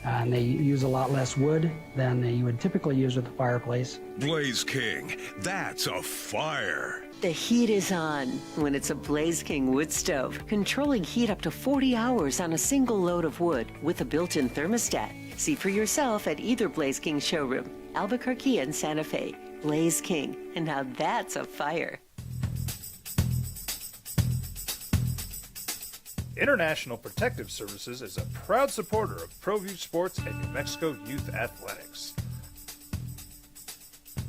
and they use a lot less wood than you would typically use with a fireplace. Blaze King, that's a fire. The heat is on when it's a Blaze King wood stove, controlling heat up to 40 hours on a single load of wood with a built-in thermostat. See for yourself at either Blaze King showroom, Albuquerque and Santa Fe. Blaze King, and now that's a fire. International Protective Services is a proud supporter of ProView Sports and New Mexico Youth Athletics.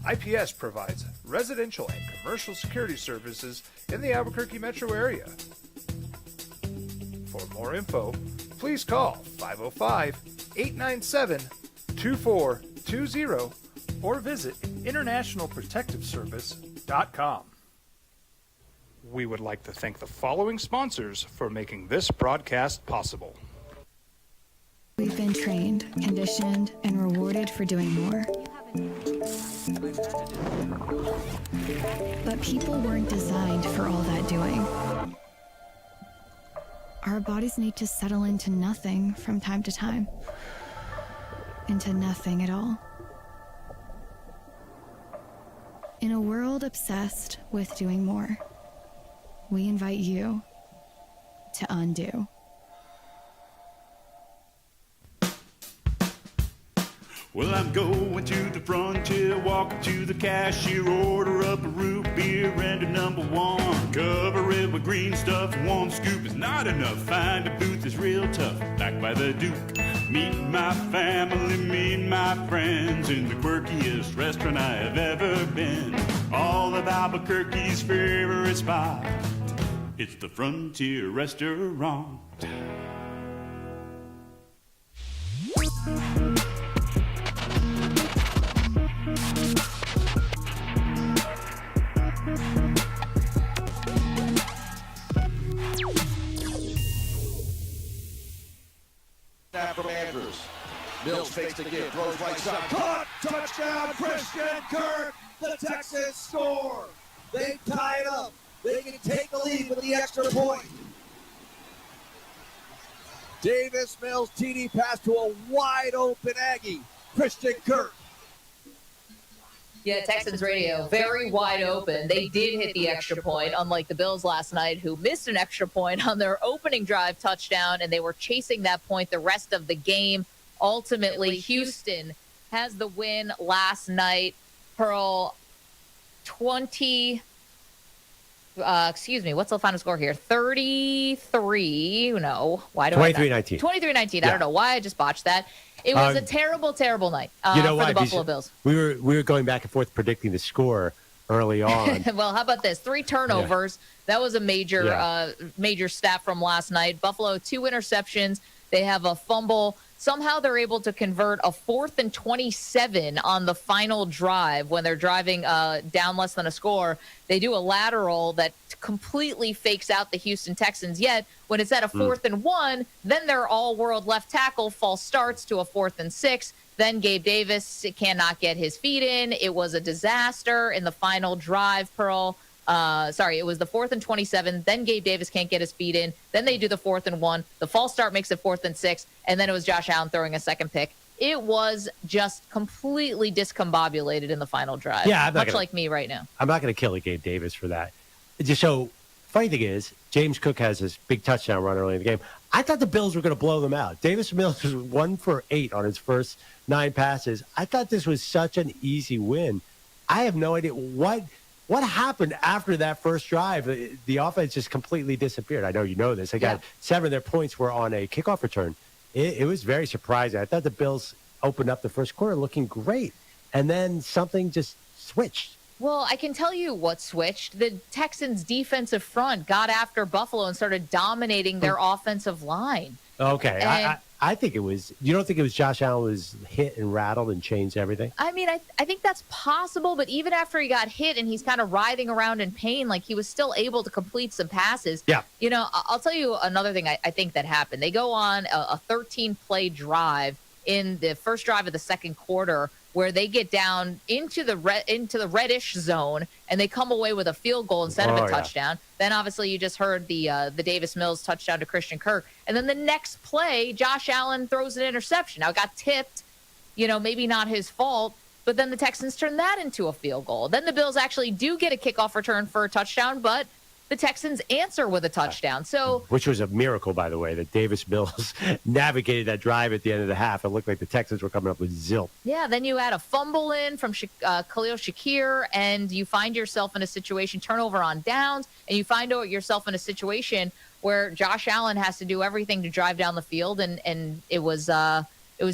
IPS provides residential and commercial security services in the Albuquerque metro area. For more info, please call 505-897-2420 or visit internationalprotectiveservice.com. We would like to thank the following sponsors for making this broadcast possible. We've been trained, conditioned, and rewarded for doing more. But people weren't designed for all that doing. Our bodies need to settle into nothing from time to time. Into nothing at all. In a world obsessed with doing more, we invite you to undo. Well, I'm going to the frontier, walking to the cashier, order up a root beer and a number one. Cover it with green stuff, one scoop is not enough. Find a booth is real tough, back by the Duke. Meet my family, meet my friends in the quirkiest restaurant I have ever been. All of Albuquerque's favorite spot, it's the Frontier Restaurant. Snap from Andrews. Mills fakes the give, throws right side. Caught! Touchdown, Christian Kirk! The Texans score! They tie it up. They can take the lead with the extra point. Davis Mills TD pass to a wide open Aggie. Christian Kirk. Yeah, Texans radio, very wide open. They did hit the extra point, unlike the Bills last night, who missed an extra point on their opening drive touchdown, and they were chasing that point the rest of the game. Ultimately, Houston has the win last night. Pearl, 20... what's the final score here? 33. No, why do 23-19. 23-19. Yeah. I don't know why I just botched that. It was a terrible, terrible night for the Buffalo Bills. We were going back and forth predicting the score early on. Well, how about this? 3 turnovers. Yeah. That was a major stat from last night. Buffalo, 2 interceptions. They have a fumble. Somehow they're able to convert a 4th and 27 on the final drive when they're driving down less than a score. They do a lateral that completely fakes out the Houston Texans. Yet when it's at a 4th and 1, then their all-world left tackle false starts to a 4th and 6. Then Gabe Davis cannot get his feet in. It was a disaster in the final drive, Pearl. It was the 4th and 27. Then Gabe Davis can't get his feet in. Then they do the 4th and 1. The false start makes it 4th and 6. And then it was Josh Allen throwing a second pick. It was just completely discombobulated in the final drive. Yeah, much like me right now. I'm not going to kill Gabe Davis for that. Just so, funny thing is, James Cook has this big touchdown run early in the game. I thought the Bills were going to blow them out. Davis Mills was 1 for 8 on his first 9 passes. I thought this was such an easy win. I have no idea what happened after that first drive. The offense just completely disappeared. I know you know this. They got 7 of their points were on a kickoff return. It was very surprising. I thought the Bills opened up the first quarter looking great, and then something just switched. Well, I can tell you what switched. The Texans' defensive front got after Buffalo and started dominating their offensive line. Okay. I think it was – you don't think it was Josh Allen was hit and rattled and changed everything? I mean, I think that's possible, but even after he got hit and he's kind of writhing around in pain, like he was still able to complete some passes. Yeah. You know, I'll tell you another thing I think that happened. They go on a 13-play drive in the first drive of the second quarter. where they get down into the reddish zone and they come away with a field goal instead of a touchdown. Then obviously you just heard the Davis Mills touchdown to Christian Kirk. And then the next play, Josh Allen throws an interception. Now it got tipped, maybe not his fault, but then the Texans turn that into a field goal. Then the Bills actually do get a kickoff return for a touchdown, but the Texans answer with a touchdown. Which was a miracle, by the way, that Davis Mills navigated that drive at the end of the half. It looked like the Texans were coming up with zilch. Yeah, then you add a fumble in from Khalil Shakir, and you find yourself in a situation, turnover on downs, and you find yourself in a situation where Josh Allen has to do everything to drive down the field, and it was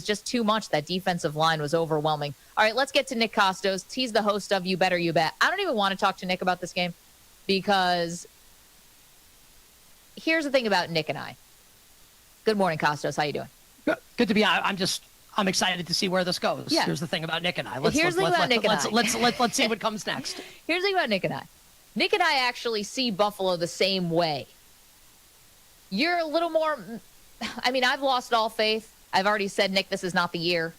just too much. That defensive line was overwhelming. All right, let's get to Nick Kostos. He's the host of You Better You Bet. I don't even want to talk to Nick about this game, because here's the thing about Nick and I. Good morning, Kostos. How you doing? Good to be. I'm excited to see where this goes. Yeah. Here's the thing about Nick and I. Let's see what comes next. Here's the thing about Nick and I. Nick and I actually see Buffalo the same way. You're a little more. I mean, I've lost all faith. I've already said, Nick, this is not the year.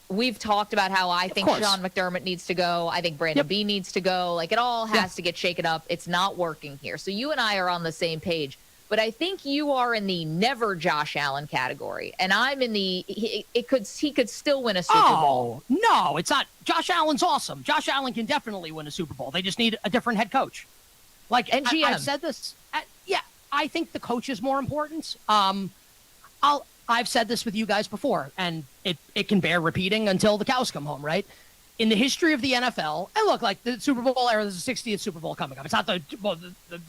We've talked about how I think Sean McDermott needs to go. I think Brandon B needs to go. Like, it all has to get shaken up. It's not working here. So you and I are on the same page. But I think you are in the never Josh Allen category, and I'm in the he could still win a Super Bowl. No, it's not. Josh Allen's awesome. Josh Allen can definitely win a Super Bowl. They just need a different head coach. And GM. I've said this. I think the coach is more important. I've said this with you guys before, and it can bear repeating until the cows come home, right? In the history of the NFL, and look, like the Super Bowl era, there's a 60th Super Bowl coming up. It's not the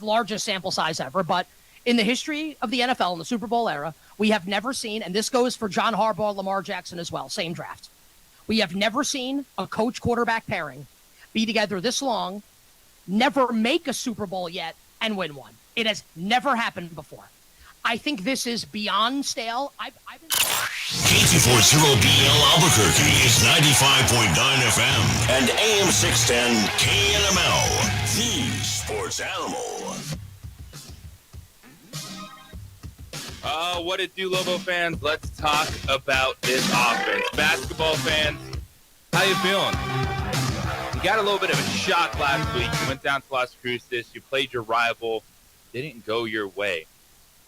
largest sample size ever, but in the history of the NFL in the Super Bowl era, we have never seen, and this goes for John Harbaugh, Lamar Jackson as well, same draft. We have never seen a coach-quarterback pairing be together this long, never make a Super Bowl yet, and win one. It has never happened before. I think this is beyond stale. K240BL Albuquerque is 95.9 FM and AM 610 KNML, the sports animal. What it do, Lobo fans? Let's talk about this offense. Basketball fans, how you feeling? You got a little bit of a shock last week. You went down to Las Cruces. You played your rival. Didn't go your way.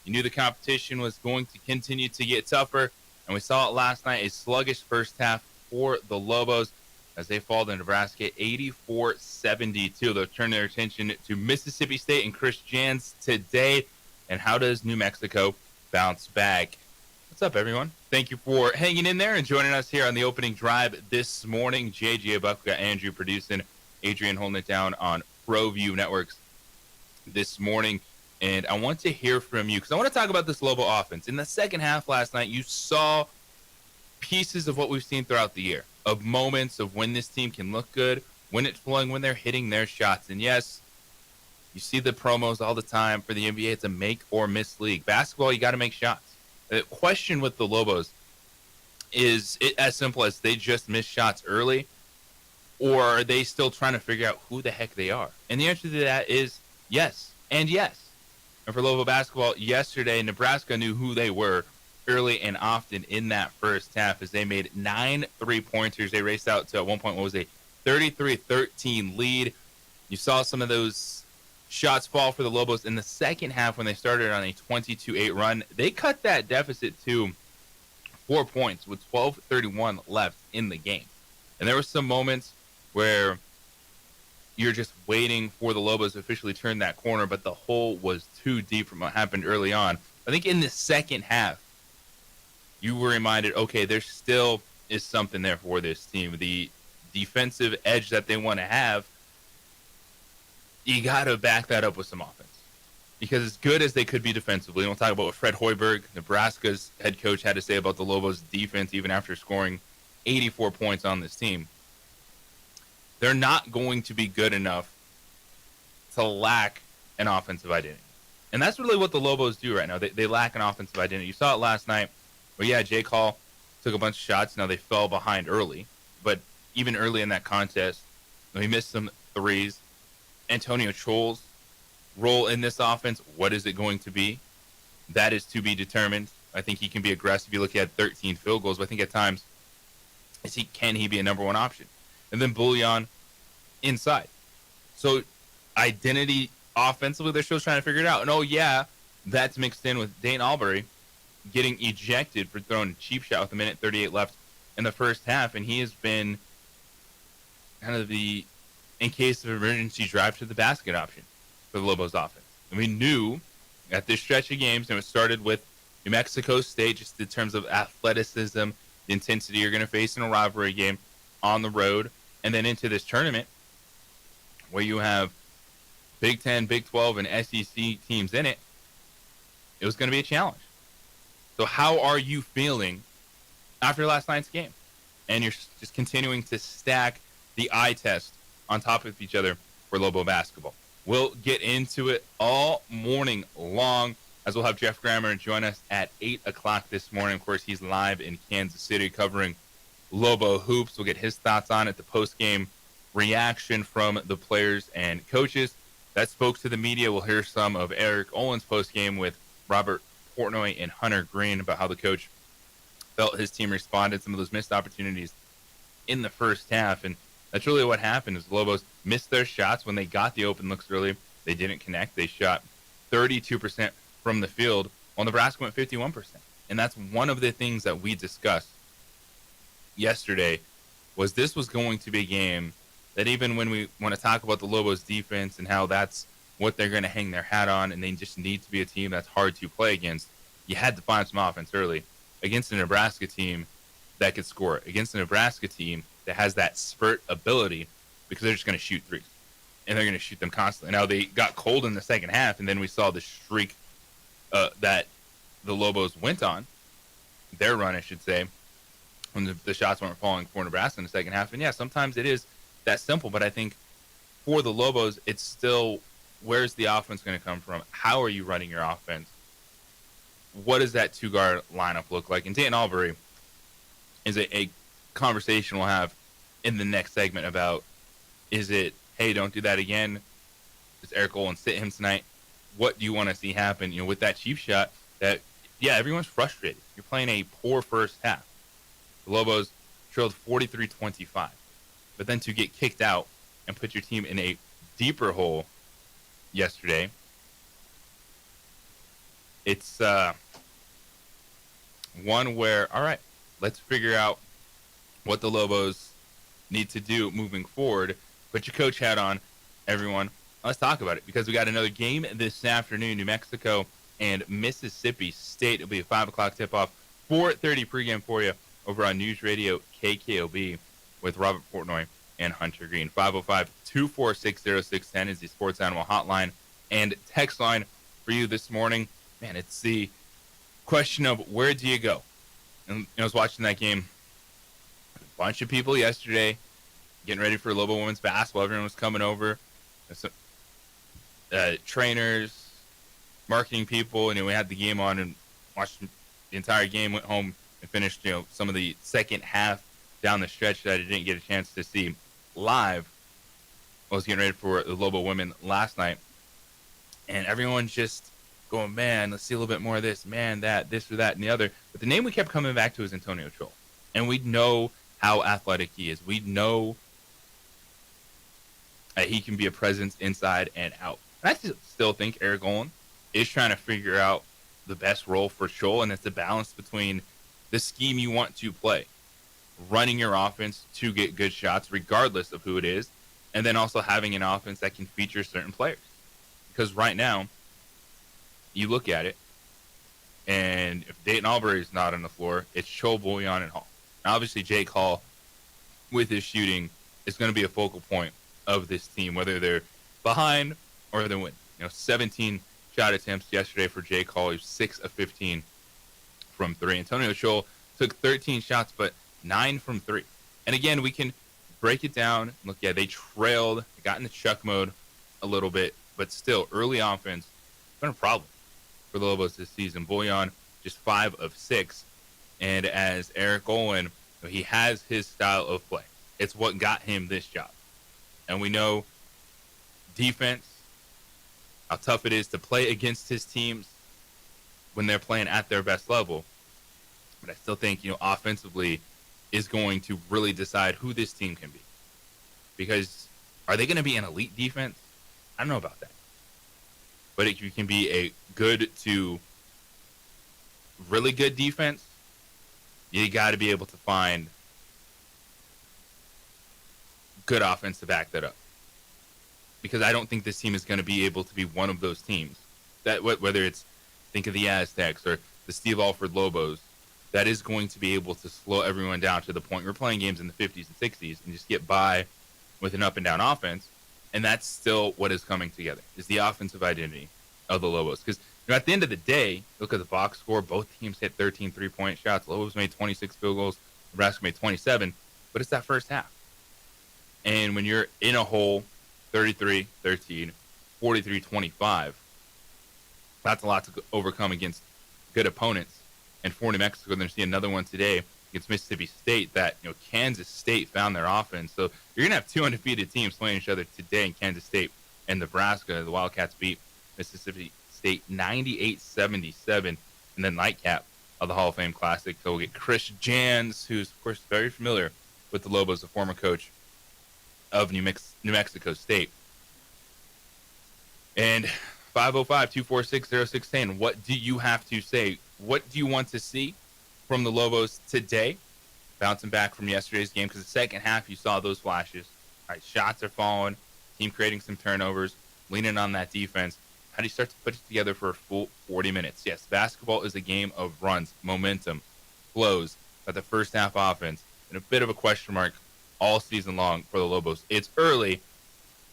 You knew the competition was going to continue to get tougher, and we saw it last night, a sluggish first half for the Lobos as they fall to Nebraska 84-72. They'll turn their attention to Mississippi State and Chris Jans today. And how does New Mexico bounce back? What's up, everyone? Thank you for hanging in there and joining us here on the opening drive this morning. JJ Buck, we got Andrew producing, Adrian holding it down on ProView Networks this morning. And I want to hear from you because I want to talk about this Lobo offense. In the second half last night, you saw pieces of what we've seen throughout the year, of moments of when this team can look good, when it's flowing, when they're hitting their shots. And yes, you see the promos all the time for the NBA. It's a make or miss league. Basketball, you got to make shots. The question with the Lobos is it as simple as they just miss shots early, or are they still trying to figure out who the heck they are? And the answer to that is yes and yes. And for Lobo basketball, yesterday, Nebraska knew who they were early and often in that first half as they made 9 3-pointers. They raced out to, at one point, what was a 33-13 lead. You saw some of those shots fall for the Lobos in the second half when they started on a 22-8 run. They cut that deficit to 4 points with 12:31 left in the game. And there were some moments where you're just waiting for the Lobos to officially turn that corner, but the hole was too deep from what happened early on. I think in the second half, you were reminded, okay, there still is something there for this team. The defensive edge that they want to have, you got to back that up with some offense. Because as good as they could be defensively, we'll talk about what Fred Hoiberg, Nebraska's head coach, had to say about the Lobos' defense even after scoring 84 points on this team. They're not going to be good enough to lack an offensive identity. And that's really what the Lobos do right now. They lack an offensive identity. You saw it last night where, yeah, Jake Hall took a bunch of shots. Now they fell behind early. But even early in that contest, he missed some threes. Antonio Chol's role in this offense, what is it going to be? That is to be determined. I think he can be aggressive. You look at 13 field goals, but I think at times Can he be a number one option? And then Bouillon inside. So identity offensively, they're still trying to figure it out. And oh yeah, that's mixed in with Dayton Albury getting ejected for throwing a cheap shot with 1:38 left in the first half, and he has been kind of the in case of emergency drive to the basket option for the Lobos offense. And we knew at this stretch of games, and it started with New Mexico State, just in terms of athleticism, the intensity you're going to face in a rivalry game on the road, and then into this tournament where you have Big 10, Big 12, and SEC teams in it. It was going to be a challenge. So how are you feeling after last night's game? And you're just continuing to stack the eye test on top of each other for Lobo basketball. We'll get into it all morning long, as we'll have Jeff Grammer join us at 8 o'clock this morning. Of course, he's live in Kansas City covering Lobo hoops. We'll get his thoughts on it, the post-game reaction from the players and coaches that spoke to the media. We'll hear some of Eric Olin's post-game with Robert Portnoy and Hunter Green about how the coach felt his team responded, some of those missed opportunities in the first half. And that's really what happened is the Lobos missed their shots when they got the open looks early. They didn't connect. They shot 32% from the field, while Nebraska went 51%. And that's one of the things that we discussed yesterday was this was going to be a game that even when we want to talk about the Lobos defense and how that's what they're going to hang their hat on and they just need to be a team that's hard to play against, you had to find some offense early against a Nebraska team that could score, against a Nebraska team that has that spurt ability because they're just going to shoot threes. And they're going to shoot them constantly. Now, they got cold in the second half, and then we saw the streak that the Lobos went on, their run, I should say, when the shots weren't falling for Nebraska in the second half. And, yeah, sometimes it is that simple, but I think for the Lobos, it's still where's the offense going to come from? How are you running your offense? What does that two-guard lineup look like? And Dayton Albury is a conversation we'll have in the next segment about, is it, hey, don't do that again? Does Eric Olin sit him tonight? What do you want to see happen, with that cheap shot that, yeah, everyone's frustrated. You're playing a poor first half. The Lobos trailed 43-25. But then to get kicked out and put your team in a deeper hole yesterday, it's one where, all right, let's figure out what the Lobos need to do moving forward. Put your coach hat on, everyone. Let's talk about it because we got another game this afternoon, New Mexico and Mississippi State. It'll be a 5 o'clock tip-off, 4:30 pregame for you over on News Radio KKOB with Robert Portnoy and Hunter Green. 505-246-0610 is the Sports Animal hotline and text line for you this morning. Man, it's the question of where do you go? And I was watching that game. A bunch of people yesterday getting ready for Lobo women's basketball. Everyone was coming over. Trainers, marketing people, and we had the game on and watched the entire game, went home and finished, some of the second half down the stretch that I didn't get a chance to see live. I was getting ready for the Lobo women last night, and everyone's just going, man, let's see a little bit more of this, man, that, this or that, and the other. But the name we kept coming back to is Antonio Troll. And we know how athletic he is. We know that he can be a presence inside and out. And I still think Eric Olin is trying to figure out the best role for Troll, and it's a balance between the scheme you want to play, running your offense to get good shots regardless of who it is, and then also having an offense that can feature certain players. Because right now, you look at it, and if Dayton Albury is not on the floor, it's Cho, Bouillon, and Hall. Now, obviously, Jake Hall, with his shooting, is going to be a focal point of this team, whether they're behind or they're winning. 17 shot attempts yesterday for Jake Hall. He was 6 of 15 from three. Antonio Cho took 13 shots, but 9 from three. And again, we can break it down. Look, yeah, they trailed, they got into chuck mode a little bit, but still, early offense has been a problem for the Lobos this season. Bouillon, just 5 of 6. And as Eric Olin, he has his style of play. It's what got him this job. And we know defense, how tough it is to play against his teams when they're playing at their best level. But I still think, offensively, is going to really decide who this team can be. Because are they going to be an elite defense? I don't know about that. But if you can be a good to really good defense, you got to be able to find good offense to back that up. Because I don't think this team is going to be able to be one of those teams. That whether it's, think of the Aztecs or the Steve Alford Lobos, that is going to be able to slow everyone down to the point we're playing games in the 50s and 60s and just get by with an up and down offense. And that's still what is coming together, is the offensive identity of the Lobos. Because at the end of the day, look at the box score. Both teams hit 13 3-point shots. Lobos made 26 field goals. Nebraska made 27. But it's that first half. And when you're in a hole, 33-13, 43-25, that's a lot to overcome against good opponents. And for New Mexico, they're going to see another one today against Mississippi State that, Kansas State found their offense. So you're going to have two undefeated teams playing each other today in Kansas State and Nebraska. The Wildcats beat Mississippi State 98-77 in the nightcap of the Hall of Fame Classic. So we'll get Chris Jans, who's, of course, very familiar with the Lobos, the former coach of New Mexico State. And 505-246-0610, what do you have to say? What do you want to see from the Lobos today? Bouncing back from yesterday's game, because the second half you saw those flashes. All right, shots are falling, team creating some turnovers, leaning on that defense. How do you start to put it together for a full 40 minutes? Yes, basketball is a game of runs, momentum, flows, but the first half offense, and a bit of a question mark all season long for the Lobos. It's early,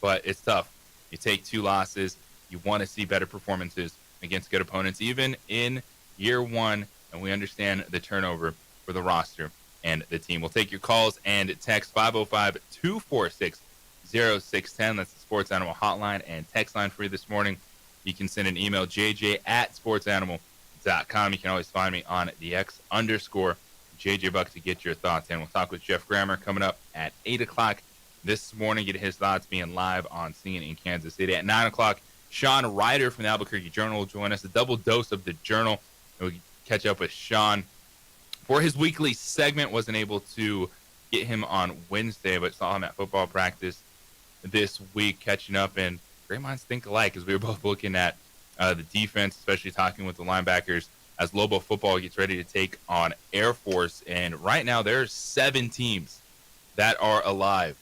but it's tough. You take 2 losses. You want to see better performances against good opponents, even in year one, and we understand the turnover for the roster and the team. We'll take your calls and text 505-246-0610. That's the Sports Animal hotline and text line for you this morning. You can send an email, jj@sportsanimal.com. You can always find me on the X_JJ Buck to get your thoughts in. We'll talk with Jeff Grammer coming up at 8 o'clock this morning, get his thoughts being live on Scene in Kansas City. At 9 o'clock, Sean Ryder from the Albuquerque Journal will join us, a double dose of the Journal. And we'll catch up with Sean for his weekly segment. Wasn't able to get him on Wednesday, but saw him at football practice this week, catching up. And great minds think alike, as we were both looking at the defense, especially talking with the linebackers as Lobo football gets ready to take on Air Force. And right now there's 7 teams that are alive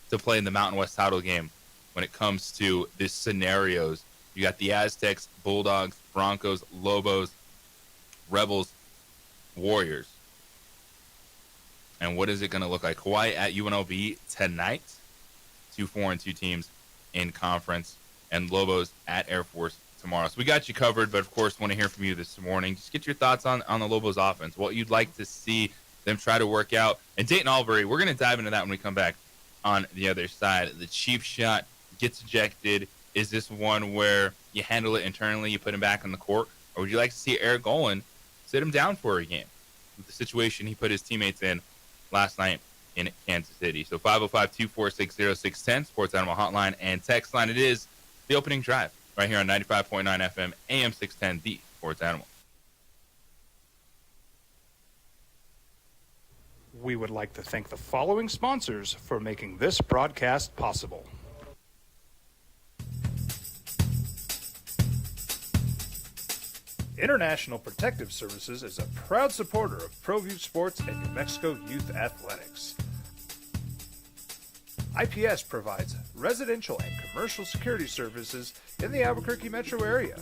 to play in the Mountain West title game when it comes to these scenarios. You got the Aztecs, Bulldogs, Broncos, Lobos, Rebels, Warriors. And what is it going to look like? Hawaii at UNLV tonight. 2-4-2 teams in conference. And Lobos at Air Force tomorrow. So we got you covered, but of course want to hear from you this morning. Just get your thoughts on the Lobos offense, what you'd like to see them try to work out. And Dayton Albury, we're going to dive into that when we come back on the other side. The cheap shot gets ejected. Is this one where you handle it internally, you put him back on the court? Or would you like to see Eric Golan sit him down for a game with the situation he put his teammates in last night in Kansas City? So 505-246-0610, Sports Animal hotline and text line. It is the opening drive right here on 95.9 FM, AM 610, the Sports Animal. We would like to thank the following sponsors for making this broadcast possible. International Protective Services is a proud supporter of ProView Sports and New Mexico Youth Athletics. IPS provides residential and commercial security services in the Albuquerque metro area.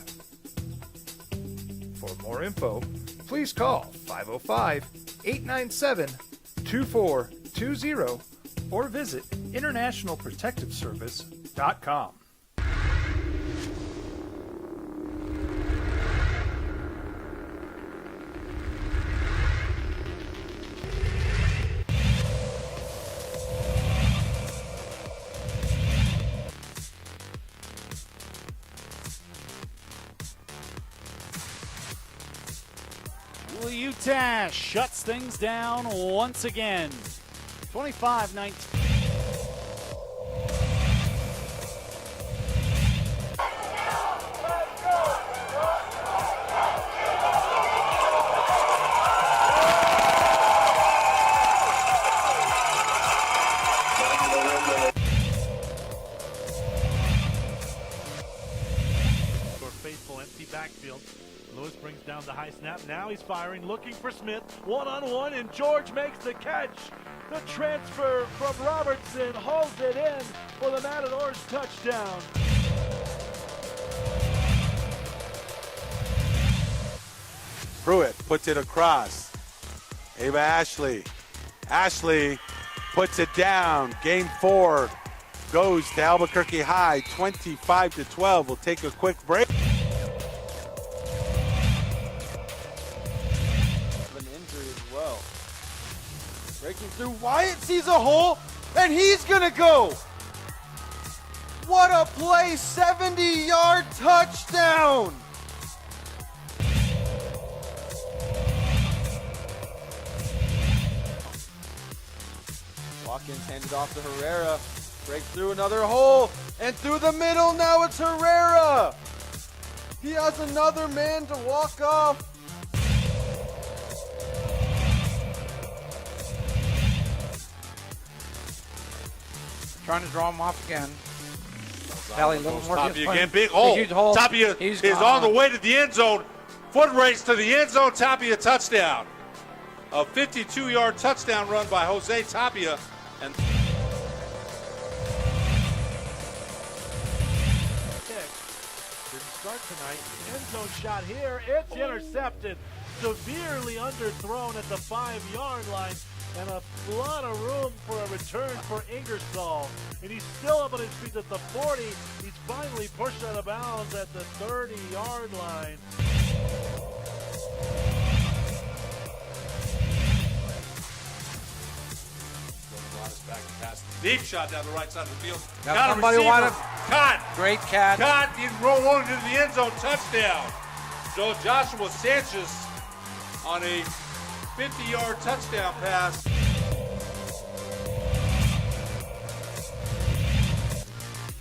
For more info, please call 505-897-2420 or visit internationalprotectiveservice.com. UTAS shuts things down once again. 25-19. Lewis brings down the high snap. Now he's firing, looking for Smith. One-on-one, and George makes the catch. The transfer from Robertson hauls it in for the Matadors touchdown. Pruitt puts it across. Ava Ashley. Ashley puts it down. Game 4 goes to Albuquerque High, 25-12. We'll take a quick break. An injury as well. Breaking through, Wyatt sees a hole, and he's gonna go. What a play, 70-yard touchdown. Watkins handed off to Herrera. Break through another hole, and through the middle, now it's Herrera. He has another man to walk off. Trying to draw him off again. Valley a little more. Tapia again, big hole. Tapia is on the way to the end zone. Foot race to the end zone. Tapia touchdown. A 52-yard touchdown run by Jose Tapia. And didn't start tonight. End zone shot here. It's intercepted. Severely underthrown at the 5-yard line. And a lot of room for a return for Ingersoll. And he's still up on his feet at the 40. He's finally pushed out of bounds at the 30-yard line. back to pass. Deep shot down the right side of the field. Got somebody wide up. Caught. Great catch. Caught. He rolled on into the end zone. Touchdown. So Joshua Sanchez on a 50-yard touchdown pass.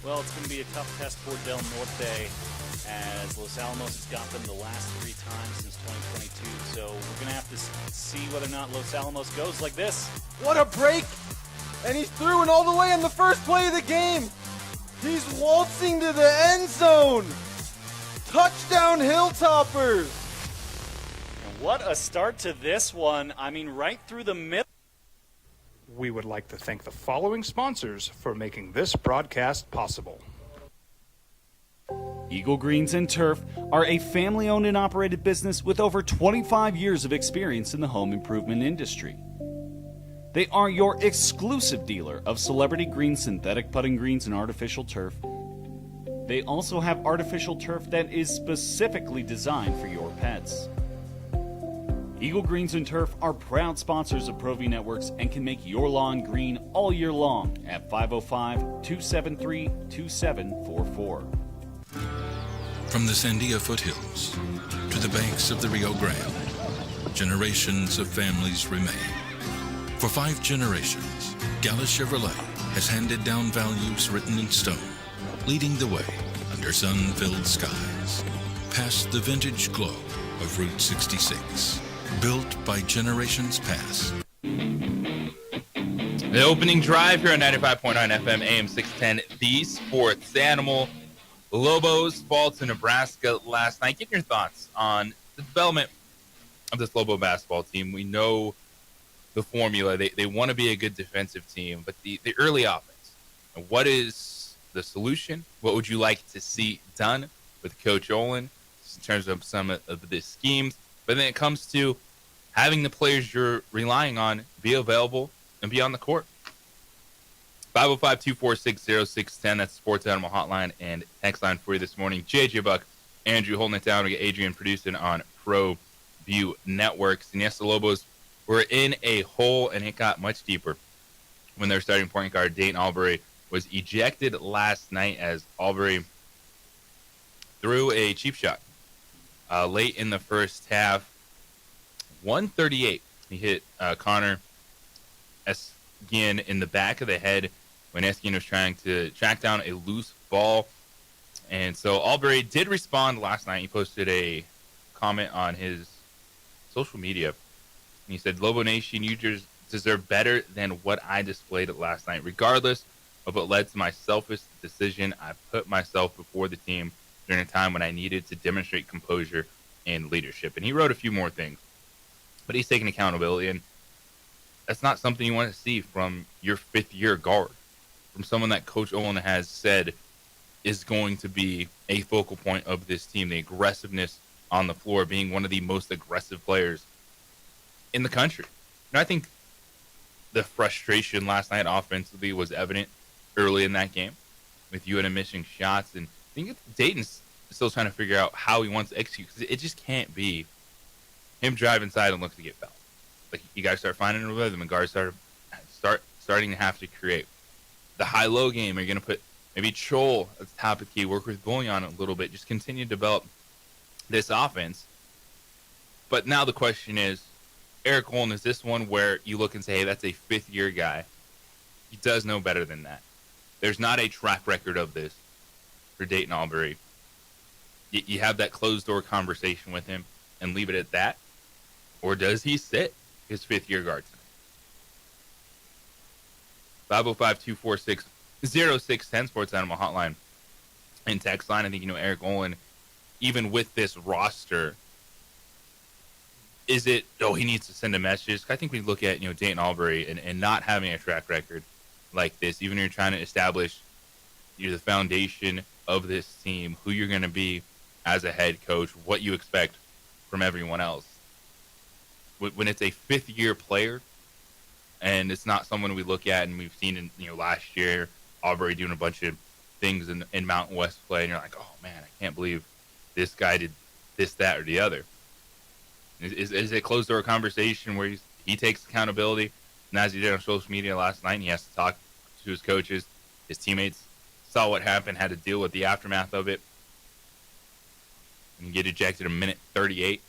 Well, it's going to be a tough test for Del Norte as Los Alamos has got them the last 3 times since 2022. So we're going to have to see whether or not Los Alamos goes like this. What a break! And he's through and all the way on the first play of the game. He's waltzing to the end zone. Touchdown Hilltoppers. And what a start to this one. I mean, right through the middle. We would like to thank the following sponsors for making this broadcast possible. Eagle Greens and Turf are a family-owned and operated business with over 25 years of experience in the home improvement industry. They are your exclusive dealer of celebrity green, synthetic putting greens, and artificial turf. They also have artificial turf that is specifically designed for your pets. Eagle Greens and Turf are proud sponsors of Pro V Networks and can make your lawn green all year long at 505-273-2744. From the Sandia foothills to the banks of the Rio Grande, generations of families remain. For 5 generations, Gala Chevrolet has handed down values written in stone, leading the way under sun-filled skies, past the vintage glow of Route 66, built by generations past. The opening drive here on 95.9 FM, AM 610, The Sports Animal. Lobos fall to Nebraska last night. Get your thoughts on the development of this Lobo basketball team. We know the formula. They want to be a good defensive team, but the early offense. What is the solution? What would you like to see done with Coach Olin in terms of some of the schemes? But then it comes to having the players you're relying on be available and be on the court. 505-246-0610. That's the Sports Animal Hotline and text line for you this morning. JJ Buck, Andrew holding it down. We get Adrian producing on Pro View Networks. And yes, the Lobos were in a hole, and it got much deeper when their starting point guard, Dayton Albury, was ejected last night as Albury threw a cheap shot late in the first half. 138. He hit Connor Esgin in the back of the head when Esgin was trying to track down a loose ball. And so Albury did respond last night. He posted a comment on his social media. And he said, Lobo Nation, you just deserve better than what I displayed last night. Regardless of what led to my selfish decision, I put myself before the team during a time when I needed to demonstrate composure and leadership. And he wrote a few more things, but he's taking accountability, and that's not something you want to see from your fifth-year guard, from someone that Coach Olin has said is going to be a focal point of this team, the aggressiveness on the floor, being one of the most aggressive players in the country. And I think the frustration last night offensively was evident early in that game with UNM missing shots. And I think Dayton's still trying to figure out how he wants to execute, because it just can't be him drive inside and look to get fouled. Like, you got to start finding a rhythm, and guards starting to have to create. The high-low game, are you going to put maybe Chol at the top of the key, work with Bullion a little bit, just continue to develop this offense. But now the question is, Eric Olin, is this one where you look and say, hey, that's a fifth-year guy? He does know better than that. There's not a track record of this for Dayton Albury. You have that closed-door conversation with him and leave it at that? Or does he sit his fifth-year guard tonight? 505-246-0610, Sports Animal Hotline and text line. I think, Eric Olin, even with this roster, is it, he needs to send a message? I think we look at, Dayton Albury and not having a track record like this, even when you're trying to establish the foundation of this team, who you're going to be as a head coach, what you expect from everyone else. When it's a fifth-year player, and it's not someone we look at, and we've seen in last year, Albury doing a bunch of things in Mountain West play, and you're like, oh man, I can't believe this guy did this, that, or the other. Is it a closed-door conversation where he takes accountability, and as he did on social media last night, and he has to talk to his coaches, his teammates, saw what happened, had to deal with the aftermath of it, and get ejected a minute 38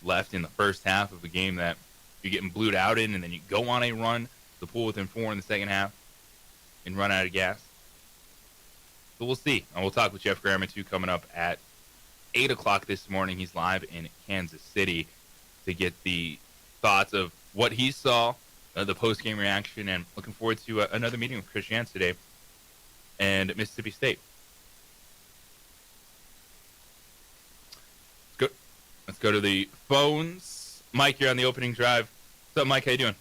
left in the first half of a game that you're getting blued out in, and then you go on a run, the pool within 4 in the second half, and run out of gas. So we'll see. And we'll talk with Jeff Graham, too, coming up at 8 o'clock this morning. He's live in Kansas City to get the thoughts of what he saw, the post-game reaction, and looking forward to another meeting with Chris Jans today and Mississippi State. Let's go to the phones. Mike, you're on the opening drive. What's up, Mike? How you doing?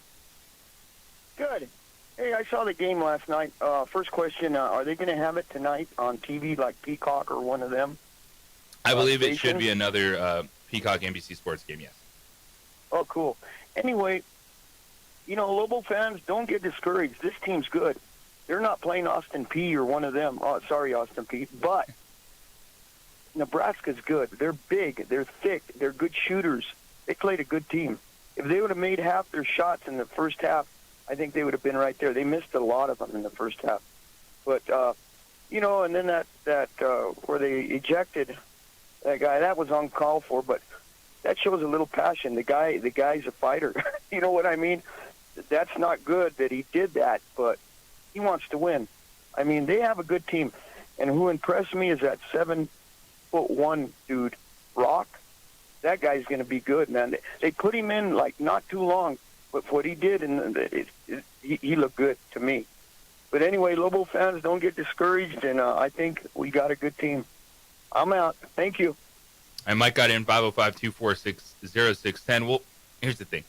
Good. Hey, I saw the game last night. First question, are they going to have it tonight on TV like Peacock or one of them? I believe it should be another Peacock NBC Sports game, yes. Oh, cool. Anyway, Lobo fans, don't get discouraged. This team's good. They're not playing Austin Peay or one of them. Oh, sorry, Austin Peay. But Nebraska's good. They're big. They're thick. They're good shooters. They played a good team. If they would have made half their shots in the first half, I think they would have been right there. They missed a lot of them in the first half. But, and then that where they ejected that guy, that was uncalled for, but that shows a little passion. The guy's a fighter. You know what I mean? That's not good that he did that, but he wants to win. I mean, they have a good team. And who impressed me is that 7'1" dude, Rock. That guy's going to be good, man. They put him in not too long, but what he did, and he looked good to me. But anyway, Lobo fans, don't get discouraged, and I think we got a good team. I'm out. Thank you. And Mike got in 505-246-0610. Well, here's the thing.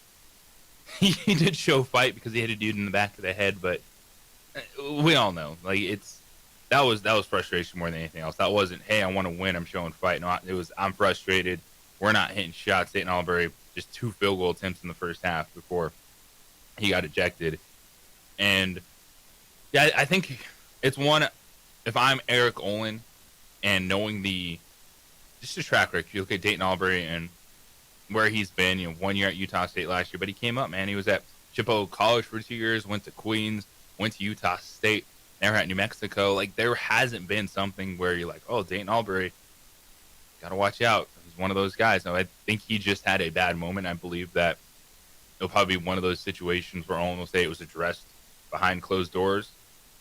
He did show fight because he hit a dude in the back of the head, but we all know, that was frustration more than anything else. That wasn't, hey, I want to win, I'm showing fight. No, it was, I'm frustrated. We're not hitting shots. Dayton Albury, just 2 field goal attempts in the first half before he got ejected. And, yeah, I think it's one, if I'm Eric Olin and knowing just the track record, you look at Dayton Albury and where he's been, 1 year at Utah State last year, but he came up, man. He was at Chippewa College for 2 years, went to Queens, went to Utah State, never at New Mexico. There hasn't been something where you're like, oh, Dayton Albury, got to watch out. He's one of those guys. Now, I think he just had a bad moment. I believe that it'll probably be one of those situations where Olin will say it was addressed behind closed doors.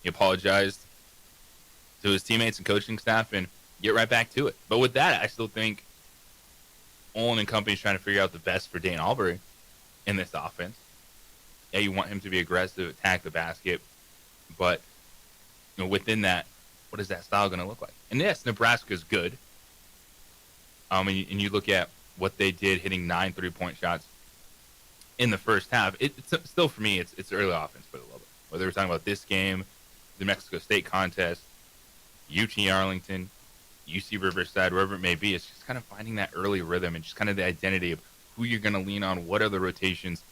He apologized to his teammates and coaching staff and get right back to it. But with that, I still think Olin and company is trying to figure out the best for Dayton Albury in this offense. Yeah, you want him to be aggressive, attack the basket, but within that, what is that style going to look like? And yes, Nebraska's good. And you look at what they did, hitting 9 3-point shots in the first half. It's still, for me, it's early offense for the Lobos. Whether we're talking about this game, the Mexico State contest, UT Arlington, UC Riverside, wherever it may be, it's just kind of finding that early rhythm and just kind of the identity of who you're going to lean on, what are the rotations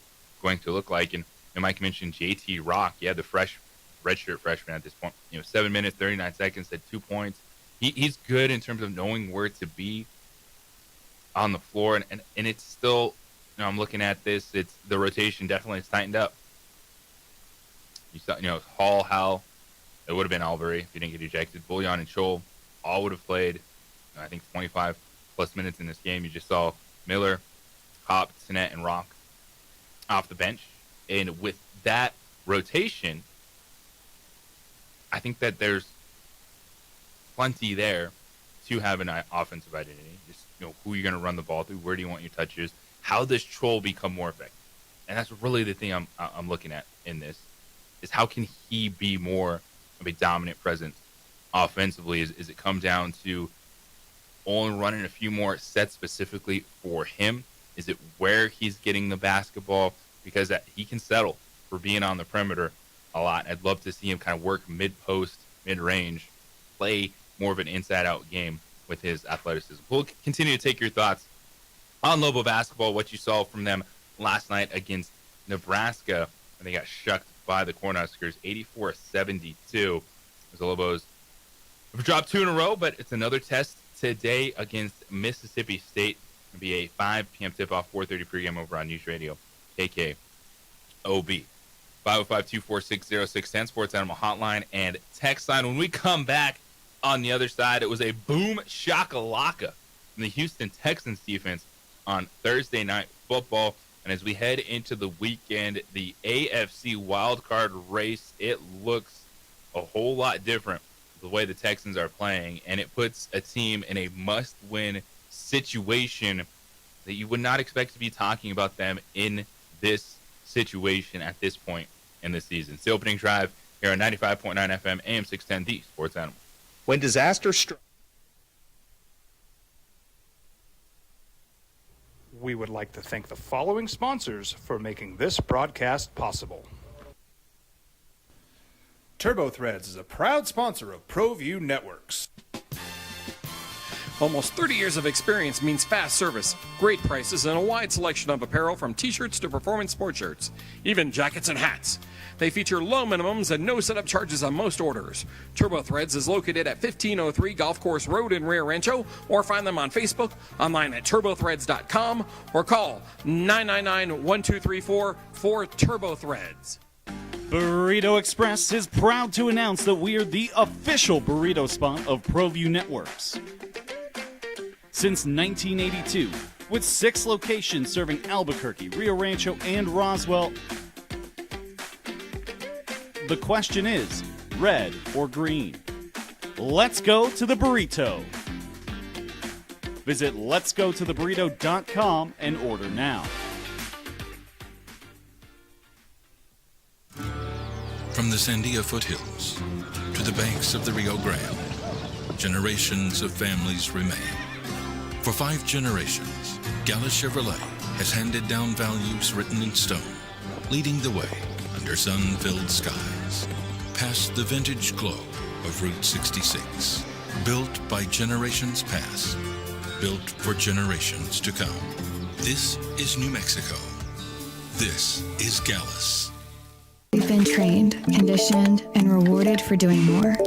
going to look like. And Mike mentioned JT Rock. Yeah, the redshirt freshman at this point. 7 minutes, 39 seconds, had 2 points. He's good in terms of knowing where to be on the floor. And it's still, I'm looking at this, it's the rotation definitely has tightened up. You saw, Hall, Howell, it would have been Albury if he didn't get ejected. Bullion and Chol all would have played, I think, 25-plus minutes in this game. You just saw Miller, Hop, Sinet, and Rock off the bench. And with that rotation, I think that there's plenty there to have an offensive identity. Just, who you're going to run the ball through, where do you want your touches, how does Chol become more effective? And that's really the thing I'm looking at in this, is how can he be more of a dominant presence offensively? Is it come down to only running a few more sets specifically for him? Is it where he's getting the basketball? Because he can settle for being on the perimeter a lot. I'd love to see him kind of work mid-post, mid-range, play more of an inside-out game with his athleticism. We'll continue to take your thoughts on Lobo basketball, what you saw from them last night against Nebraska. And they got shucked by the Cornhuskers, 84-72. As the Lobos have dropped 2 in a row, but it's another test today against Mississippi State. It'll be a 5 p.m. tip-off, 4:30 pregame over on News Radio, KKOB. 505-246-0610, Sports Animal Hotline and text line. When we come back on the other side, it was a boom shakalaka from the Houston Texans defense on Thursday Night Football. And as we head into the weekend, the AFC wildcard race, it looks a whole lot different the way the Texans are playing. And it puts a team in a must-win situation that you would not expect to be talking about them in this situation at this point in the season. It's the opening drive here on 95.9 FM, AM 610, the Sports Animal. When disaster strikes, we would like to thank the following sponsors for making this broadcast possible. TurboThreads is a proud sponsor of ProView Networks. Almost 30 years of experience means fast service, great prices, and a wide selection of apparel from t-shirts to performance sport shirts, even jackets and hats. They feature low minimums and no setup charges on most orders. TurboThreads is located at 1503 Golf Course Road in Rio Rancho, or find them on Facebook, online at turbothreads.com, or call 999-1234 for TurboThreads. Burrito Express is proud to announce that we are the official burrito spot of ProView Networks. Since 1982, with 6 locations serving Albuquerque, Rio Rancho, and Roswell, the question is, red or green? Let's go to the burrito. Visit letsgototheburrito.com and order now. From the Sandia foothills to the banks of the Rio Grande, generations of families remain. For 5 generations, Gallus Chevrolet has handed down values written in stone, leading the way under sun-filled skies, past the vintage glow of Route 66. Built by generations past, built for generations to come. This is New Mexico. This is Gallus. We've been trained, conditioned, and rewarded for doing more.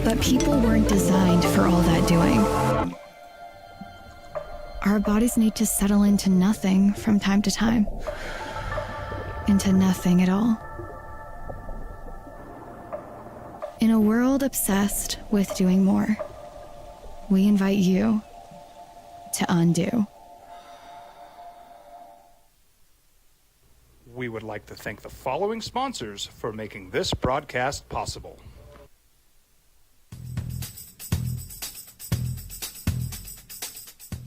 But people weren't designed for all that doing. Our bodies need to settle into nothing from time to time. Into nothing at all. In a world obsessed with doing more, we invite you to undo. We would like to thank the following sponsors for making this broadcast possible.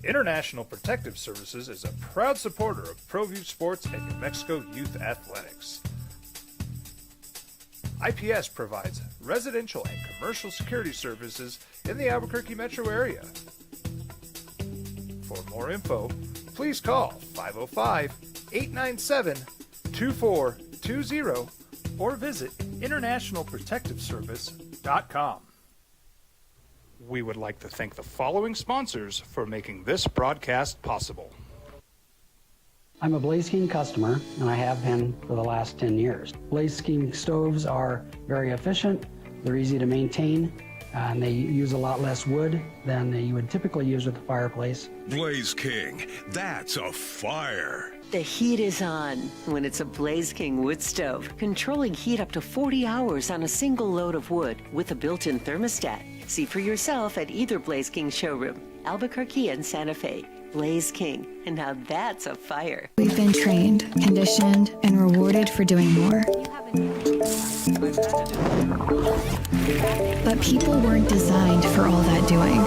International Protective Services is a proud supporter of ProView Sports and New Mexico Youth Athletics. IPS provides residential and commercial security services in the Albuquerque metro area. For more info, please call 505-897-2420 or visit internationalprotectiveservice.com. We would like to thank the following sponsors for making this broadcast possible. I'm a Blaze King customer, and I have been for the last 10 years. Blaze King stoves are very efficient, they're easy to maintain, and they use a lot less wood than you would typically use with a fireplace. Blaze King, that's a fire. The heat is on when it's a Blaze King wood stove, controlling heat up to 40 hours on a single load of wood with a built-in thermostat. See for yourself at either Blaze King showroom, Albuquerque and Santa Fe. Blaze King, and now that's a fire. We've been trained, conditioned, and rewarded for doing more. But people weren't designed for all that doing.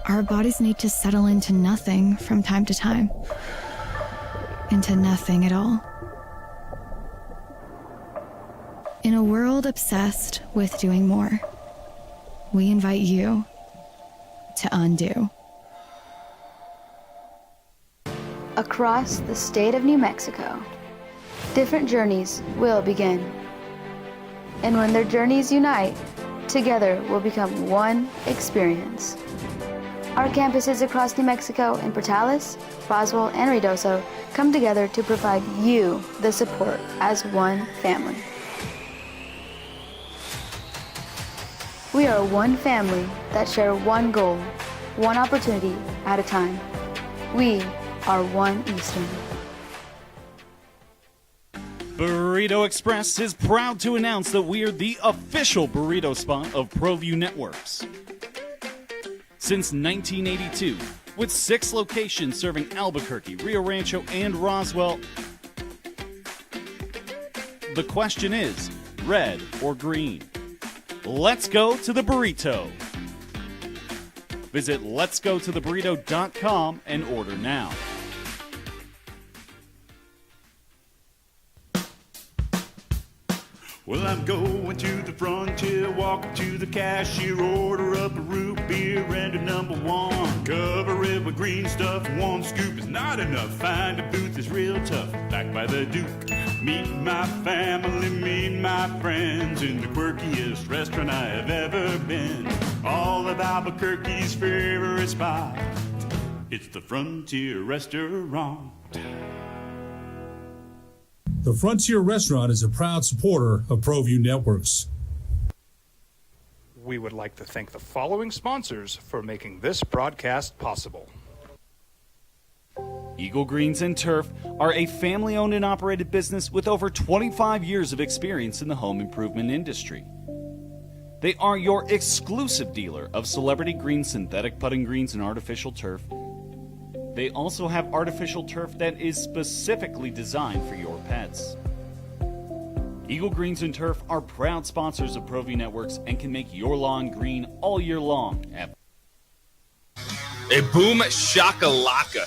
Our bodies need to settle into nothing from time to time. Into nothing at all. In a world obsessed with doing more, we invite you to undo. Across the state of New Mexico, different journeys will begin. And when their journeys unite, together will become one experience. Our campuses across New Mexico in Portales, Roswell, and Ruidoso come together to provide you the support as one family. We are one family that share one goal, one opportunity at a time. We are One Eastern. Burrito Express is proud to announce that we are the official burrito spot of ProView Networks. Since 1982, with 6 locations serving Albuquerque, Rio Rancho, and Roswell, the question is, red or green? Let's go to the burrito. Visit letsgototheburrito.com and order now. Well, I'm going to the frontier, walking to the cashier, order up a root beer and a number one. Cover it with green stuff, one scoop is not enough. Find a booth is real tough, back by the Duke. Meet my family, meet my friends in the quirkiest restaurant I have ever been. All of Albuquerque's favorite spot, it's the Frontier Restaurant. The Frontier Restaurant is a proud supporter of ProView Networks. We would like to thank the following sponsors for making this broadcast possible. Eagle Greens and Turf are a family-owned and operated business with over 25 years of experience in the home improvement industry. They are your exclusive dealer of celebrity green, synthetic putting greens, and artificial turf. They also have artificial turf that is specifically designed for your pets. Eagle Greens and Turf are proud sponsors of ProView Networks and can make your lawn green all year long. A boom shakalaka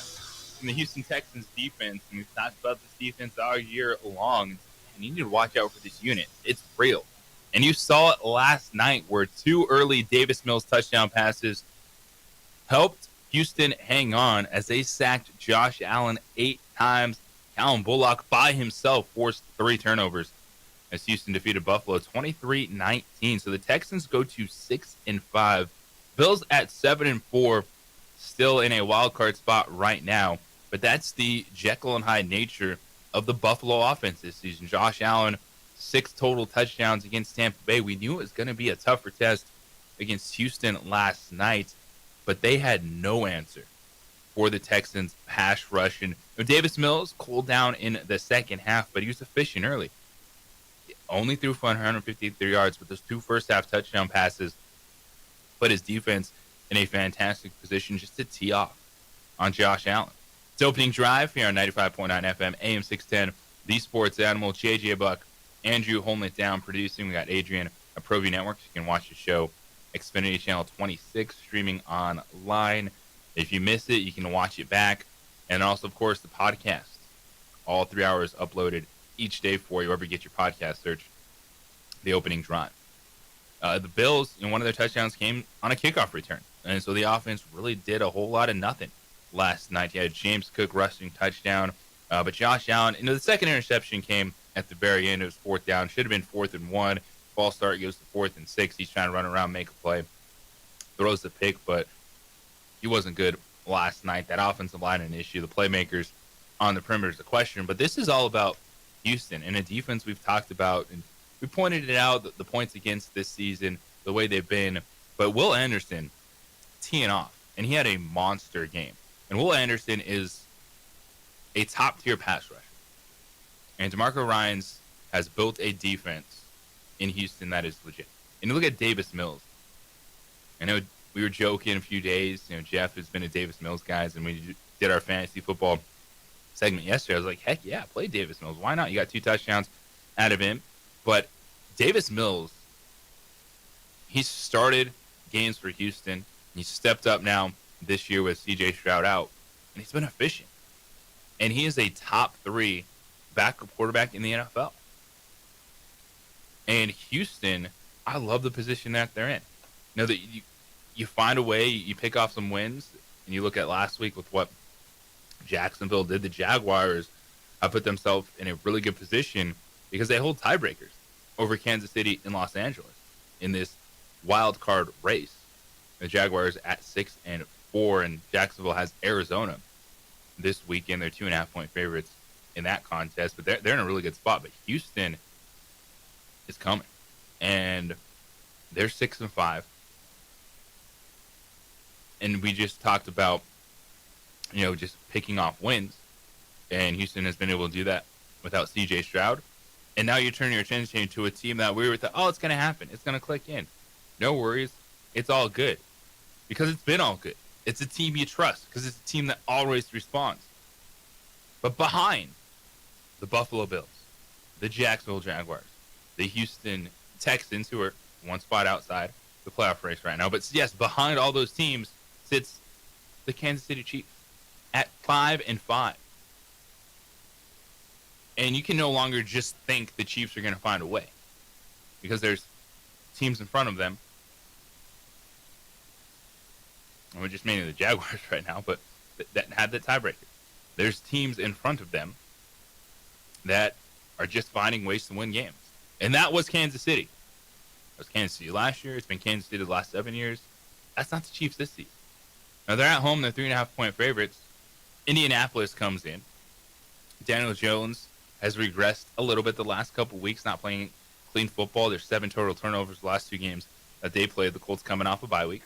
from the Houston Texans defense. And we've talked about this defense all year long. And you need to watch out for this unit. It's real. And you saw it last night where 2 early Davis Mills touchdown passes helped Houston hang on as they sacked Josh Allen 8 times. Callum Bullock by himself forced 3 turnovers as Houston defeated Buffalo 23-19. So the Texans go to 6-5. Bills at 7-4, still in a wild card spot right now. But that's the Jekyll and Hyde nature of the Buffalo offense this season. Josh Allen, 6 total touchdowns against Tampa Bay. We knew it was going to be a tougher test against Houston last night, but they had no answer for the Texans' pass rush. And Davis Mills cooled down in the second half, but he was efficient early. Only threw for 153 yards with those 2 first-half touchdown passes, put his defense in a fantastic position just to tee off on Josh Allen. It's opening drive here on 95.9 FM, AM 610, The Sports Animal. JJ Buck, Andrew holding it down, producing. We got Adrian at ProView Networks. You can watch the show Xfinity Channel 26, streaming online. If you miss it, you can watch it back. And also, of course, the podcast. All 3 hours uploaded each day for you, wherever you get your podcast. Search the opening drive. The Bills, one of their touchdowns came on a kickoff return. And so the offense really did a whole lot of nothing last night. You had James Cook rushing touchdown. But Josh Allen, the second interception came at the very end. It was 4th down. Should have been 4th and 1. False start goes to 4th and 6. He's trying to run around, make a play. Throws the pick, but he wasn't good last night. That offensive line an issue. The playmakers on the perimeter is a question. But this is all about Houston and a defense we've talked about. And we pointed it out, the points against this season, the way they've been. But Will Anderson teeing off, and he had a monster game. And Will Anderson is a top-tier pass rusher. And DeMarco Ryans has built a defense in Houston that is legit. And you look at Davis Mills. I know we were joking a few days. Jeff has been a Davis Mills guy, and we did our fantasy football segment yesterday. I was like, heck yeah, play Davis Mills. Why not? You got 2 touchdowns out of him. But Davis Mills, he's started games for Houston. He's stepped up now this year with C.J. Stroud out, and he's been efficient. And he is a top 3 backup quarterback in the NFL. And Houston, I love the position that they're in. That you find a way, you pick off some wins, and you look at last week with what Jacksonville did. The Jaguars have put themselves in a really good position because they hold tiebreakers over Kansas City and Los Angeles in this wild card race. The Jaguars at 6-4, and Jacksonville has Arizona this weekend. They're 2.5-point favorites in that contest, but they're in a really good spot. But Houston is coming, and they're 6-5. And we just talked about, just picking off wins, and Houston has been able to do that without C.J. Stroud. And now you're turning your attention to a team that we were thought, it's going to happen. It's going to click in. No worries. It's all good. Because it's been all good. It's a team you trust because it's a team that always responds. But behind the Buffalo Bills, the Jacksonville Jaguars, the Houston Texans, who are one spot outside the playoff race right now. But yes, behind all those teams sits the Kansas City Chiefs at 5-5. And you can no longer just think the Chiefs are going to find a way because there's teams in front of them. And we're just mainly the Jaguars right now, but that had the tiebreaker. There's teams in front of them that are just finding ways to win games. And that was Kansas City. It was Kansas City last year. It's been Kansas City the last 7 years. That's not the Chiefs this season. Now, they're at home. They're 3.5-point favorites. Indianapolis comes in. Daniel Jones has regressed a little bit the last couple weeks, not playing clean football. There's 7 total turnovers the last 2 games that they played. The Colts coming off a bye week.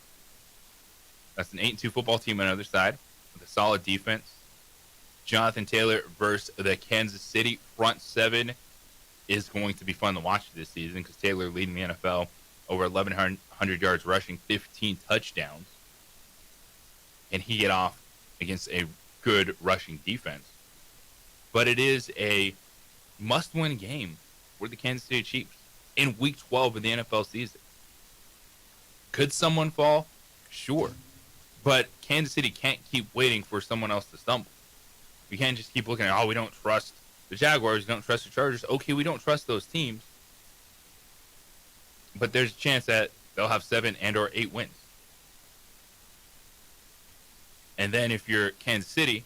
That's an 8-2 football team on the other side with a solid defense. Jonathan Taylor versus the Kansas City front 7 is going to be fun to watch this season because Taylor leading the NFL over 1,100 yards rushing, 15 touchdowns. And he get off against a good rushing defense. But it is a must-win game for the Kansas City Chiefs in Week 12 of the NFL season. Could someone fall? Sure. But Kansas City can't keep waiting for someone else to stumble. We can't just keep looking at, we don't trust the Jaguars, we don't trust the Chargers. Okay, we don't trust those teams. But there's a chance that they'll have 7 and/or 8 wins. And then if you're Kansas City,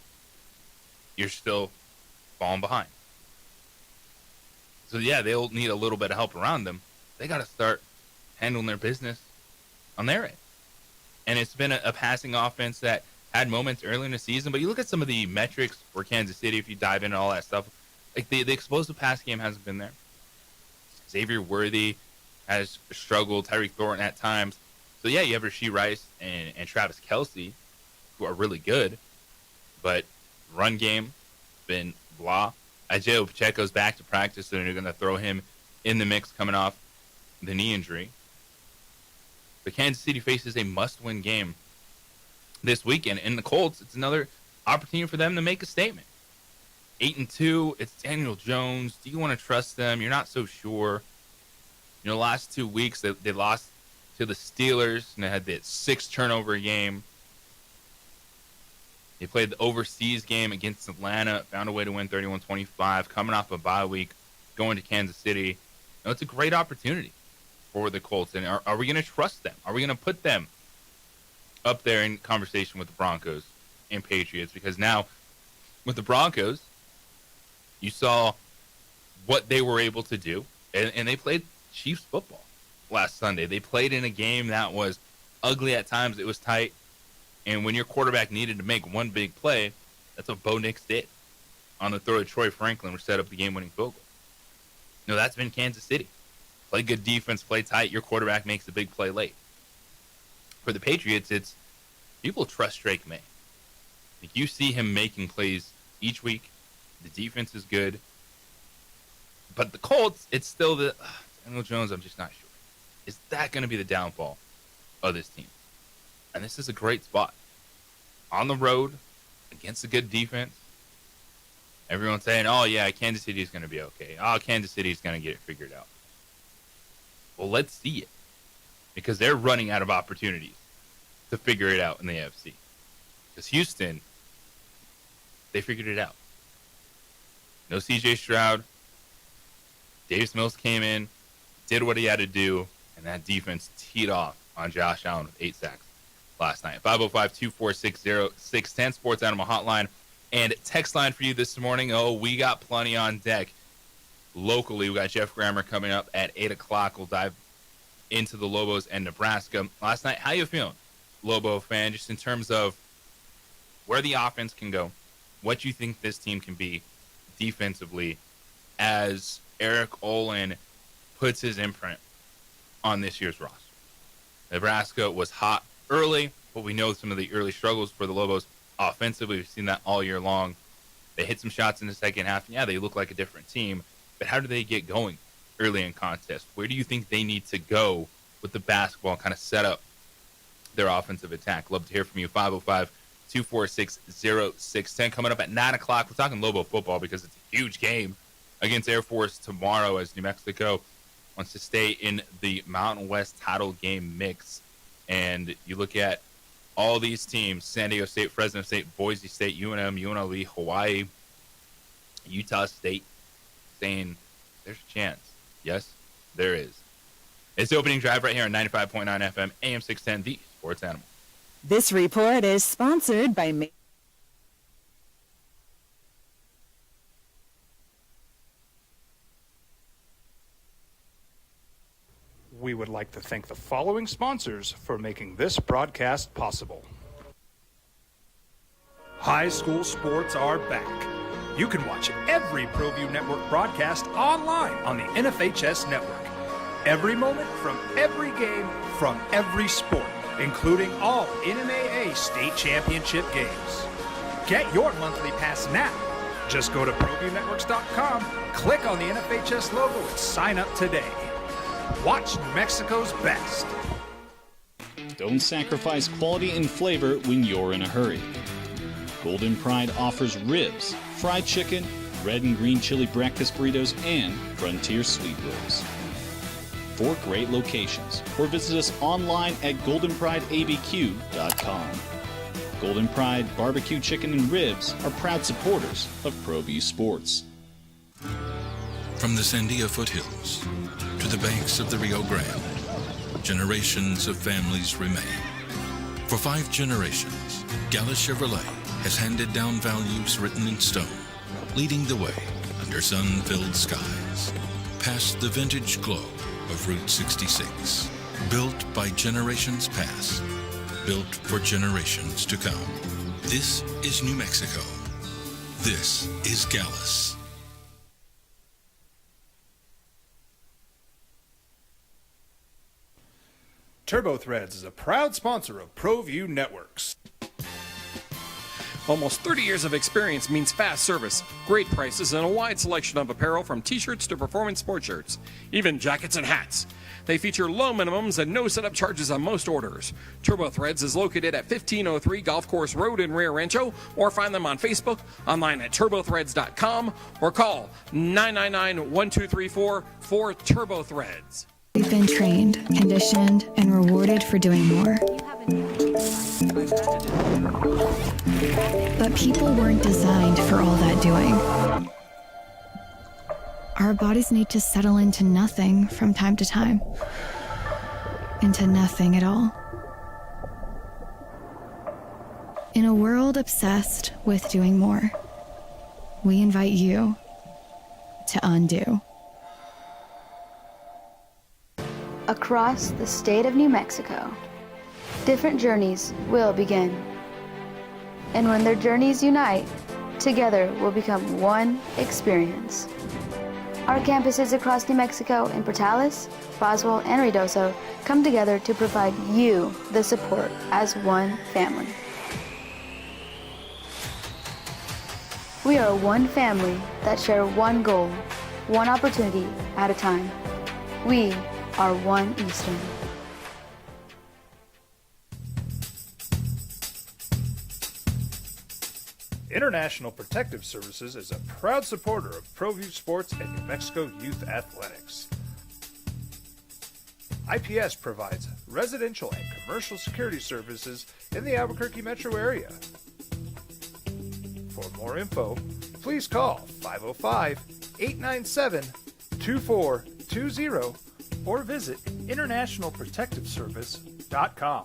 you're still falling behind. So, yeah, they'll need a little bit of help around them. They got to start handling their business on their end. And it's been a passing offense that had moments early in the season. But you look at some of the metrics for Kansas City, if you dive into all that stuff, like the explosive pass game hasn't been there. Xavier Worthy has struggled. Tyreek Thornton at times. So, yeah, you have Rashee Rice and Travis Kelce, who are really good. But run game, been blah. Isaiah Pacheco's back to practice, so they're going to throw him in the mix coming off the knee injury. But Kansas City faces a must-win game this weekend. And the Colts, it's another opportunity for them to make a statement. 8-2, it's Daniel Jones. Do you want to trust them? You're not so sure. The last 2 weeks, they lost to the Steelers, and they had that 6 turnover game. They played the overseas game against Atlanta, found a way to win 31-25, coming off a bye week, going to Kansas City. It's a great opportunity for the Colts. And are we going to trust them? Are we going to put them up there in conversation with the Broncos and Patriots? Because now, with the Broncos, you saw what they were able to do. And they played Chiefs football last Sunday. They played in a game that was ugly at times. It was tight. And when your quarterback needed to make one big play, that's what Bo Nix did on the throw to Troy Franklin, which set up the game-winning field goal. No, that's been Kansas City. Play good defense, play tight, your quarterback makes a big play late. For the Patriots, it's people trust Drake May. Like, you see him making plays each week. The defense is good. But the Colts, it's still the Daniel Jones, I'm just not sure. Is that going to be the downfall of this team? And this is a great spot. On the road, against a good defense. Everyone's saying, oh, yeah, Kansas City is going to be okay. Oh, Kansas City is going to get it figured out. Well, let's see it. Because they're running out of opportunities to figure it out in the AFC. Because Houston, they figured it out. No C.J. Stroud. Davis Mills came in, did what he had to do, and that defense teed off on Josh Allen with 8 sacks last night. 505-246-0610, Sports Animal Hotline and text line for you this morning. Oh, we got plenty on deck. Locally, we got Jeff Grammer coming up at 8 o'clock. We'll dive into the Lobos and Nebraska. Last night, how you feeling, Lobo fan, just in terms of where the offense can go, what you think this team can be defensively as Eric Olin puts his imprint on this year's roster? Nebraska was hot early, but we know some of the early struggles for the Lobos offensively. We've seen that all year long. They hit some shots in the second half, and yeah, they look like a different team. But how do they get going early in contest? Where do you think they need to go with the basketball and kind of set up their offensive attack? Love to hear from you. 505-246-0610. Coming up at 9 o'clock, we're talking Lobo football because it's a huge game against Air Force tomorrow as New Mexico wants to stay in the Mountain West title game mix. And you look at all these teams, San Diego State, Fresno State, Boise State, UNM, UNLV, Hawaii, Utah State, saying there's a chance. Yes, there is. It's the opening drive right here on 95.9 FM, AM 610, the Sports Animal. This report is sponsored by We would like to thank the following sponsors for making this broadcast possible. High school sports are back. You can watch every ProView Network broadcast online on the NFHS network. Every moment from every game from every sport, including all NMAA state championship games. Get your monthly pass now. Just go to ProViewNetworks.com, click on the NFHS logo, and sign up today. Watch New Mexico's best. Don't sacrifice quality and flavor when you're in a hurry. Golden Pride offers ribs, fried chicken, red and green chili breakfast burritos, and frontier sweet rolls. 4 great locations, or visit us online at goldenprideabq.com. Golden Pride Barbecue Chicken and Ribs are proud supporters of ProView Sports. From the Sandia foothills to the banks of the Rio Grande, generations of families remain. For 5 generations, Gallus Chevrolet has handed down values written in stone, leading the way under sun-filled skies, past the vintage glow of Route 66. Built by generations past, built for generations to come. This is New Mexico. This is Gallus. TurboThreads is a proud sponsor of ProView Networks. Almost 30 years of experience means fast service, great prices, and a wide selection of apparel from t-shirts to performance sport shirts, even jackets and hats. They feature low minimums and no setup charges on most orders. TurboThreads is located at 1503 Golf Course Road in Rio Rancho, or find them on Facebook, online at turbothreads.com, or call 999-1234 for TurboThreads. We've been trained, conditioned, and rewarded for doing more. But people weren't designed for all that doing. Our bodies need to settle into nothing from time to time. Into nothing at all. In a world obsessed with doing more, we invite you to undo. Across the state of New Mexico, different journeys will begin. And when their journeys unite, together will become one experience. Our campuses across New Mexico in Portales, Roswell, and Ruidoso come together to provide you the support as one family. We are one family that share one goal, one opportunity at a time. We are One Eastern. International Protective Services is a proud supporter of ProView Sports and New Mexico Youth Athletics. IPS provides residential and commercial security services in the Albuquerque metro area. For more info, please call 505-897-2420 or visit internationalprotectiveservice.com.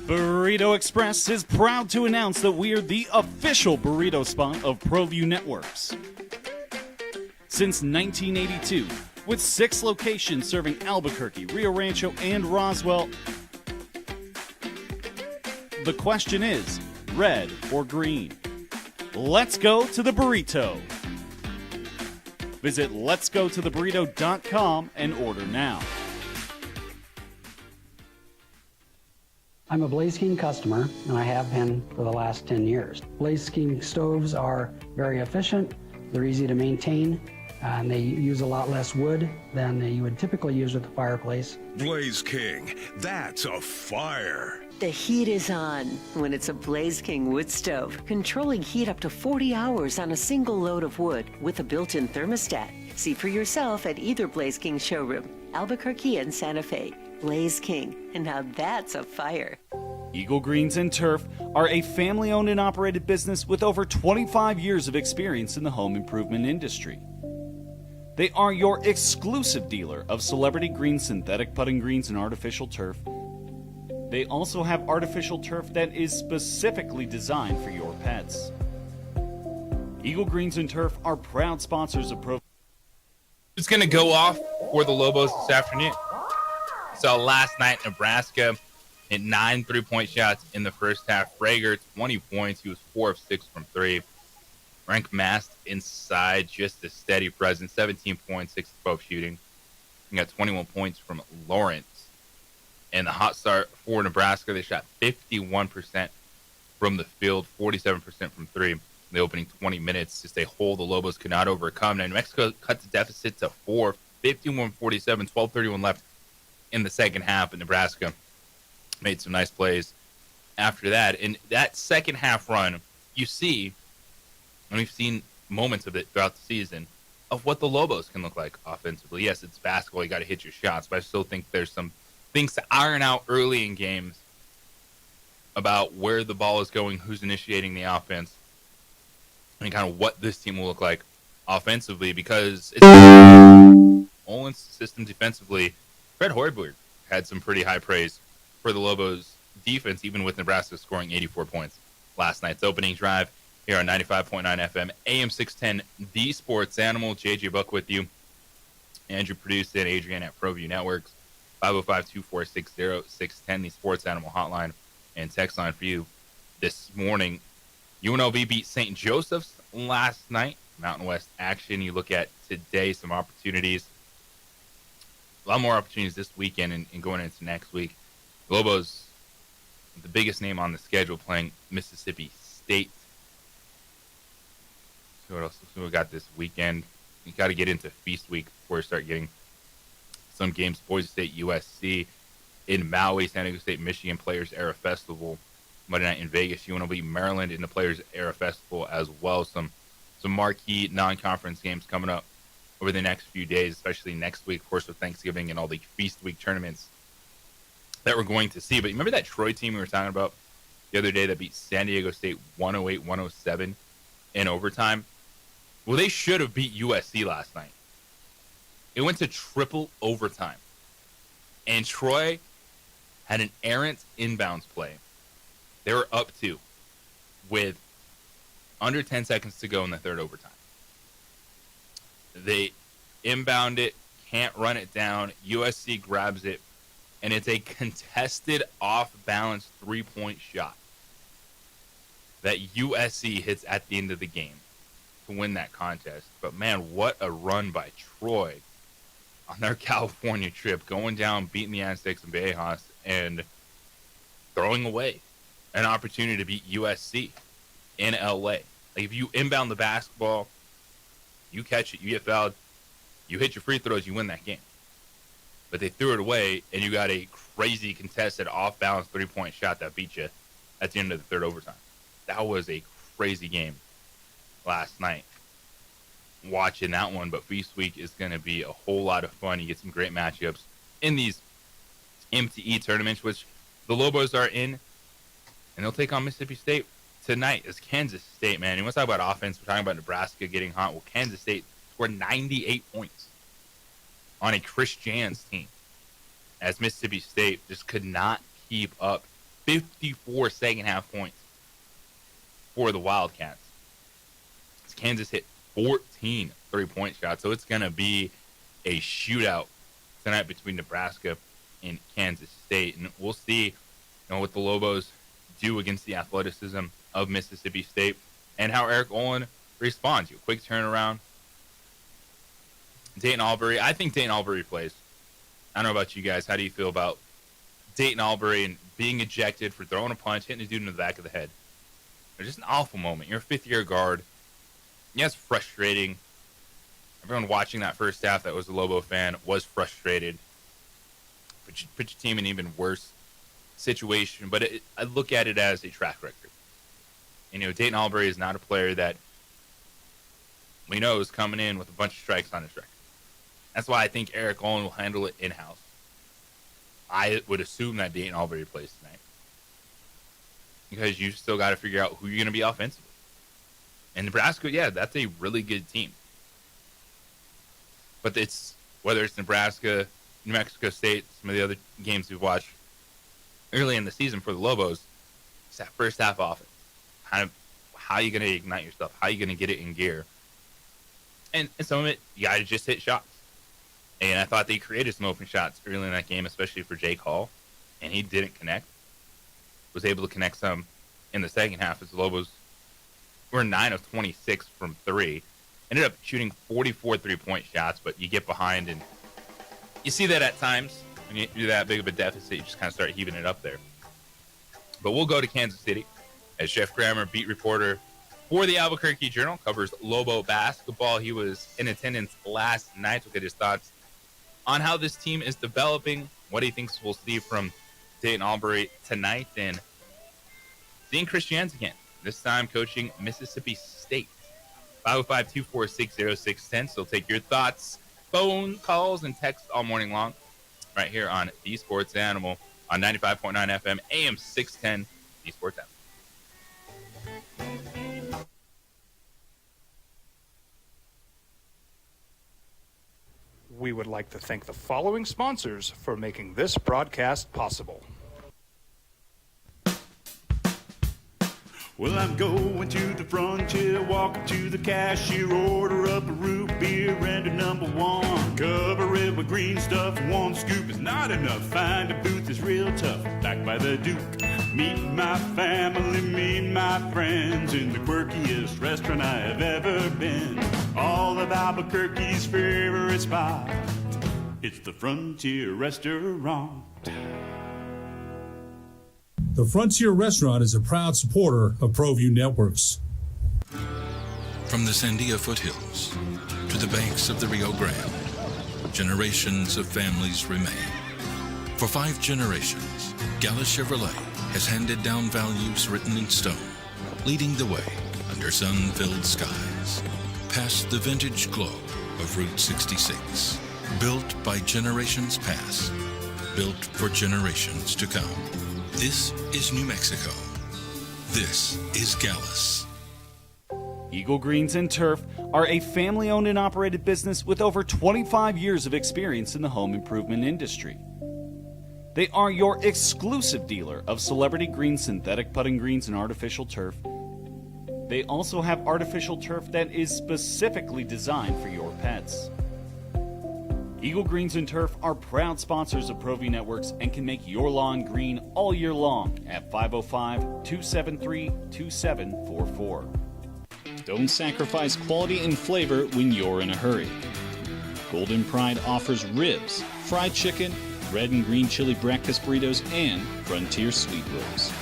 Burrito Express is proud to announce that we are the official burrito spot of ProView Networks. Since 1982, with 6 locations serving Albuquerque, Rio Rancho, and Roswell, the question is, red or green? Let's go to the burrito. Visit letsgototheburrito.com and order now. I'm a Blaze King customer, and I have been for the last 10 years. Blaze King stoves are very efficient, they're easy to maintain, and they use a lot less wood than you would typically use with a fireplace. Blaze King, that's a fire. The heat is on when it's a Blaze King wood stove, controlling heat up to 40 hours on a single load of wood with a built-in thermostat. See for yourself at either Blaze King showroom, Albuquerque and Santa Fe. Blaze King, and now that's a fire. Eagle Greens and Turf are a family-owned and operated business with over 25 years of experience in the home improvement industry. They are your exclusive dealer of celebrity green, synthetic putting greens, and artificial turf. They also have artificial turf that is specifically designed for your pets. Eagle Greens and Turf are proud sponsors of Pro. It's going to go off for the Lobos this afternoon. So last night, Nebraska hit 9 3-point shots in the first half. Frager, 20 points. He was 4 of 6 from 3. Frank Mast inside, just a steady presence. 17 points, 6 of 12 shooting. He got 21 points from Lawrence. And the hot start for Nebraska, they shot 51% from the field, 47% from 3 in the opening 20 minutes. Just a hole the Lobos could not overcome. Now, New Mexico cut the deficit to 4, 51-47, 12:31 left in the second half, but Nebraska made some nice plays after that. In that second half run, you see, and we've seen moments of it throughout the season, of what the Lobos can look like offensively. Yes, it's basketball. You got to hit your shots, but I still think there's some things to iron out early in games about where the ball is going, who's initiating the offense, and kind of what this team will look like offensively, because it's Olin's system defensively. Fred Hoiberg had some pretty high praise for the Lobos defense, even with Nebraska scoring 84 points last night's opening drive here on 95.9 FM, AM 610, The Sports Animal. JJ Buck with you. Andrew produced it, Adrian at ProView Networks, 505-246-0610, The Sports Animal hotline and text line for you this morning. UNLV beat St. Joseph's last night. Mountain West action. You look at today, some opportunities. A lot more opportunities this weekend and going into next week. Lobos, the biggest name on the schedule, playing Mississippi State. So what else? So we got this weekend. You got to get into feast week before you start getting some games. Boise State, USC in Maui, San Diego State, Michigan Players Era Festival Monday night in Vegas. UNLV, Maryland in the Players Era Festival as well. Some marquee non-conference games coming up over the next few days, especially next week, of course, with Thanksgiving and all the Feast Week tournaments that we're going to see. But remember that Troy team we were talking about the other day that beat San Diego State 108-107 in overtime? Well, they should have beat USC last night. It went to triple overtime. And Troy had an errant inbounds play. They were up 2 with under 10 seconds to go in the third overtime. They inbound it, can't run it down. USC grabs it, and it's a contested off-balance three-point shot that USC hits at the end of the game to win that contest. But, man, what a run by Troy on their California trip, going down, beating the Aztecs and Viejas, and throwing away an opportunity to beat USC in LA. Like, if you inbound the basketball, you catch it, you get fouled, you hit your free throws, you win that game. But they threw it away, and you got a crazy contested off-balance three-point shot that beat you at the end of the third overtime. That was a crazy game last night. Watching that one, but Feast Week is going to be a whole lot of fun. You get some great matchups in these MTE tournaments, which the Lobos are in, and they'll take on Mississippi State tonight. As Kansas State, man, you want to talk about offense? We're talking about Nebraska getting hot. Well, Kansas State scored 98 points on a Chris Jans team, as Mississippi State just could not keep up. 54 second-half points for the Wildcats. As Kansas hit 14 three-point shots, so it's going to be a shootout tonight between Nebraska and Kansas State, and we'll see what the Lobos do against the athleticism of Mississippi State and how Eric Olin responds. Quick turnaround. Dayton Albury, I think Dayton Albury plays. I don't know about you guys. How do you feel about Dayton Albury and being ejected for throwing a punch, hitting a dude in the back of the head? It's just an awful moment. You're a fifth-year guard. Yeah, it's frustrating. Everyone watching that first half that was a Lobo fan was frustrated. Put your team in an even worse situation. But I look at it as a track record. And, Dayton Albury is not a player that we know is coming in with a bunch of strikes on his record. That's why I think Eric Olin will handle it in-house. I would assume that Dayton Albury plays tonight, because you still got to figure out who you're going to be offensively. And Nebraska, yeah, that's a really good team. But whether it's Nebraska, New Mexico State, some of the other games we've watched early in the season for the Lobos, it's that first half offense. Kind of how are you going to ignite yourself? How are you going to get it in gear? And some of it, you got to just hit shots. And I thought they created some open shots early in that game, especially for Jake Hall. And he didn't connect. Was able to connect some in the second half as the Lobos were 9 of 26 from 3. Ended up shooting 44 three-point shots, but you get behind, and you see that at times. When you do that big of a deficit, you just kind of start heaving it up there. But we'll go to Kansas City, as Jeff Grammer, beat reporter for the Albuquerque Journal, covers Lobo basketball. He was in attendance last night. We'll get his thoughts on how this team is developing, what he thinks we'll see from Dayton Albury tonight, and seeing Chris Jans again, this time coaching Mississippi State. 505-246-0610. So take your thoughts, phone calls, and texts all morning long right here on The Sports Animal on 95.9 FM, AM 610, The Sports Animal. We would like to thank the following sponsors for making this broadcast possible. Well, I'm going to the frontier, walking to the cashier, order up a root beer and a number one. Cover it with green stuff, one scoop is not enough. Find a booth is real tough, back by the Duke. Meet my family, meet my friends in the quirkiest restaurant I have ever been. All of Albuquerque's favorite spot, it's the Frontier Restaurant. The Frontier Restaurant is a proud supporter of ProView Networks. From the Sandia foothills to the banks of the Rio Grande, generations of families remain. For 5 generations, Gala Chevrolet has handed down values written in stone, leading the way under sun-filled skies. Past the vintage glow of Route 66. Built by generations past. Built for generations to come. This is New Mexico. This is Gallus. Eagle Greens and Turf are a family-owned and operated business with over 25 years of experience in the home improvement industry. They are your exclusive dealer of celebrity green synthetic putting greens and artificial turf. They also have artificial turf that is specifically designed for your pets. Eagle Greens and Turf are proud sponsors of ProView Networks and can make your lawn green all year long at 505-273-2744. Don't sacrifice quality and flavor when you're in a hurry. Golden Pride offers ribs, fried chicken, red and green chili breakfast burritos, and Frontier sweet rolls.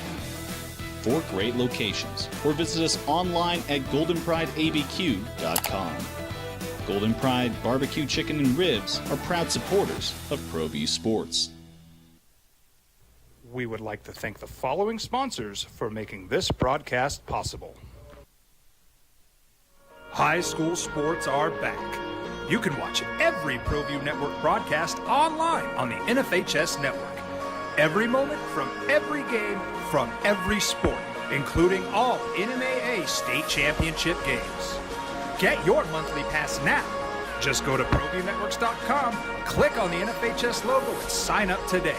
4 great locations, or visit us online at goldenprideabq.com. Golden Pride Barbecue Chicken and Ribs are proud supporters of ProView Sports. We would like to thank the following sponsors for making this broadcast possible. High school sports are back. You can watch every ProView Network broadcast online on the NFHS network. Every moment from every game from every sport, including all NMAA state championship games. Get your monthly pass now. Just go to ProViewNetworks.com, click on the NFHS logo, and sign up today.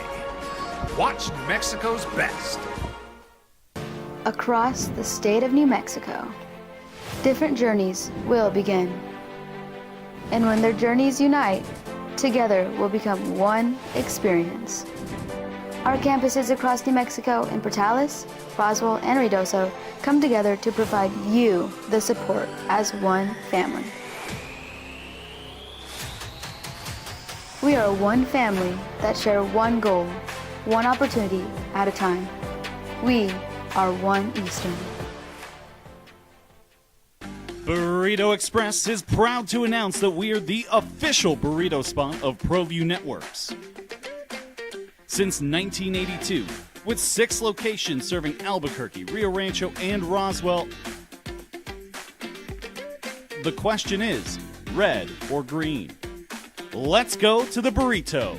Watch New Mexico's best. Across the state of New Mexico, different journeys will begin. And when their journeys unite, together will become one experience. Our campuses across New Mexico in Portales, Roswell, and Ruidoso come together to provide you the support as one family. We are one family that share one goal, one opportunity at a time. We are one Eastern. Burrito Express is proud to announce that we are the official burrito spot of ProView Networks. Since 1982, with 6 locations serving Albuquerque, Rio Rancho, and Roswell, the question is, red or green? Let's go to the burrito.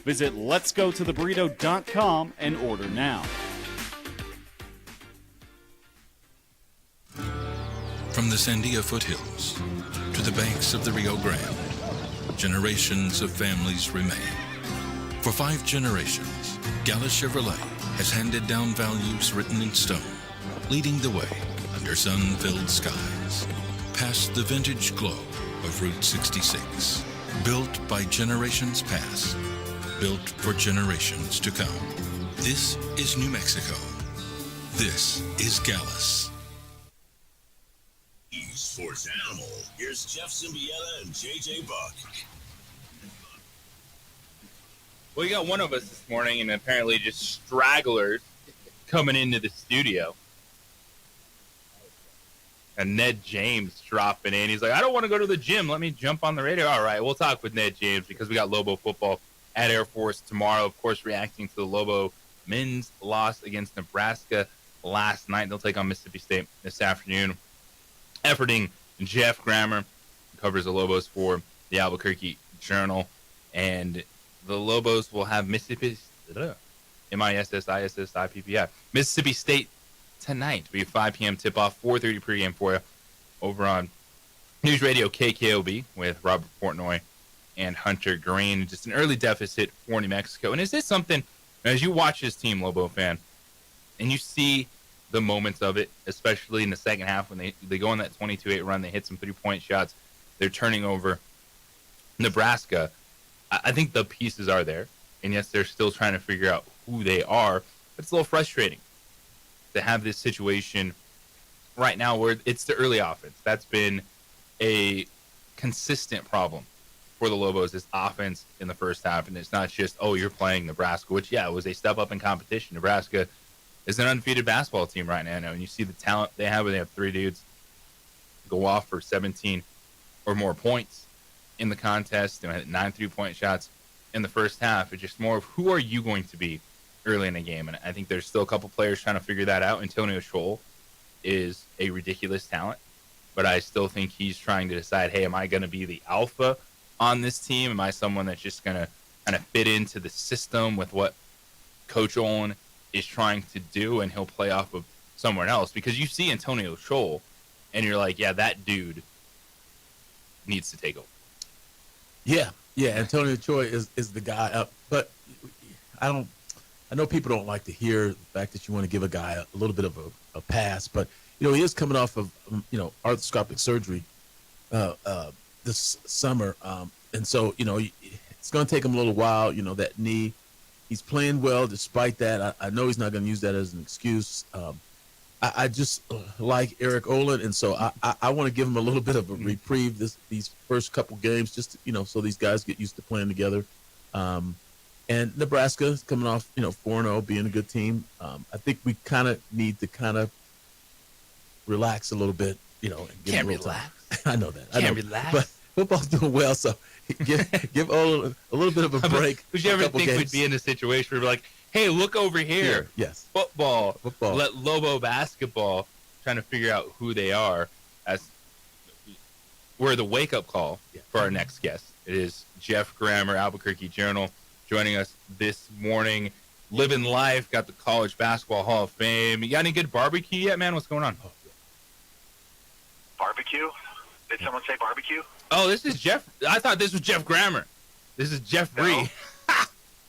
Visit letsgototheburrito.com and order now. From the Sandia foothills to the banks of the Rio Grande, generations of families remain. For 5 generations, Gallus Chevrolet has handed down values written in stone, leading the way under sun-filled skies, past the vintage glow of Route 66, built by generations past, built for generations to come. This is New Mexico. This is Gallus. Sports Animal. Here's Jeff Symbieta and JJ Buck. Well, you got one of us this morning, and apparently just stragglers coming into the studio. And Ned James dropping in. He's like, I don't want to go to the gym. Let me jump on the radio. All right, we'll talk with Ned James because we got Lobo football at Air Force tomorrow. Of course, reacting to the Lobo men's loss against Nebraska last night. They'll take on Mississippi State this afternoon. Efforting Jeff Grammer covers the Lobos for the Albuquerque Journal. And the Lobos will have Mississippi State tonight. It'll be a 5 p.m. tip-off, 4:30 pregame for you over on News Radio KKOB with Robert Portnoy and Hunter Green. Just an early deficit for New Mexico. And is this something, as you watch this team, Lobo fan, and you see the moments of it, especially in the second half when they go on that 22-8 run, they hit some 3-point shots, they're turning over Nebraska. I think the pieces are there, and yes, they're still trying to figure out who they are, but it's a little frustrating to have this situation right now where it's the early offense. That's been a consistent problem for the Lobos, this offense in the first half, and it's not just, oh, you're playing Nebraska, which, yeah, it was a step up in competition. Nebraska is an undefeated basketball team right now, and you see the talent they have when they have 3 dudes go off for 17 or more points in the contest, 9 3-point shots in the first half. It's just more of who are you going to be early in the game, and I think there's still a couple players trying to figure that out. Antonio Scholl is a ridiculous talent, but I still think he's trying to decide, hey, am I going to be the alpha on this team? Am I someone that's just going to kind of fit into the system with what Coach Olin is trying to do, and he'll play off of someone else? Because you see Antonio Scholl, and you're like, yeah, that dude needs to take over. Yeah, Antonio Choi is the guy up, but I know people don't like to hear the fact that you want to give a guy a little bit of a pass, but he is coming off of arthroscopic surgery this summer, and so it's going to take him a little while. That knee, he's playing well despite that. I know he's not going to use that as an excuse. I just like Eric Olin, and so I want to give him a little bit of a reprieve these first couple games, just so these guys get used to playing together. And Nebraska is coming off 4-0, being a good team. I think we kind of need to relax a little bit, and give Can't him a little relax. time. I know that. Can't relax. But football's doing well, so give Olin a little bit of a break. Would you ever think games. we'd be in a situation where we're like, hey, look over here. Yes. Football. Let Lobo basketball trying to figure out who they are. As we're the wake-up call for our next guest. It is Jeff Grammer, Albuquerque Journal, joining us this morning. Living life, got the College Basketball Hall of Fame. You got any good barbecue yet, man? What's going on? Barbecue? Did someone say barbecue? Oh, this is Jeff. I thought this was Jeff Grammer. This is Jeff Bree.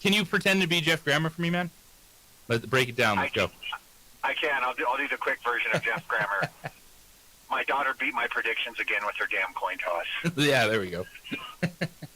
Can you pretend to be Jeff Grammer for me, man? Let's break it down. Let's go. I can. I'll do the quick version of Jeff Grammer. My daughter beat my predictions again with her damn coin toss. Yeah, there we go.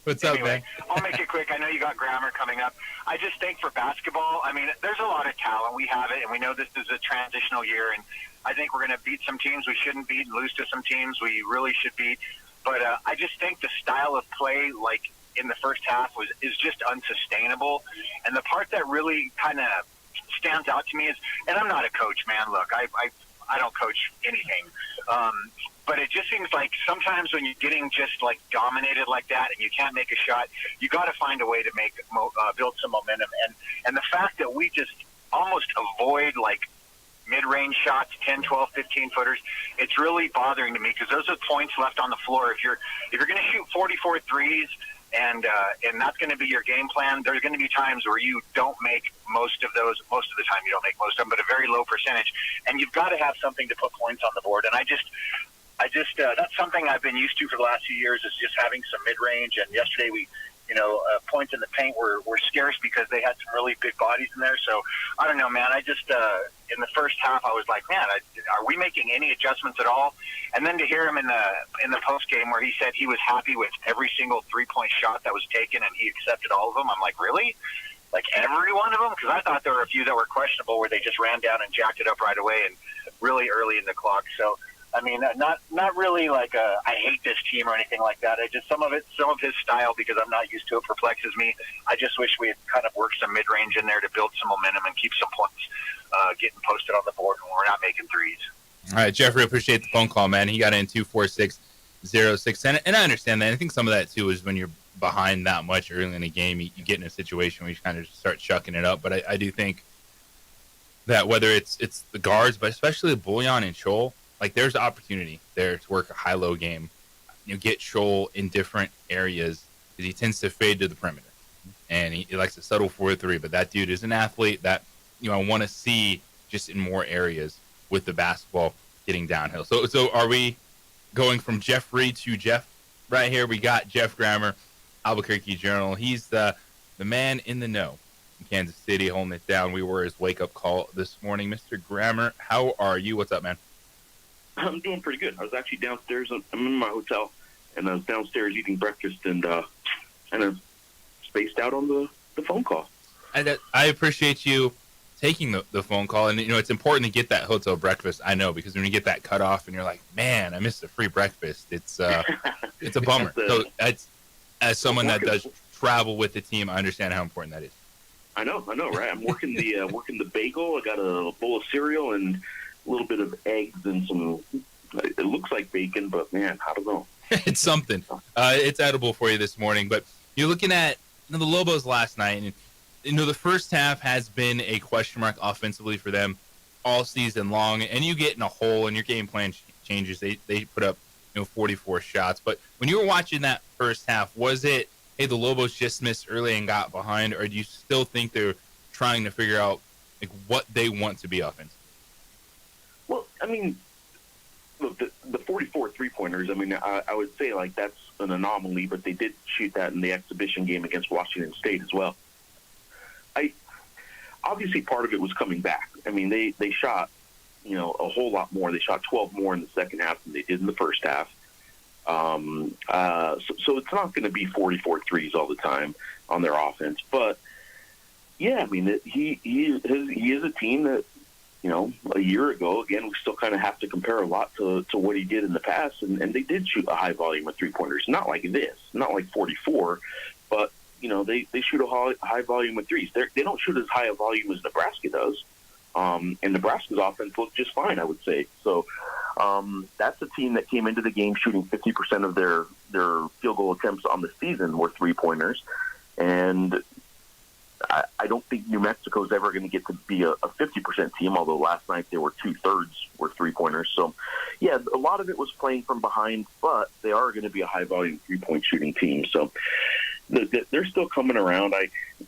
What's up, man? I'll make it quick. I know you got Grammer coming up. I just think for basketball, there's a lot of talent. We have it, and we know this is a transitional year, and I think we're going to beat some teams we shouldn't beat and lose to some teams we really should beat. But I just think the style of play, like in the first half, is just unsustainable. And the part that really kind of stands out to me is, and I'm not a coach, man. Look, I don't coach anything. But it just seems like sometimes when you're getting just like dominated like that and you can't make a shot, you got to find a way to build some momentum. And the fact that we just almost avoid like mid-range shots, 10, 12, 15 footers, it's really bothering to me because those are points left on the floor. If you're going to shoot 44 threes and that's going to be your game plan, there's going to be times where you don't make most of those. Most of the time you don't make most of them, but a very low percentage. And you've got to have something to put points on the board. And I just that's something I've been used to for the last few years, is just having some mid-range. And yesterday points in the paint were scarce because they had some really big bodies in there. So I don't know, man. I just in the first half I was like, man, are we making any adjustments at all? And then to hear him in the post game where he said he was happy with every single 3-point shot that was taken and he accepted all of them, I'm like, really? Like every one of them? Because I thought there were a few that were questionable where they just ran down and jacked it up right away and really early in the clock. So not really like I hate this team or anything like that. Some of his style, because I'm not used to it, perplexes me. I just wish we had kind of worked some mid-range in there to build some momentum and keep some points getting posted on the board when we're not making threes. All right, Jeffrey, appreciate the phone call, man. He got in 24606, and I understand that. I think some of that too is when you're behind that much early in the game, you get in a situation where you kind of just start chucking it up. But I do think that whether it's the guards, but especially Bullion and Scholl, like there's opportunity there to work a high-low game. Get Scholl in different areas because he tends to fade to the perimeter, and he likes to settle for a three. But that dude is an athlete that I want to see just in more areas with the basketball getting downhill. So are we going from Jeffrey to Jeff right here? We got Jeff Grammer, Albuquerque Journal. He's the man in the know in Kansas City, holding it down. We were his wake-up call this morning. Mr. Grammer, how are you? What's up, man? I'm doing pretty good. I was actually downstairs. I'm in my hotel, and I was downstairs eating breakfast and kind of spaced out on the phone call. I appreciate you taking the phone call. And, it's important to get that hotel breakfast, I know, because when you get that cut off and you're like, man, I missed a free breakfast, it's a bummer. So as someone that does travel with the team, I understand how important that is. I know, right? I'm working the bagel. I got a bowl of cereal and a little bit of eggs and some, it looks like bacon, but man, I don't know. It's something. It's edible for you this morning. But you're looking at the Lobos last night, and the first half has been a question mark offensively for them all season long, and you get in a hole and your game plan changes. They put up 44 shots. But when you were watching that first half, was it, hey, the Lobos just missed early and got behind, or do you still think they're trying to figure out like what they want to be offense? Well, I mean, look, the 44 three-pointers, I mean, I would say, like, that's an anomaly, but they did shoot that in the exhibition game against Washington State as well. Obviously, part of it was coming back. I mean, they shot, a whole lot more. They shot 12 more in the second half than they did in the first half. So it's not going to be 44 threes all the time on their offense. But, yeah, I mean, he is a team that, a year ago, again, we still kind of have to compare a lot to what he did in the past, and they did shoot a high volume of three-pointers. Not like this, not like 44, but, they shoot a high volume of threes. They don't shoot as high a volume as Nebraska does, and Nebraska's offense looked just fine, I would say. So that's a team that came into the game shooting 50% of their field goal attempts on the season were three-pointers, and I don't think New Mexico is ever going to get to be a 50% team, although last night they were 2/3 were three-pointers. So, yeah, a lot of it was playing from behind, but they are going to be a high-volume three-point shooting team. So they're still coming around.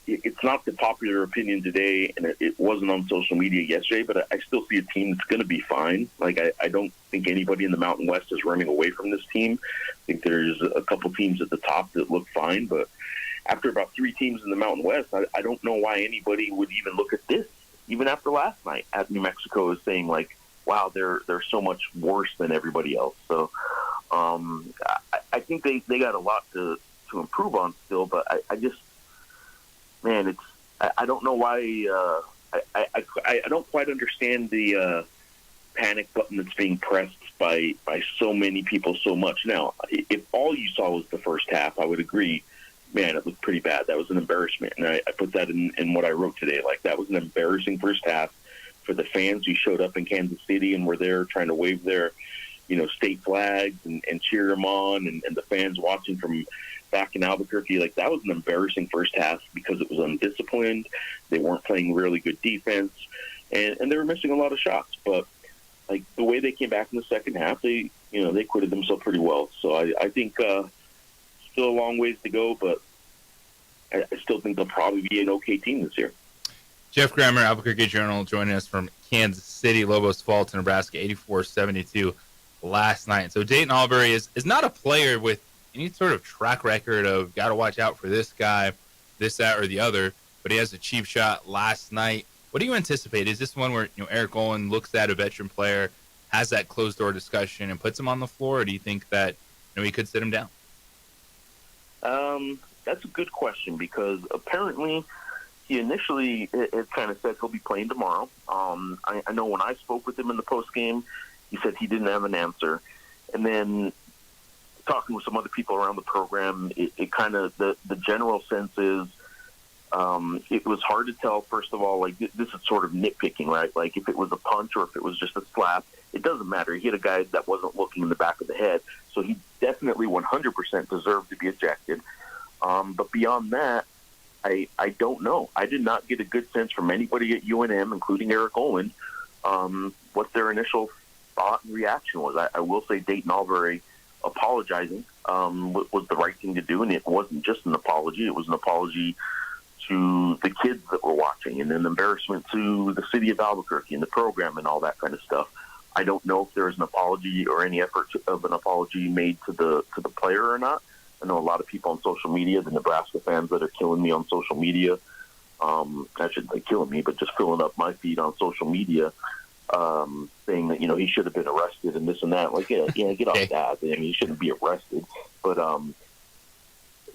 It's not the popular opinion today, and it wasn't on social media yesterday, but I still see a team that's going to be fine. Like, I don't think anybody in the Mountain West is running away from this team. I think there's a couple teams at the top that look fine, but after about 3 teams in the Mountain West, I don't know why anybody would even look at this, even after last night at New Mexico, is saying, like, wow, they're so much worse than everybody else. So I think they got a lot to improve on still, but I just, man, I don't know why, I don't quite understand the panic button that's being pressed by so many people so much. Now, if all you saw was the first half, I would agree, man, it looked pretty bad. That was an embarrassment. And I put that in what I wrote today. Like, that was an embarrassing first half for the fans who showed up in Kansas City and were there trying to wave their, state flags and cheer them on, and the fans watching from back in Albuquerque. Like, that was an embarrassing first half because it was undisciplined. They weren't playing really good defense, and they were missing a lot of shots. But, like, the way they came back in the second half, they acquitted themselves pretty well. So I think still a long ways to go, but I still think they'll probably be an okay team this year. Jeff Grammer, Albuquerque Journal, joining us from Kansas City. Lobos fall to Nebraska 84-72 last night. So Dayton Albury is not a player with any sort of track record of got to watch out for this guy, this, that, or the other, but he has a cheap shot last night. What do you anticipate? Is this one where Eric Olin looks at a veteran player, has that closed-door discussion, and puts him on the floor, or do you think that he could sit him down? That's a good question, because apparently he initially has kind of said he'll be playing tomorrow. I know when I spoke with him in the postgame, he said he didn't have an answer. And then talking with some other people around the program, it kind of, the general sense is it was hard to tell, first of all, like, this is sort of nitpicking, right? Like, if it was a punch or if it was just a slap, it doesn't matter. He hit a guy that wasn't looking in the back of the head, so he definitely 100% deserved to be ejected. But beyond that, I don't know. I did not get a good sense from anybody at UNM, including Eric Olin, what their initial thought and reaction was. I will say Dayton Albury apologizing was the right thing to do, and it wasn't just an apology. It was an apology to the kids that were watching, and an embarrassment to the city of Albuquerque and the program and all that kind of stuff. I don't know if there was an apology or any effort of an apology made to the player or not. I know a lot of people on social media, the Nebraska fans that are killing me on social media, I shouldn't say killing me, but just filling up my feed on social media, saying that, he should have been arrested and this and that. Like, yeah, get off that. I mean, he shouldn't be arrested. But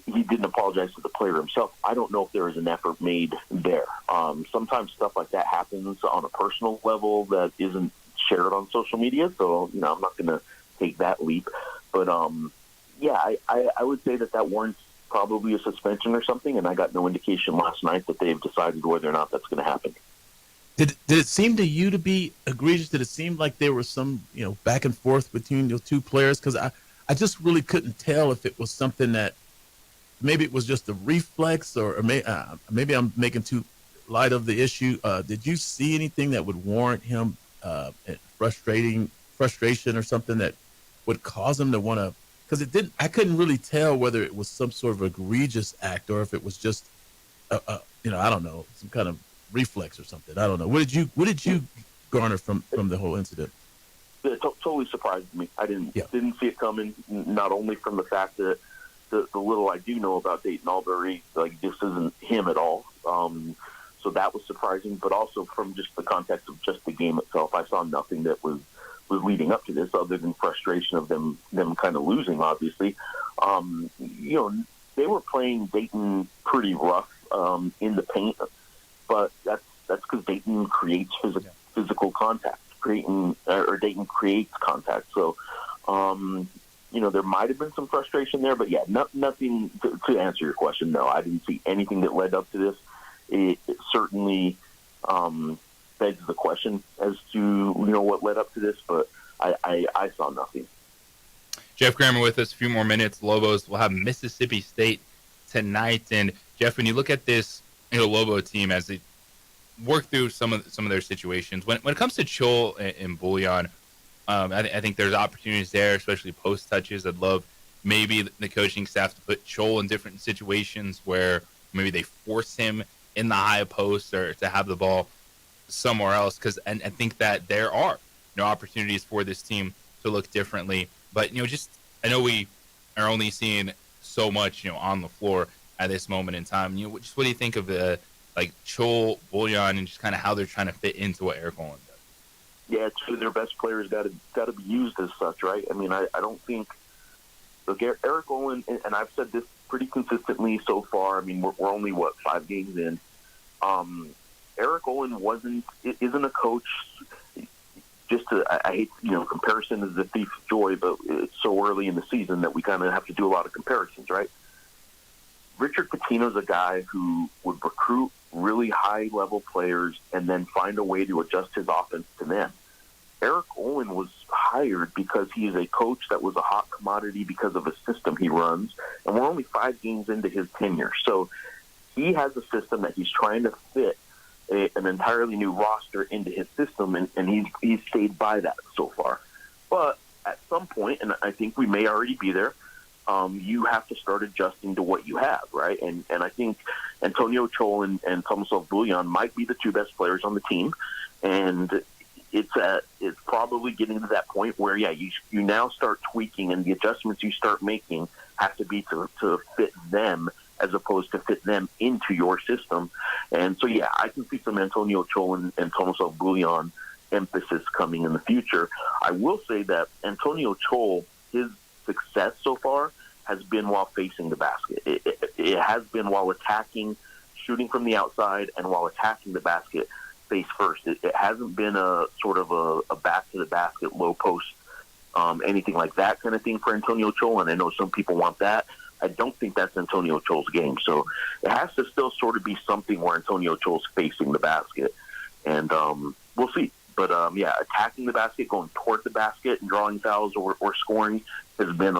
he didn't apologize to the player himself. I don't know if there is an effort made there. Sometimes stuff like that happens on a personal level that isn't shared on social media, so, I'm not going to take that leap. But, yeah, I would say that warrants probably a suspension or something, and I got no indication last night that they've decided whether or not that's going to happen. Did it seem to you to be egregious? Did it seem like there was some, back and forth between the two players? Because I just really couldn't tell if it was something that maybe it was just a reflex, or maybe I'm making too light of the issue. Did you see anything that would warrant him frustrating frustration or something that would cause him to want to? Because I couldn't really tell whether it was some sort of egregious act or if it was just, I don't know, some kind of reflex or something. I don't know. What did you garner from the whole incident? It totally surprised me. I didn't see it coming. Not only from the fact that the little I do know about Dayton Albury, like, this isn't him at all. So that was surprising, but also from just the context of just the game itself, I saw nothing that was leading up to this other than frustration of them kind of losing, obviously. They were playing Dayton pretty rough in the paint, but that's because Dayton creates physical contact. Dayton creates contact. So, there might have been some frustration there, but nothing to answer your question. No, I didn't see anything that led up to this. It certainly begs the question as to what led up to this, but I saw nothing. Jeff Grammer with us. A few more minutes. Lobos will have Mississippi State tonight. And Jeff, when you look at this Lobo team as they work through some of their situations, when it comes to Chol and Bullion, I think there's opportunities there, especially post touches. I'd love maybe the coaching staff to put Chol in different situations where maybe they force him in the high post or to have the ball somewhere else. Because I think that there are opportunities for this team to look differently. But I know we are only seeing so much on the floor at this moment in time. What do you think of the Chol, Bullion, and just kind of how they're trying to fit into what Eric Olin does? Yeah, two of their best players got to be used as such, right? I mean, I don't think Eric Olin, and I've said this pretty consistently so far. I mean, we're only 5 games in. Eric Olin isn't a coach. I hate comparison is the thief of joy, but it's so early in the season that we kind of have to do a lot of comparisons, right? Richard Pitino's a guy who would recruit really high-level players and then find a way to adjust his offense to them. Eric Olin was hired because he is a coach that was a hot commodity because of a system he runs, and we're only 5 games into his tenure. So he has a system that he's trying to fit an entirely new roster into his system, and he's stayed by that so far. But at some point, and I think we may already be there, you have to start adjusting to what you have, right? And I think Antonio Chol and Tomislav Bullion might be the 2 best players on the team, and it's probably getting to that point where, you now start tweaking, and the adjustments you start making have to be to fit them as opposed to fit them into your system. And so, I can see some Antonio Chol and Tomislav Bullion emphasis coming in the future. I will say that Antonio Chol, his success so far has been while facing the basket. It has been while attacking, shooting from the outside, and while attacking the basket face first. It hasn't been a sort of a back to the basket, low post, anything like that kind of thing for Antonio Chol. And I know some people want that. I don't think that's Antonio Chol's game. So it has to still sort of be something where Antonio Chol's facing the basket. And we'll see. But, attacking the basket, going toward the basket and drawing fouls or scoring has been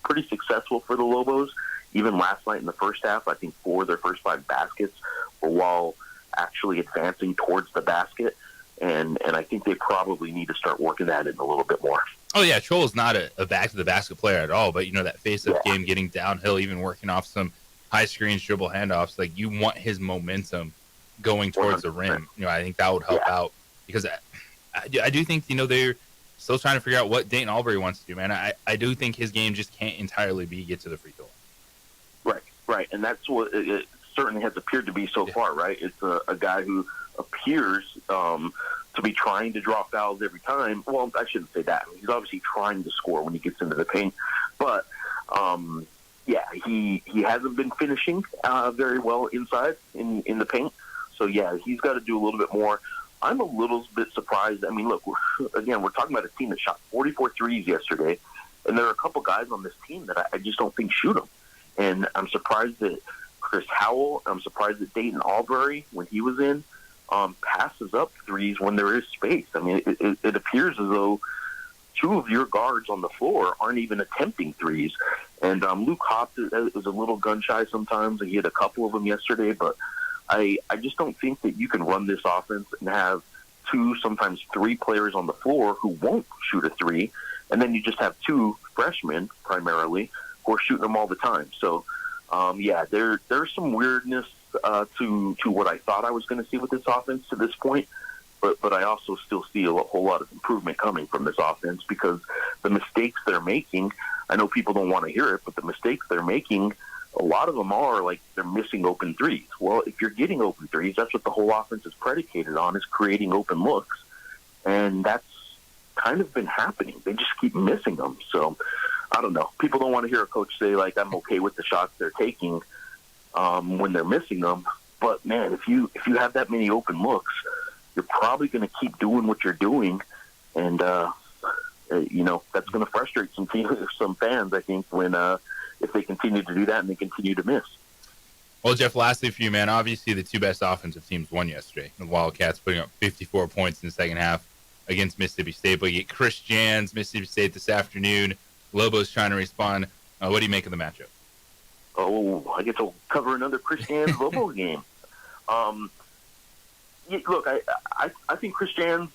pretty successful for the Lobos. Even last night in the first half, I think 4 of their first 5 baskets were while actually advancing towards the basket. And I think they probably need to start working that in a little bit more. Oh, yeah, Chol is not a back-to-the-basket player at all, but, that face-up game, getting downhill, even working off some high-screens, dribble handoffs, you want his momentum going towards 100%. The rim. I think that would help out because I do think, they're still trying to figure out what Dayton Albury wants to do, man. I do think his game just can't entirely be get to the free throw. Right, and that's what it certainly has appeared to be so far, right? It's a guy who appears to be trying to draw fouls every time. Well, I shouldn't say that. He's obviously trying to score when he gets into the paint. But, he hasn't been finishing very well inside in the paint. So, he's got to do a little bit more. I'm a little bit surprised. I mean, look, we're talking about a team that shot 44 threes yesterday, and there are a couple guys on this team that I just don't think shoot them. And I'm surprised that Chris Howell, I'm surprised that Dayton Albury, when he was in, passes up threes when there is space. I mean, it appears as though 2 of your guards on the floor aren't even attempting threes. And Luke Hopp is a little gun-shy sometimes, and he had a couple of them yesterday, but I just don't think that you can run this offense and have 2, sometimes 3 players on the floor who won't shoot a 3, and then you just have 2 freshmen primarily who are shooting them all the time. So, there's some weirdness to what I thought I was going to see with this offense to this point, but I also still see a whole lot of improvement coming from this offense because the mistakes they're making, I know people don't want to hear it, but the mistakes they're making, a lot of them are like they're missing open threes. Well, if you're getting open threes, that's what the whole offense is predicated on, is creating open looks, and that's kind of been happening. They just keep missing them. So, I don't know. People don't want to hear a coach say, like, I'm okay with the shots they're taking when they're missing them. But, man, if you have that many open looks, you're probably going to keep doing what you're doing, and, that's going to frustrate some fans, I think, when if they continue to do that and they continue to miss. Well, Jeff, lastly for you, man, obviously the 2 best offensive teams won yesterday. The Wildcats putting up 54 points in the second half against Mississippi State. But you get Chris Jans, Mississippi State this afternoon. Lobos trying to respond. What do you make of the matchup? Oh, I get to cover another Chris Jans Lobo game. Look, I think Chris Jans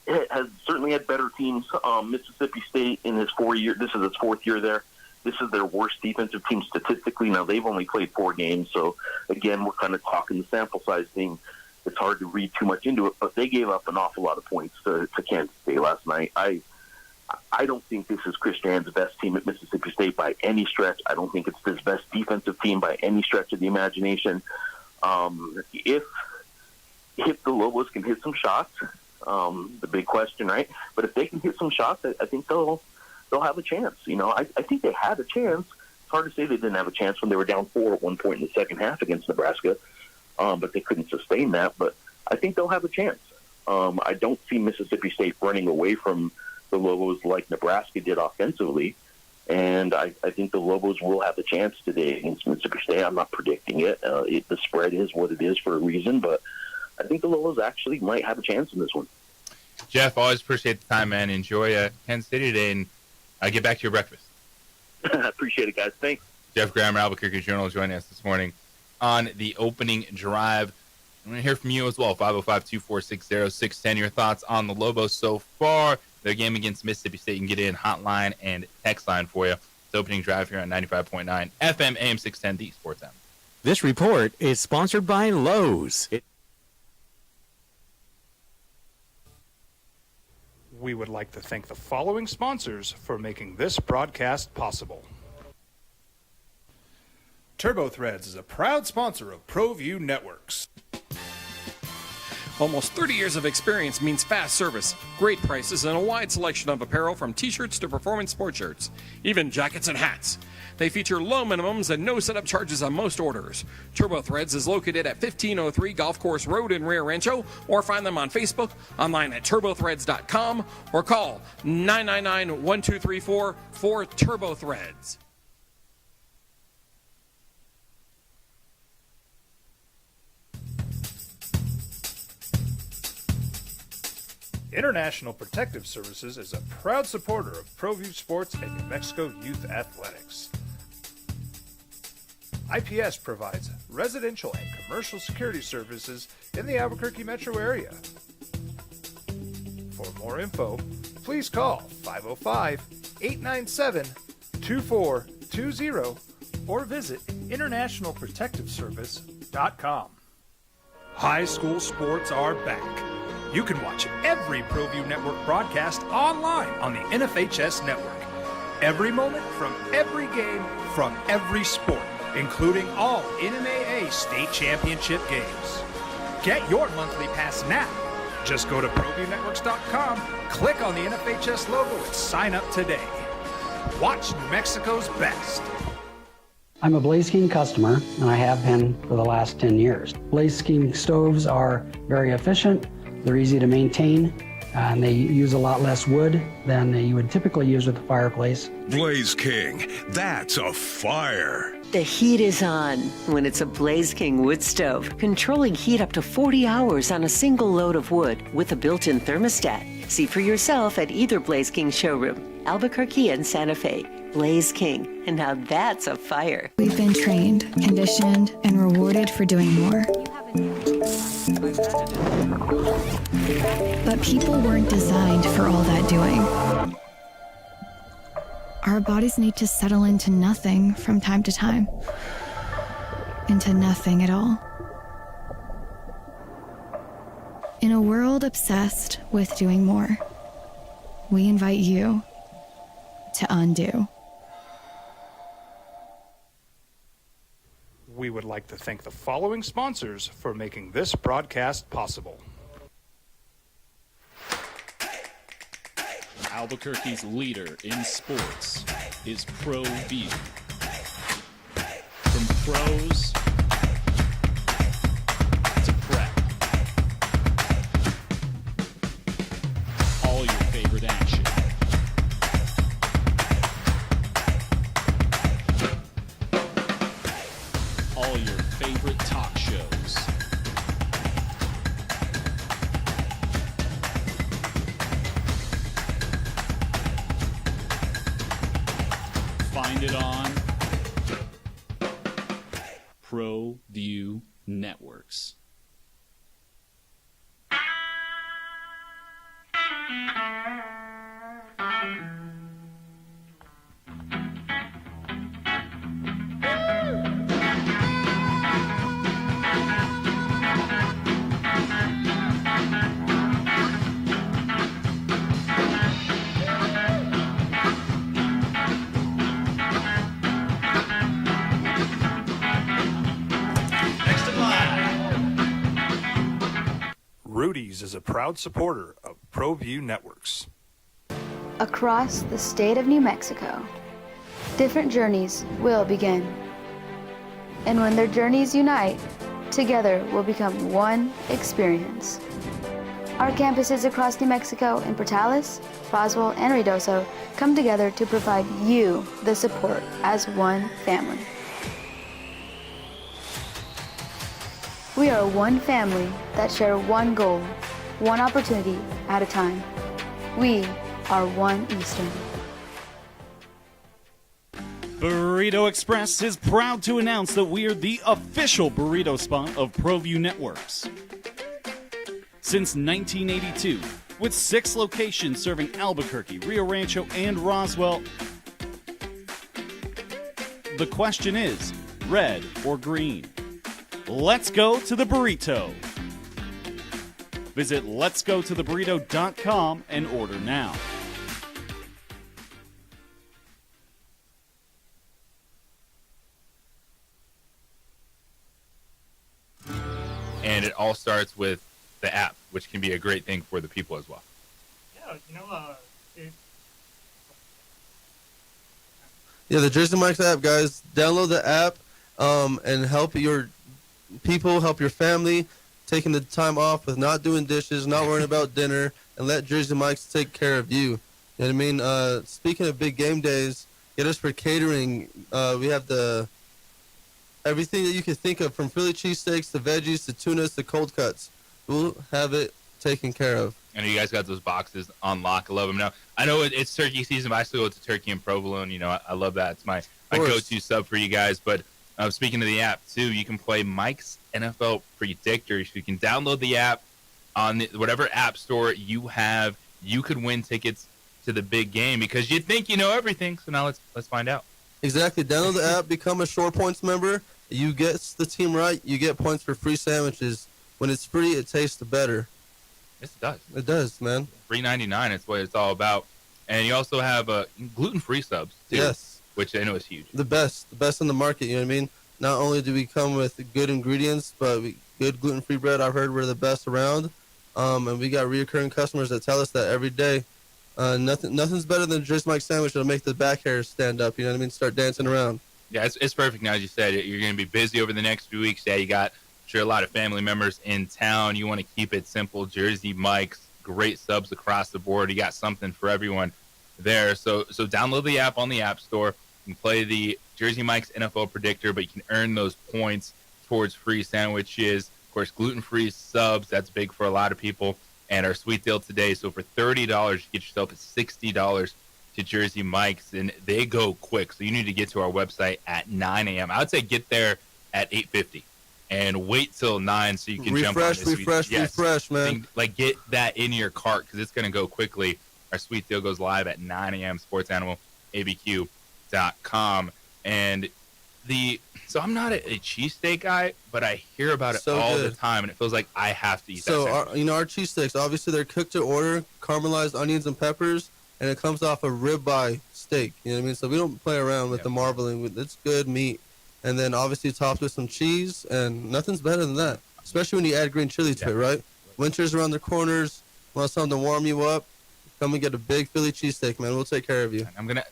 has certainly had better teams. Mississippi State in his 4 year, this is his 4th year there. This is their worst defensive team statistically. Now, they've only played 4 games, so, again, we're kind of talking the sample size thing. It's hard to read too much into it, but they gave up an awful lot of points to Kansas State last night. I don't think this is Chris Jans' best team at Mississippi State by any stretch. I don't think it's his best defensive team by any stretch of the imagination. If the Lobos can hit some shots, the big question, right? But if they can hit some shots, I think they'll have a chance. I think they had a chance. It's hard to say they didn't have a chance when they were down 4 at one point in the second half against Nebraska, but they couldn't sustain that. But I think they'll have a chance. I don't see Mississippi State running away from the Lobos like Nebraska did offensively, and I think the Lobos will have a chance today against Mississippi State. I'm not predicting it. The spread is what it is for a reason, but I think the Lobos actually might have a chance in this one. Jeff, always appreciate the time, man. Enjoy Kansas City today, and get back to your breakfast. I appreciate it, guys. Thanks. Jeff Grammer, Albuquerque Journal, joining us this morning on the opening drive. I'm going to hear from you as well, 505-246-0610. Your thoughts on the Lobos so far, their game against Mississippi State. You can get in hotline and text line for you. It's opening drive here on 95.9 FM, AM 610, the Sports App. This report is sponsored by Lowe's. We would like to thank the following sponsors for making this broadcast possible. TurboThreads is a proud sponsor of ProView Networks. Almost 30 years of experience means fast service, great prices, and a wide selection of apparel from t-shirts to performance sports shirts, even jackets and hats. They feature low minimums and no setup charges on most orders. TurboThreads is located at 1503 Golf Course Road in Rio Rancho, or find them on Facebook, online at turbothreads.com, or call 999-1234 for TurboThreads. International Protective Services is a proud supporter of ProView Sports and New Mexico Youth Athletics. IPS provides residential and commercial security services in the Albuquerque metro area. For more info, please call 505-897-2420 or visit internationalprotectiveservice.com. High school sports are back. You can watch every ProView Network broadcast online on the NFHS network. Every moment from every game from every sport, including all NMAA state championship games. Get your monthly pass now. Just go to ProViewNetworks.com, click on the NFHS logo, and sign up today. Watch New Mexico's best. I'm a Blaze King customer, and I have been for the last 10 years. Blaze King stoves are very efficient. They're easy to maintain, and they use a lot less wood than you would typically use with a fireplace. Blaze King, that's a fire. The heat is on when it's a Blaze King wood stove, controlling heat up to 40 hours on a single load of wood with a built-in thermostat. See for yourself at either Blaze King showroom, Albuquerque and Santa Fe. Blaze King, and now that's a fire. We've been trained, conditioned, and rewarded for doing more. But people weren't designed for all that doing. Our bodies need to settle into nothing from time to time. Into nothing at all. In a world obsessed with doing more, we invite you to undo. We would like to thank the following sponsors for making this broadcast possible. Albuquerque's leader in sports is ProView. From pros to prep, all your favorite action. All your favorite talk shows. Find it on ProView Networks. Rudy's is a proud supporter of ProView Networks. Across the state of New Mexico, different journeys will begin. And when their journeys unite, together will become one experience. Our campuses across New Mexico in Portales, Roswell, and Ruidoso come together to provide you the support as one family. We are one family that share one goal, one opportunity at a time. We are One Eastern. Burrito Express is proud to announce that we are the official burrito spot of ProView Networks. Since 1982, with 6 locations serving Albuquerque, Rio Rancho, and Roswell, the question is, red or green? Let's go to the burrito. Visit letsgototheburrito.com and order now. And it all starts with the app, which can be a great thing for the people as well. Yeah, the Jersey Mike's app, guys. Download the app and help your people, help your family, taking the time off with not doing dishes, not worrying about dinner, and let Jersey Mike's take care of you. You know what I mean? Speaking of big game days, get us for catering. We have everything that you can think of, from Philly cheesesteaks to veggies to tunas to cold cuts. We'll have it taken care of. I know you guys got those boxes on lock. I love them. Now, I know it's turkey season, but I still go to turkey and provolone. You know, I love that. It's my go-to sub for you guys. But speaking of the app, too, you can play Mike's NFL Predictors. You can download the app on whatever app store you have. You could win tickets to the big game because you think you know everything. So now let's find out. Exactly. Download the app, become a Shore Points member. You get the team right, you get points for free sandwiches. When it's free, it tastes better. Yes, it does. It does, man. $3.99 is what it's all about. And you also have gluten-free subs, too. Yes. Which I know is huge. The best in the market, you know what I mean? Not only do we come with good ingredients, but good gluten-free bread. I've heard we're the best around. And we got reoccurring customers that tell us that every day. Nothing's better than a Jersey Mike sandwich that'll make the back hair stand up, you know what I mean? Start dancing around. Yeah, it's perfect now, as you said. You're going to be busy over the next few weeks. Yeah, you got, I'm sure, a lot of family members in town. You want to keep it simple. Jersey Mike's, great subs across the board. You got something for everyone there. So download the app on the App Store. You can play the Jersey Mike's NFL Predictor, but you can earn those points towards free sandwiches. Of course, gluten-free subs. That's big for a lot of people. And our sweet deal today, so for $30, you get yourself $60 to Jersey Mike's, and they go quick. So you need to get to our website at 9 a.m. I would say get there at 8:50 and wait till 9 so you can jump on this. Refresh, man. Like, get that in your cart because it's going to go quickly. Our sweet deal goes live at 9 a.m. SportsAnimalABQ.com. And so I'm not a cheesesteak guy, but I hear about it all the time, and it feels like I have to eat that. So, our cheesesteaks, obviously they're cooked to order, caramelized onions and peppers, and it comes off a ribeye steak. You know what I mean? So we don't play around with the marbling. It's good meat. And then obviously topped with some cheese, and nothing's better than that, especially when you add green chili to it, right? Winter's around the corners. Want something to warm you up? Come and get a big Philly cheesesteak, man. We'll take care of you. I'm gonna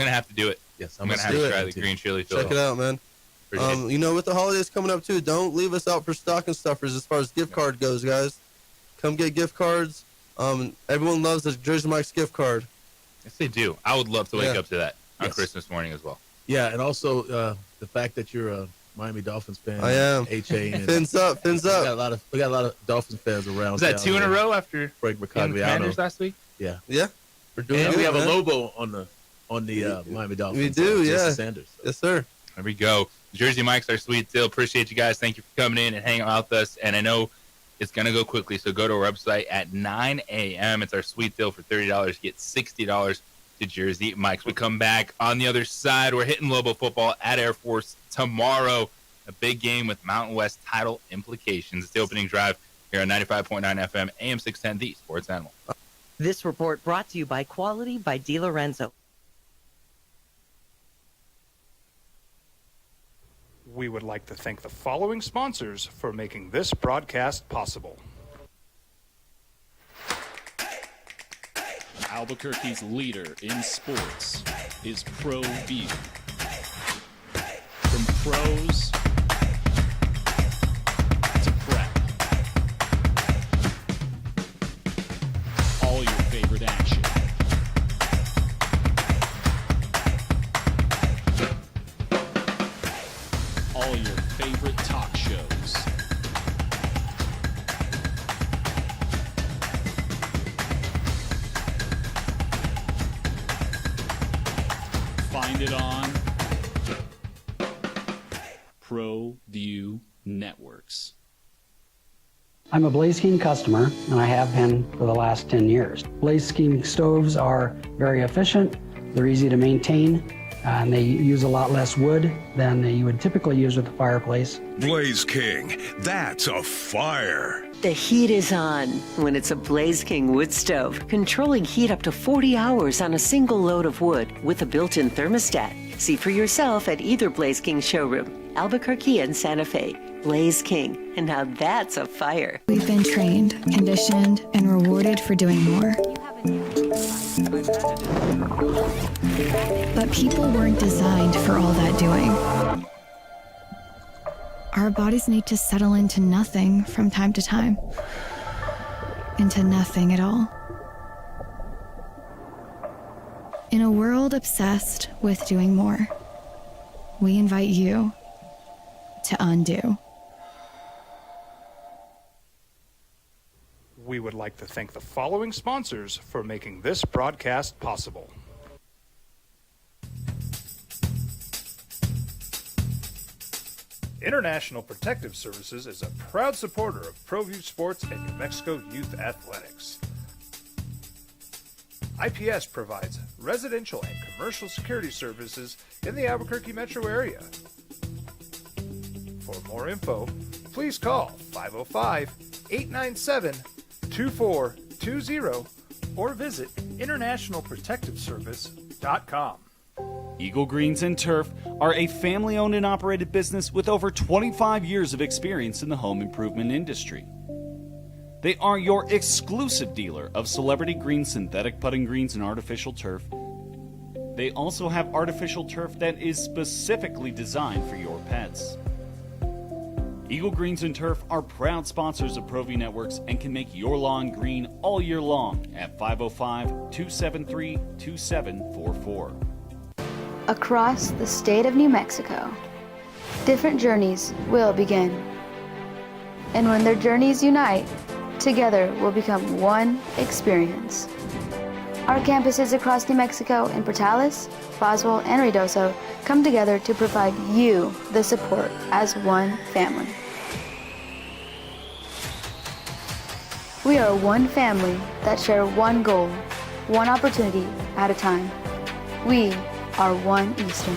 have to do it. Yes, I'm gonna have to try the green chili. Check it out, man. With the holidays coming up too, don't leave us out for stocking stuffers as far as gift card goes, guys. Come get gift cards. Everyone loves the Jersey Mike's gift card. Yes, they do. I would love to wake up to that on Christmas morning as well. Yeah, and also the fact that you're a Miami Dolphins fan. I am. HA. And Fins up. We got a lot of Dolphins fans around. Was that 2 in a row after Frank Commanders last week? Yeah. Yeah. We're doing good, we have man. a Lobo on the Miami Dolphins. We do, Jesse Sanders. Yes, sir. There we go. Jersey Mike's our sweet deal. Appreciate you guys. Thank you for coming in and hanging out with us. And I know it's going to go quickly, so go to our website at 9 a.m. It's our sweet deal for $30. Get $60 to Jersey Mike's. We come back on the other side. We're hitting Lobo football at Air Force tomorrow. A big game with Mountain West title implications. It's the opening drive here on 95.9 FM, AM 610, the Sports Animal. This report brought to you by Quality by DiLorenzo. We would like to thank the following sponsors for making this broadcast possible. Albuquerque's leader in sports is ProView. From pros to prep, all your favorite action. All your favorite talk shows. Find it on ProView Networks. I'm a Blaze King customer, and I have been for the last 10 years. Blaze King stoves are very efficient, they're easy to maintain, and they use a lot less wood than you would typically use with a fireplace. Blaze King, that's a fire. The heat is on when it's a Blaze King wood stove, controlling heat up to 40 hours on a single load of wood with a built-in thermostat. See for yourself at either Blaze King showroom, Albuquerque and Santa Fe. Blaze King, and now that's a fire. We've been trained, conditioned, and rewarded for doing more. But people weren't designed for all that doing. Our bodies need to settle into nothing from time to time. Into nothing at all. In a world obsessed with doing more, we invite you to undo. We would like to thank the following sponsors for making this broadcast possible. International Protective Services is a proud supporter of ProView Sports and New Mexico Youth Athletics. IPS provides residential and commercial security services in the Albuquerque metro area. For more info, please call 505-897-2420 or visit internationalprotectiveservice.com. Eagle Greens and Turf are a family-owned and operated business with over 25 years of experience in the home improvement industry. They are your exclusive dealer of celebrity green, synthetic putting greens, and artificial turf. They also have artificial turf that is specifically designed for your pets. Eagle Greens and Turf are proud sponsors of ProView Networks and can make your lawn green all year long at 505-273-2744. Across the state of New Mexico, different journeys will begin. And when their journeys unite, together will become one experience. Our campuses across New Mexico in Portales, Boswell, and Ruidoso come together to provide you the support as one family. We are one family that share one goal, one opportunity at a time. We are One Eastern.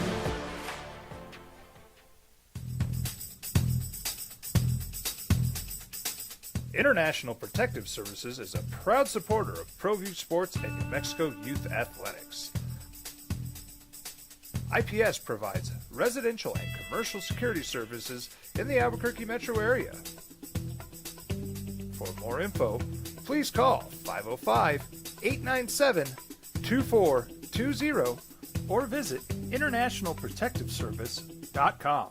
International Protective Services is a proud supporter of ProView Sports and New Mexico Youth Athletics. IPS provides residential and commercial security services in the Albuquerque metro area. For more info, please call 505-897-2420 or visit internationalprotectiveservice.com.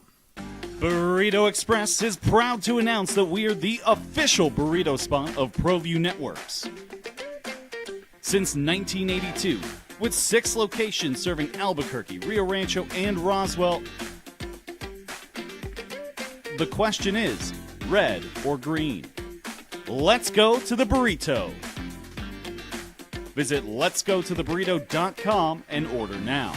Burrito Express is proud to announce that we are the official burrito spot of ProView Networks. Since 1982, with 6 locations serving Albuquerque, Rio Rancho, and Roswell, the question is, red or green? Let's go to the burrito. Visit letsgototheburrito.com and order now.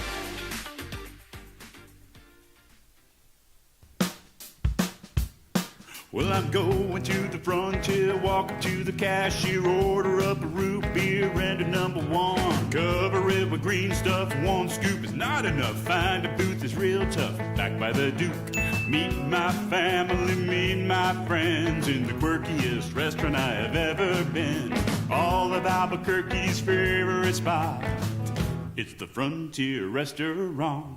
Well, I'm going to the frontier, walk up to the cashier, order up a root beer and a number 1. Cover it with green stuff, 1 scoop is not enough. Find a booth is real tough, back by the Duke. Meet my family, meet my friends in the quirkiest restaurant I have ever been. All of Albuquerque's favorite spot, it's the Frontier Restaurant.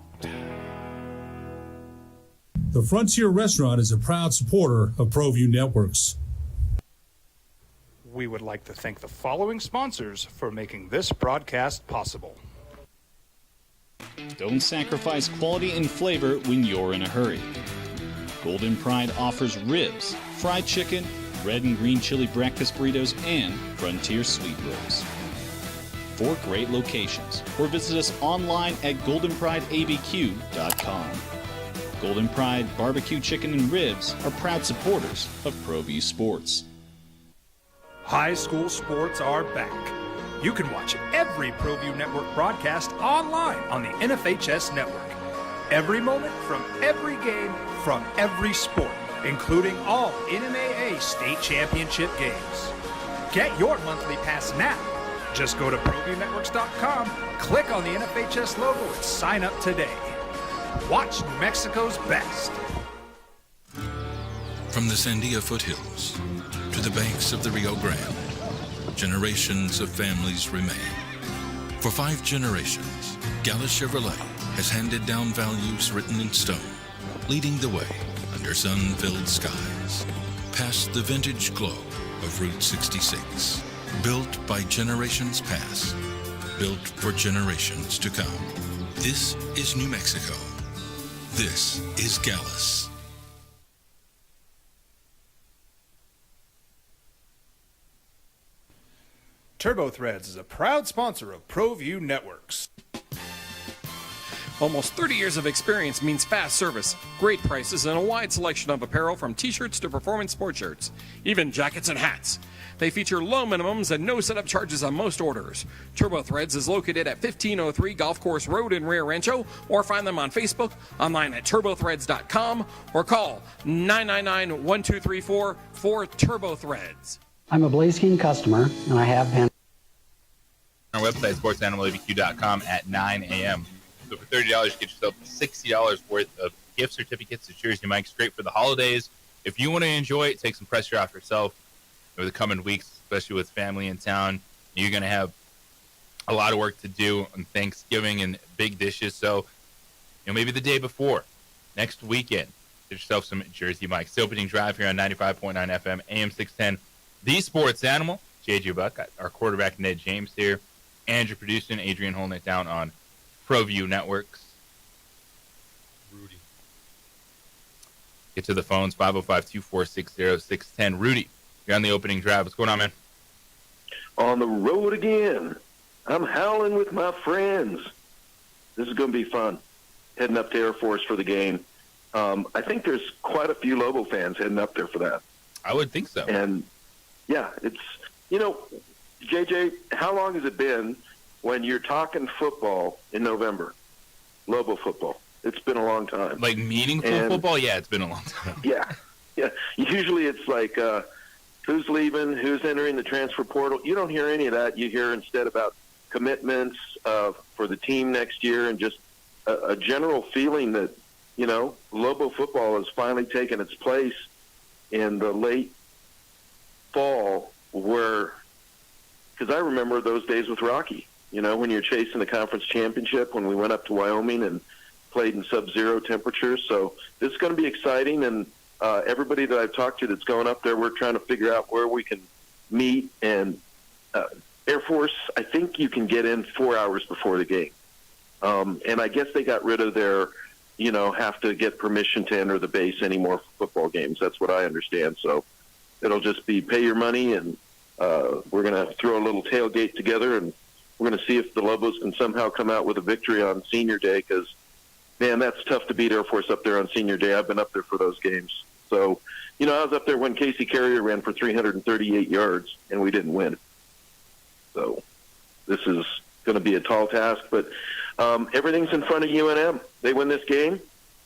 The Frontier Restaurant is a proud supporter of ProView Networks. We would like to thank the following sponsors for making this broadcast possible. Don't sacrifice quality and flavor when you're in a hurry. Golden Pride offers ribs, fried chicken, red and green chili breakfast burritos, and Frontier sweet rolls. 4 great locations, or visit us online at goldenprideabq.com. Golden Pride Barbecue Chicken and Ribs are proud supporters of ProView Sports. High school sports are back. You can watch every ProView Network broadcast online on the NFHS network. Every moment from every game from every sport, including all NMAA state championship games. Get your monthly pass now. Just go to ProViewNetworks.com, click on the NFHS logo, and sign up today. Watch New Mexico's best. From the Sandia foothills to the banks of the Rio Grande, generations of families remain. For 5 generations, Gallus Chevrolet has handed down values written in stone, leading the way under sun-filled skies, past the vintage glow of Route 66. Built by generations past, built for generations to come. This is New Mexico. This is Gallus. Turbo Threads is a proud sponsor of ProView Networks. Almost 30 years of experience means fast service, great prices, and a wide selection of apparel from t-shirts to performance sport shirts, even jackets and hats. They feature low minimums and no setup charges on most orders. Turbo Threads is located at 1503 Golf Course Road in Rio Rancho, or find them on Facebook, online at turbothreads.com, or call 999-1234 for Turbo Threads. I'm a Blaze King customer, and I have been. Our website, sportsanimalabq.com at 9 a.m. So for $30, you get yourself $60 worth of gift certificates to Jersey Mike's, straight for the holidays. If you want to enjoy it, take some pressure off yourself over the coming weeks, especially with family in town. You're going to have a lot of work to do on Thanksgiving and big dishes. So, maybe the day before, next weekend, get yourself some Jersey Mike's. The opening drive here on 95.9 FM, AM 610. The Sports Animal, JJ Buck, our quarterback Ned James here, Andrew producing, Adrian holding it down on ProView Networks. Rudy. Get to the phones, 505-246-0610. Rudy, you're on the opening drive. What's going on, man? On the road again. I'm howling with my friends. This is going to be fun. Heading up to Air Force for the game. I think there's quite a few Lobo fans heading up there for that. I would think so. And, yeah, it's, JJ, how long has it been when you're talking football in November? Lobo football. It's been a long time. Like meaningful football? Yeah, it's been a long time. Yeah. Usually it's like who's leaving, who's entering the transfer portal. You don't hear any of that. You hear instead about commitments for the team next year and just a general feeling that, Lobo football has finally taken its place in the late fall because I remember those days with Rocky, when you're chasing the conference championship, when we went up to Wyoming and played in sub-zero temperatures. So this is going to be exciting, and everybody that I've talked to that's going up there, we're trying to figure out where we can meet. And Air Force, I think you can get in 4 hours before the game. And I guess they got rid of their, have to get permission to enter the base anymore for football games. That's what I understand. So it'll just be pay your money, and we're going to throw a little tailgate together, and we're going to see if the Lobos can somehow come out with a victory on Senior Day, because, man, that's tough to beat Air Force up there on Senior Day. I've been up there for those games. So, I was up there when Casey Carrier ran for 338 yards, and we didn't win. So this is going to be a tall task, but everything's in front of UNM. They win this game,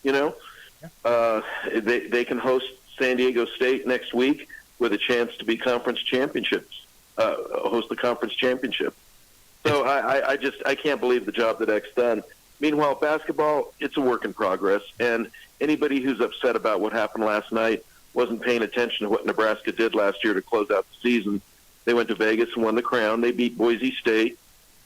they can host San Diego State next week with a chance to be conference championships, host the conference championship. So I can't believe the job that X done. Meanwhile, basketball, it's a work in progress, and anybody who's upset about what happened last night wasn't paying attention to what Nebraska did last year to close out the season. They went to Vegas and won the crown. They beat Boise State.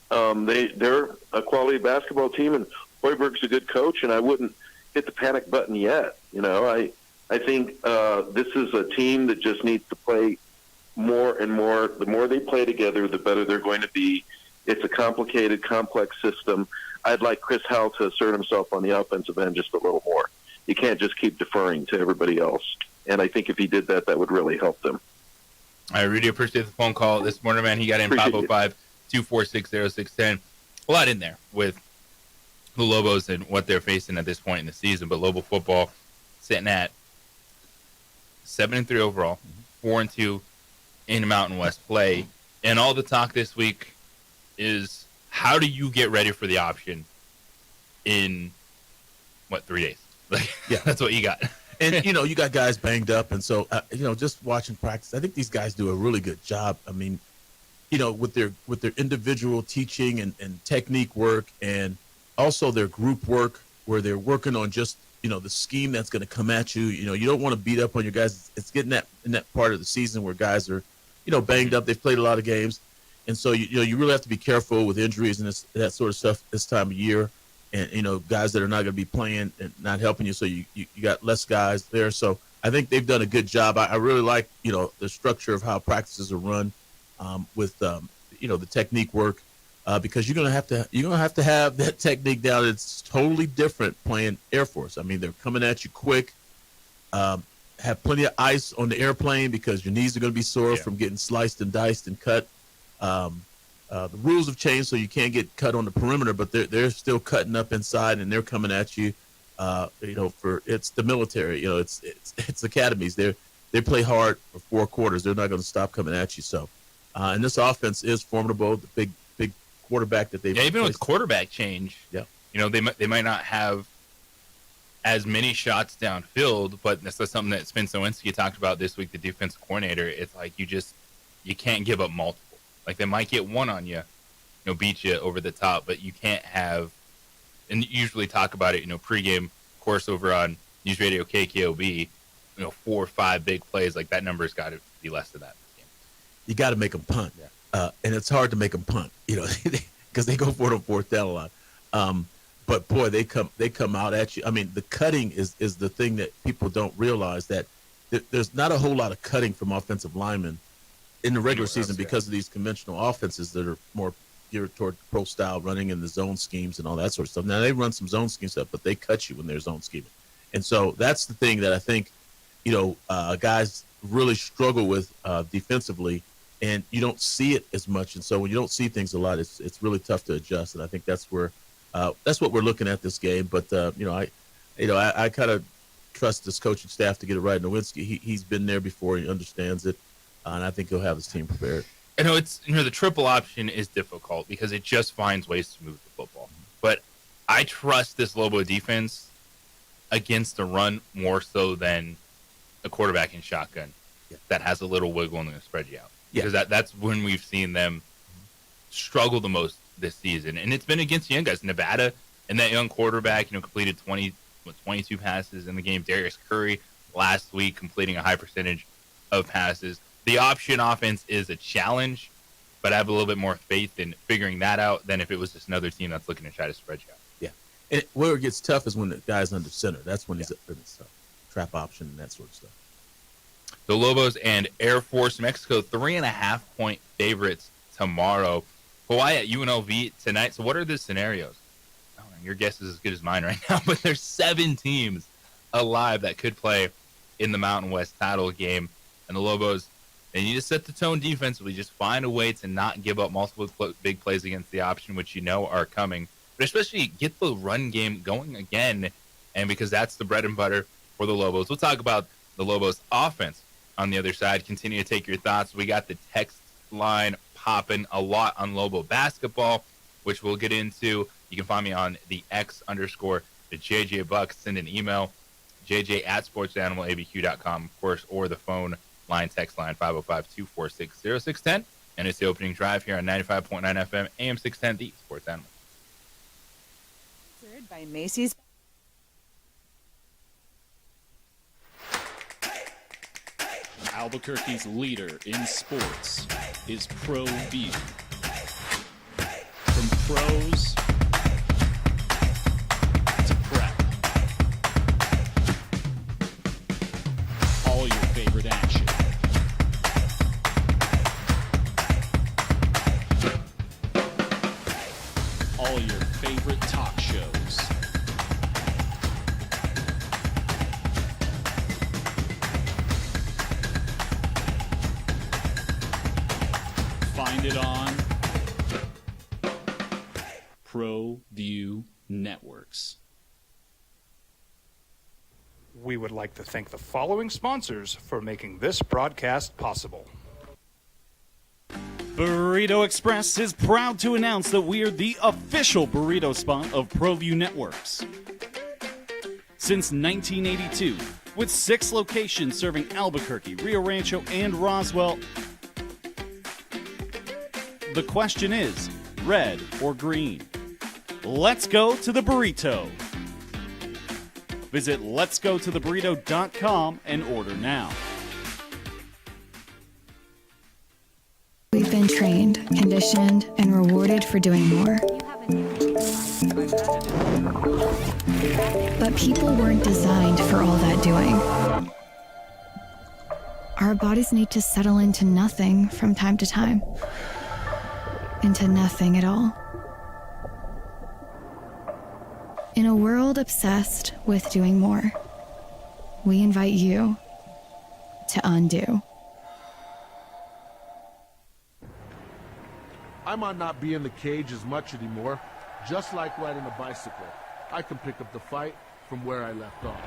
They're a quality basketball team, and Hoiberg's a good coach, and I wouldn't hit the panic button yet. I think this is a team that just needs to play more and more. The more they play together, the better they're going to be. It's a complicated, complex system. I'd like Chris Howell to assert himself on the offensive end just a little more. You can't just keep deferring to everybody else. And I think if he did that, that would really help them. I really appreciate the phone call this morning, man. He got in 505-246-0610. A lot in there with the Lobos and what they're facing at this point in the season. But Lobo football sitting at 7-3 overall, 4-2 in Mountain West play. And all the talk this week is, how do you get ready for the option in 3 days? Yeah, that's what you got. And, you got guys banged up. And so, just watching practice, I think these guys do a really good job. I mean, with their individual teaching and technique work, and also their group work where they're working on just, the scheme that's going to come at you. You don't want to beat up on your guys. It's getting in that part of the season where guys are, banged up. They've played a lot of games. And so, you really have to be careful with injuries and that sort of stuff this time of year. And, guys that are not going to be playing and not helping you. So you got less guys there. So I think they've done a good job. I really like, the structure of how practices are run with, the technique work, because you're going to have to have that technique down. It's totally different playing Air Force. I mean, they're coming at you quick, have plenty of ice on the airplane because your knees are going to be sore from getting sliced and diced and cut. The rules have changed, so you can't get cut on the perimeter, but they're still cutting up inside, and they're coming at you. It's the military. It's academies. They play hard for 4 quarters. They're not going to stop coming at you. So, and this offense is formidable. The big quarterback that they've even with quarterback change. Yeah, they might not have as many shots downfield, but that's something that Spencer Nowinski talked about this week. The defensive coordinator. It's like you can't give up multiple. Like, they might get one on you, beat you over the top, but you can't have, and you usually talk about it, pregame, of course, over on News Radio KKOB, 4 or 5 big plays. Like, that number's got to be less than that. You got to make them punt. Yeah. And it's hard to make them punt, because they go for it on 4th down a lot. But, boy, they come out at you. I mean, the cutting is the thing that people don't realize, that there's not a whole lot of cutting from offensive linemen in the regular season because of these conventional offenses that are more geared toward pro style running in the zone schemes and all that sort of stuff. Now, they run some zone scheme stuff, but they cut you when they're zone scheming. And so that's the thing that I think, guys really struggle with defensively, and you don't see it as much. And so when you don't see things a lot, it's really tough to adjust. And I think that's where that's what we're looking at this game. But I kind of trust this coaching staff to get it right. Nowinski, he's been there before. He understands it. And I think he'll have his team prepared. I know the triple option is difficult because it just finds ways to move the football. But I trust this Lobo defense against the run more so than a quarterback in shotgun. that has a little wiggle and going to spread you out. Because that's when we've seen them struggle the most this season. And it's been against young guys. Nevada and that young quarterback, completed 22 passes in the game. Darius Curry last week completing a high percentage of passes. The option offense is a challenge, but I have a little bit more faith in figuring that out than if it was just another team that's looking to try to spread you out. Yeah. And where it gets tough is when the guy's under center. That's when it's tough. Trap option and that sort of stuff. The Lobos and Air Force Mexico, 3.5-point favorites tomorrow. Hawaii at UNLV tonight. So what are the scenarios? Oh, your guess is as good as mine right now, but there's 7 teams alive that could play in the Mountain West title game. And the Lobos, they need to set the tone defensively. Just find a way to not give up multiple big plays against the option, which are coming. But especially get the run game going again, and because that's the bread and butter for the Lobos. We'll talk about the Lobos offense on the other side. Continue to take your thoughts. We got the text line popping a lot on Lobo basketball, which we'll get into. You can find me on the X_the JJ Buck. Send an email, jj@sportsanimalabq.com, of course, or the phone line, text line 505-246-0610. And it's the opening drive here on 95.9 FM, AM 610, the Sports Animal. By Macy's. Albuquerque's leader in sports is ProView. From pros to prep, all your favorite action. All your favorite talk shows. Find it on ProView Networks. We would like to thank the following sponsors for making this broadcast possible. Burrito Express is proud to announce that we are the official burrito spot of ProView Networks. Since 1982, with 6 locations serving Albuquerque, Rio Rancho, and Roswell, the question is, red or green? Let's go to the burrito. Visit letsgototheburrito.com and order now. We've been trained, conditioned, and rewarded for doing more. But people weren't designed for all that doing. Our bodies need to settle into nothing from time to time. Into nothing at all. In a world obsessed with doing more, we invite you to undo. I might not be in the cage as much anymore. Just like riding a bicycle, I can pick up the fight from where I left off.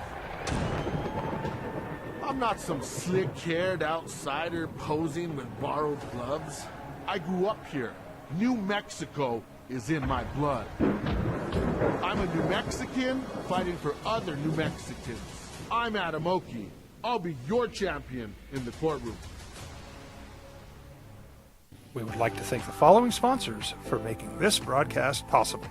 I'm not some slick-haired outsider posing with borrowed gloves. I grew up here. New Mexico is in my blood. I'm a New Mexican fighting for other New Mexicans. I'm Adam Oki. I'll be your champion in the courtroom. We would like to thank the following sponsors for making this broadcast possible.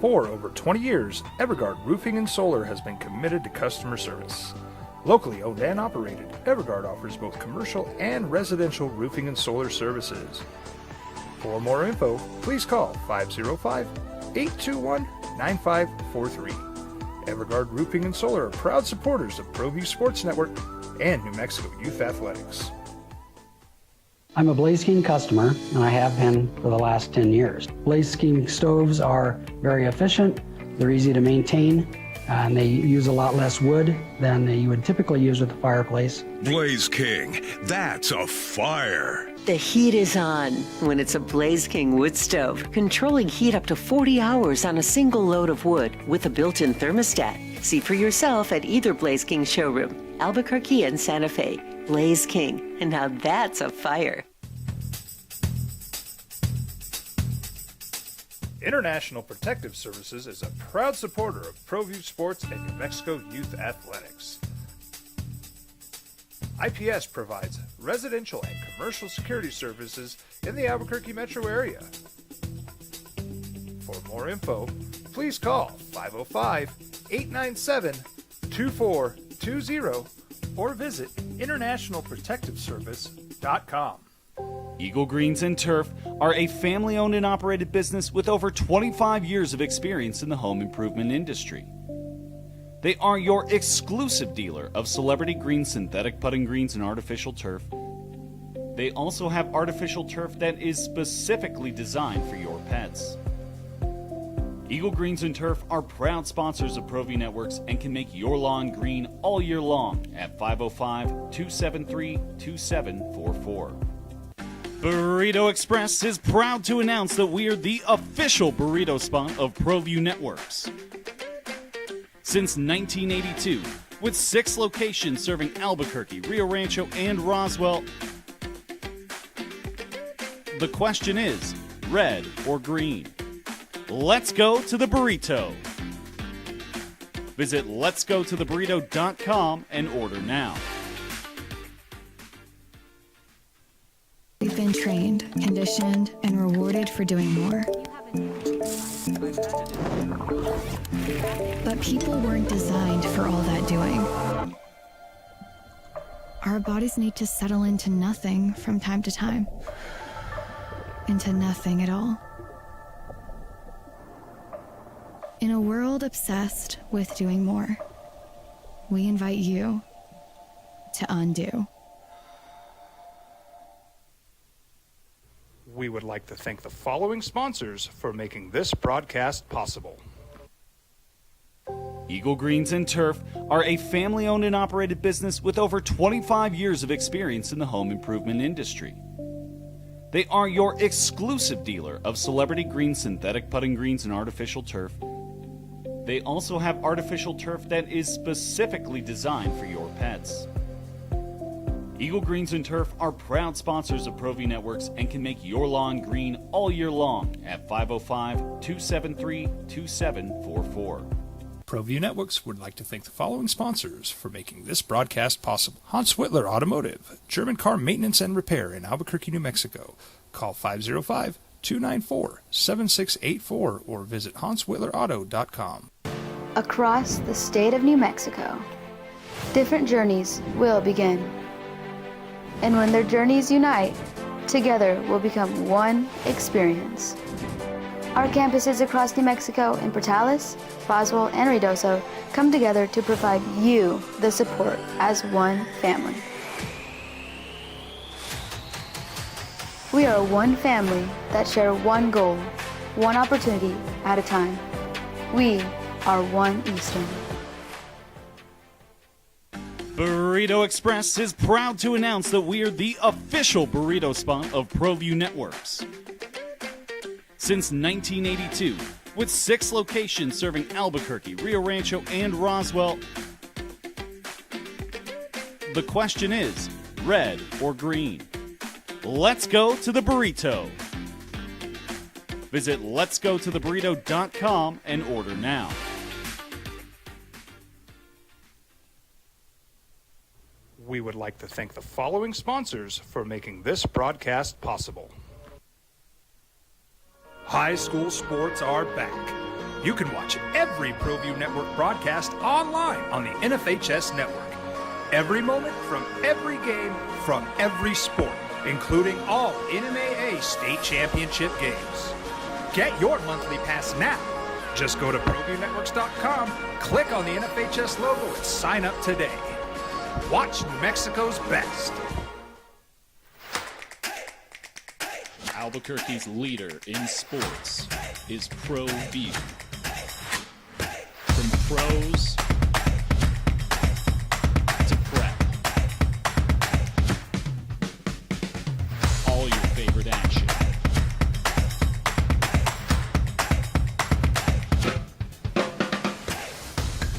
For over 20 years, Evergard Roofing and Solar has been committed to customer service. Locally owned and operated, Evergard offers both commercial and residential roofing and solar services. For more info, please call 505-821-9543. Evergard Roofing and Solar are proud supporters of ProView Sports Network and New Mexico Youth Athletics. I'm a Blaze King customer, and I have been for the last 10 years. Blaze King stoves are very efficient, they're easy to maintain, and they use a lot less wood than you would typically use with a fireplace. Blaze King, that's a fire. The heat is on when it's a Blaze King wood stove, controlling heat up to 40 hours on a single load of wood with a built-in thermostat. See for yourself at either Blaze King showroom, Albuquerque and Santa Fe. Blaze King, and now that's a fire. International Protective Services is a proud supporter of ProView Sports and New Mexico Youth Athletics. IPS provides residential and commercial security services in the Albuquerque metro area. For more info, please call 505-897-2420 or visit internationalprotectiveservice.com. Eagle Greens and Turf are a family-owned and operated business with over 25 years of experience in the home improvement industry. They are your exclusive dealer of Celebrity Green synthetic putting greens and artificial turf. They also have artificial turf that is specifically designed for your pets. Eagle Greens and Turf are proud sponsors of ProView Networks and can make your lawn green all year long at 505-273-2744. Burrito Express is proud to announce that we are the official burrito spot of ProView Networks. Since 1982, with 6 locations serving Albuquerque, Rio Rancho, and Roswell, the question is, red or green? Let's go to the burrito. Visit letsgototheburrito.com and order now. We've been trained, conditioned, and rewarded for doing more. But people weren't designed for all that doing. Our bodies need to settle into nothing from time to time. Into nothing at all. In a world obsessed with doing more, we invite you to undo. We would like to thank the following sponsors for making this broadcast possible. Eagle Greens and Turf are a family-owned and operated business with over 25 years of experience in the home improvement industry. They are your exclusive dealer of Celebrity Green synthetic putting greens and artificial turf. They also have artificial turf that is specifically designed for your pets. Eagle Greens and Turf are proud sponsors of ProView Networks and can make your lawn green all year long at 505-273-2744. ProView Networks would like to thank the following sponsors for making this broadcast possible. Hans Whitler Automotive, German car maintenance and repair in Albuquerque, New Mexico. Call 505-294-7684 or visit hanswhitlerauto.com. Across the state of New Mexico, different journeys will begin. And when their journeys unite, together will become one experience. Our campuses across New Mexico in Portales, Roswell, and Ruidoso come together to provide you the support as one family. We are one family that share one goal, one opportunity at a time. We are one Eastern. Burrito Express is proud to announce that we are the official burrito spot of ProView Networks. Since 1982, with 6 locations serving Albuquerque, Rio Rancho, and Roswell, the question is, red or green? Let's go to the burrito. Visit letsgototheburrito.com and order now. We would like to thank the following sponsors for making this broadcast possible. High school sports are back. You can watch every ProView Network broadcast online on the NFHS network. Every moment from every game from every sport, including all NMAA state championship games. Get your monthly pass now. Just go to ProViewNetworks.com, click on the NFHS logo, and sign up today. Watch New Mexico's best. Albuquerque's leader in sports is ProView. From pros to prep, all your favorite action.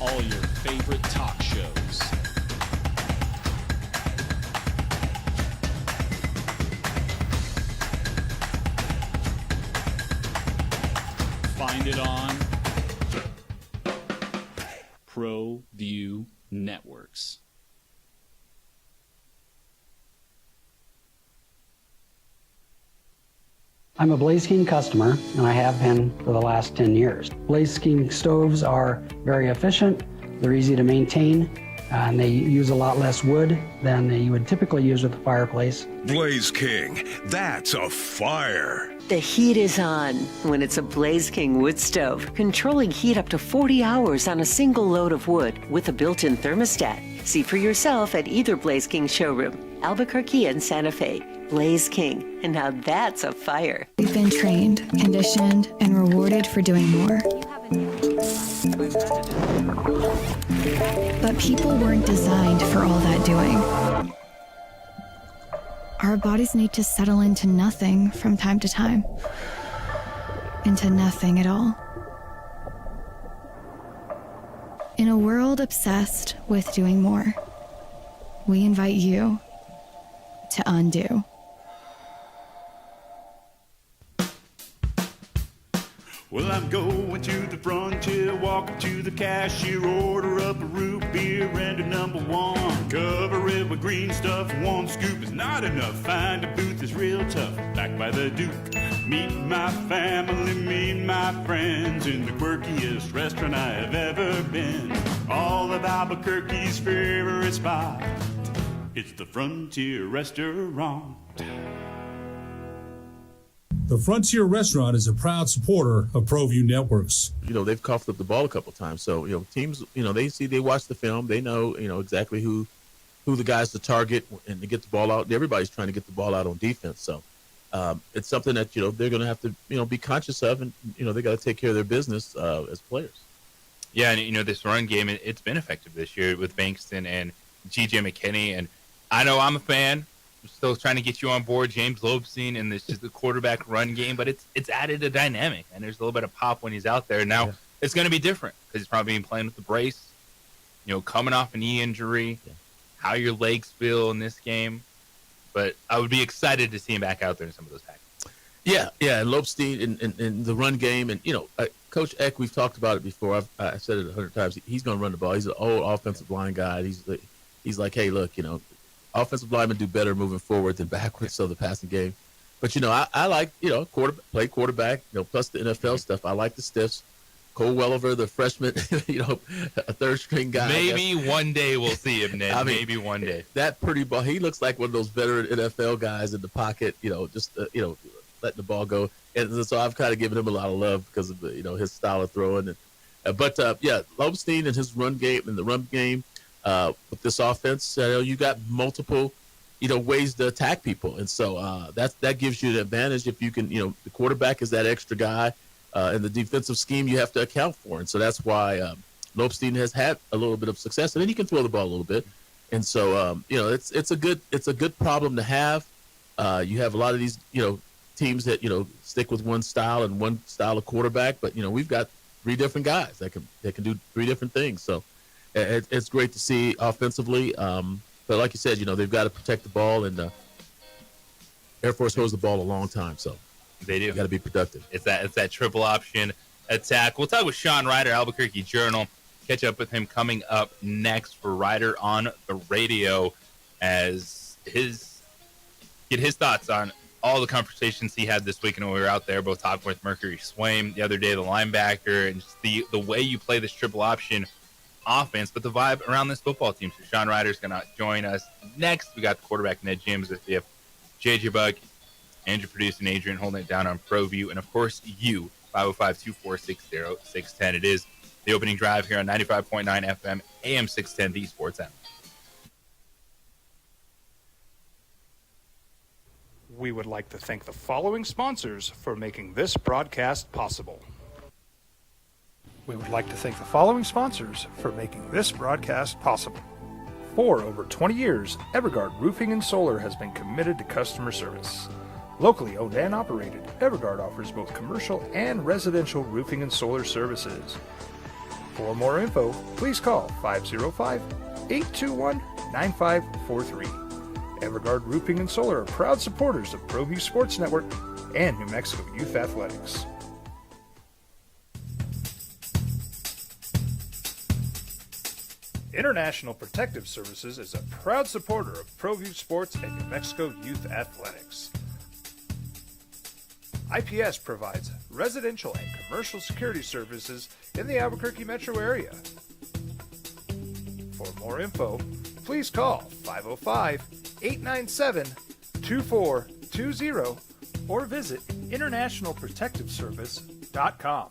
All your favorite talk shows. Find it on ProView Networks. I'm a Blaze King customer, and I have been for the last 10 years. Blaze King stoves are very efficient, they're easy to maintain, and they use a lot less wood than you would typically use with a fireplace. Blaze King, that's a fire. The heat is on when it's a Blaze King wood stove, controlling heat up to 40 hours on a single load of wood with a built-in thermostat. See for yourself at either Blaze King showroom, Albuquerque and Santa Fe. Blaze King, and now that's a fire. We've been trained, conditioned, and rewarded for doing more. But people weren't designed for all that doing. Our bodies need to settle into nothing from time to time. Into nothing at all. In a world obsessed with doing more, we invite you to undo. Well, I'm going to the frontier, walking to the cashier, order up a root beer and a number one. Cover it with green stuff, one scoop is not enough. Find a booth is real tough, back by the Duke. Meet my family, meet my friends in the quirkiest restaurant I have ever been. All of Albuquerque's favorite spot, it's the Frontier Restaurant. The Frontier Restaurant is a proud supporter of ProView Networks. You know, they've coughed up the ball a couple of times. So, you know, teams, you know, they watch the film. They know, you know, exactly who the guys to target and to get the ball out. Everybody's trying to get the ball out on defense. So it's something that, you know, they're going to have to, you know, be conscious of. And, you know, they got to take care of their business as players. Yeah, and, you know, this run game, it's been effective this year with Bankston and G.J. McKinney. And I know I'm a fan. I'm still trying to get you on board, James Lobstein, and this just the quarterback run game, but it's added a dynamic, and there's a little bit of pop when he's out there. Now, It's going to be different because he's probably been playing with the brace, you know, coming off a knee injury, how your legs feel in this game. But I would be excited to see him back out there in some of those tackles. Yeah, and Lobstein in the run game. And, you know, Coach Eck, we've talked about it before. I've said it 100 times. He's going to run the ball. He's an old offensive line guy. He's like, hey, look, you know, offensive linemen do better moving forward than backwards, so the passing game. But, you know, I like, you know, play quarterback, you know, plus the NFL stuff. I like the stiffs. Cole Welliver, the freshman, you know, a third-string guy. Maybe one day we'll see him, Ned. Maybe one day. That pretty ball. He looks like one of those veteran NFL guys in the pocket, you know, just, you know, letting the ball go. And so I've kind of given him a lot of love because of, you know, his style of throwing. But, yeah, Lobstein and his run game and the run game, with this offense, you know, you got multiple, you know, ways to attack people, and so that gives you the advantage if you can, you know, the quarterback is that extra guy, and the defensive scheme you have to account for, and so that's why Lobstein has had a little bit of success, and then he can throw the ball a little bit, and so you know, it's a good problem to have. You have a lot of these, you know, teams that, you know, stick with one style and one style of quarterback, but you know, we've got three different guys that can do three different things, so. It's great to see offensively, but like you said, you know, they've got to protect the ball, and Air Force holds the ball a long time, so they do. Got to be productive. It's that triple option attack. We'll talk with Sean Ryder, Albuquerque Journal. Catch up with him coming up next for Ryder on the radio, as get his thoughts on all the conversations he had this week when we were out there, both talking with Mercury Swaim the other day, the linebacker, and just the way you play this triple option offense, but the vibe around this football team. So Sean Ryder's going to join us next. We got the quarterback Ned James with you, JJ Buck, Andrew producing, Adrian holding it down on ProView, and of course you, 505-246-0610. It is the opening drive here on 95.9 FM, AM 610, the Sports App. We would like to thank the following sponsors for making this broadcast possible. We would like to thank the following sponsors for making this broadcast possible. For over 20 years, Evergard Roofing and Solar has been committed to customer service. Locally owned and operated, Evergard offers both commercial and residential roofing and solar services. For more info, please call 505-821-9543. Evergard Roofing and Solar are proud supporters of ProView Sports Network and New Mexico Youth Athletics. International Protective Services is a proud supporter of ProView Sports and New Mexico Youth Athletics. IPS provides residential and commercial security services in the Albuquerque metro area. For more info, please call 505-897-2420 or visit internationalprotectiveservice.com.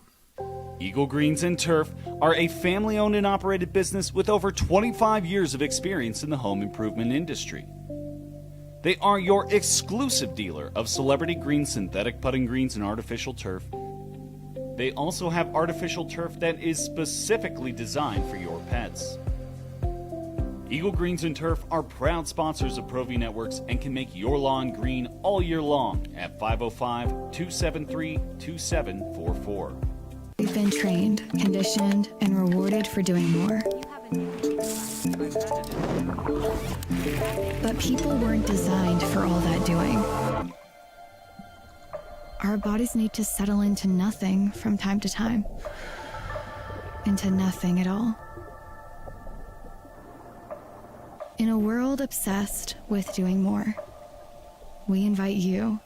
Eagle Greens and Turf are a family-owned and operated business with over 25 years of experience in the home improvement industry. They are your exclusive dealer of celebrity green synthetic putting greens and artificial turf. They also have artificial turf that is specifically designed for your pets. Eagle Greens and Turf are proud sponsors of ProView Networks and can make your lawn green all year long at 505-273-2744. We've been trained, conditioned, and rewarded for doing more. But people weren't designed for all that doing. Our bodies need to settle into nothing from time to time. Into nothing at all. In a world obsessed with doing more, we invite you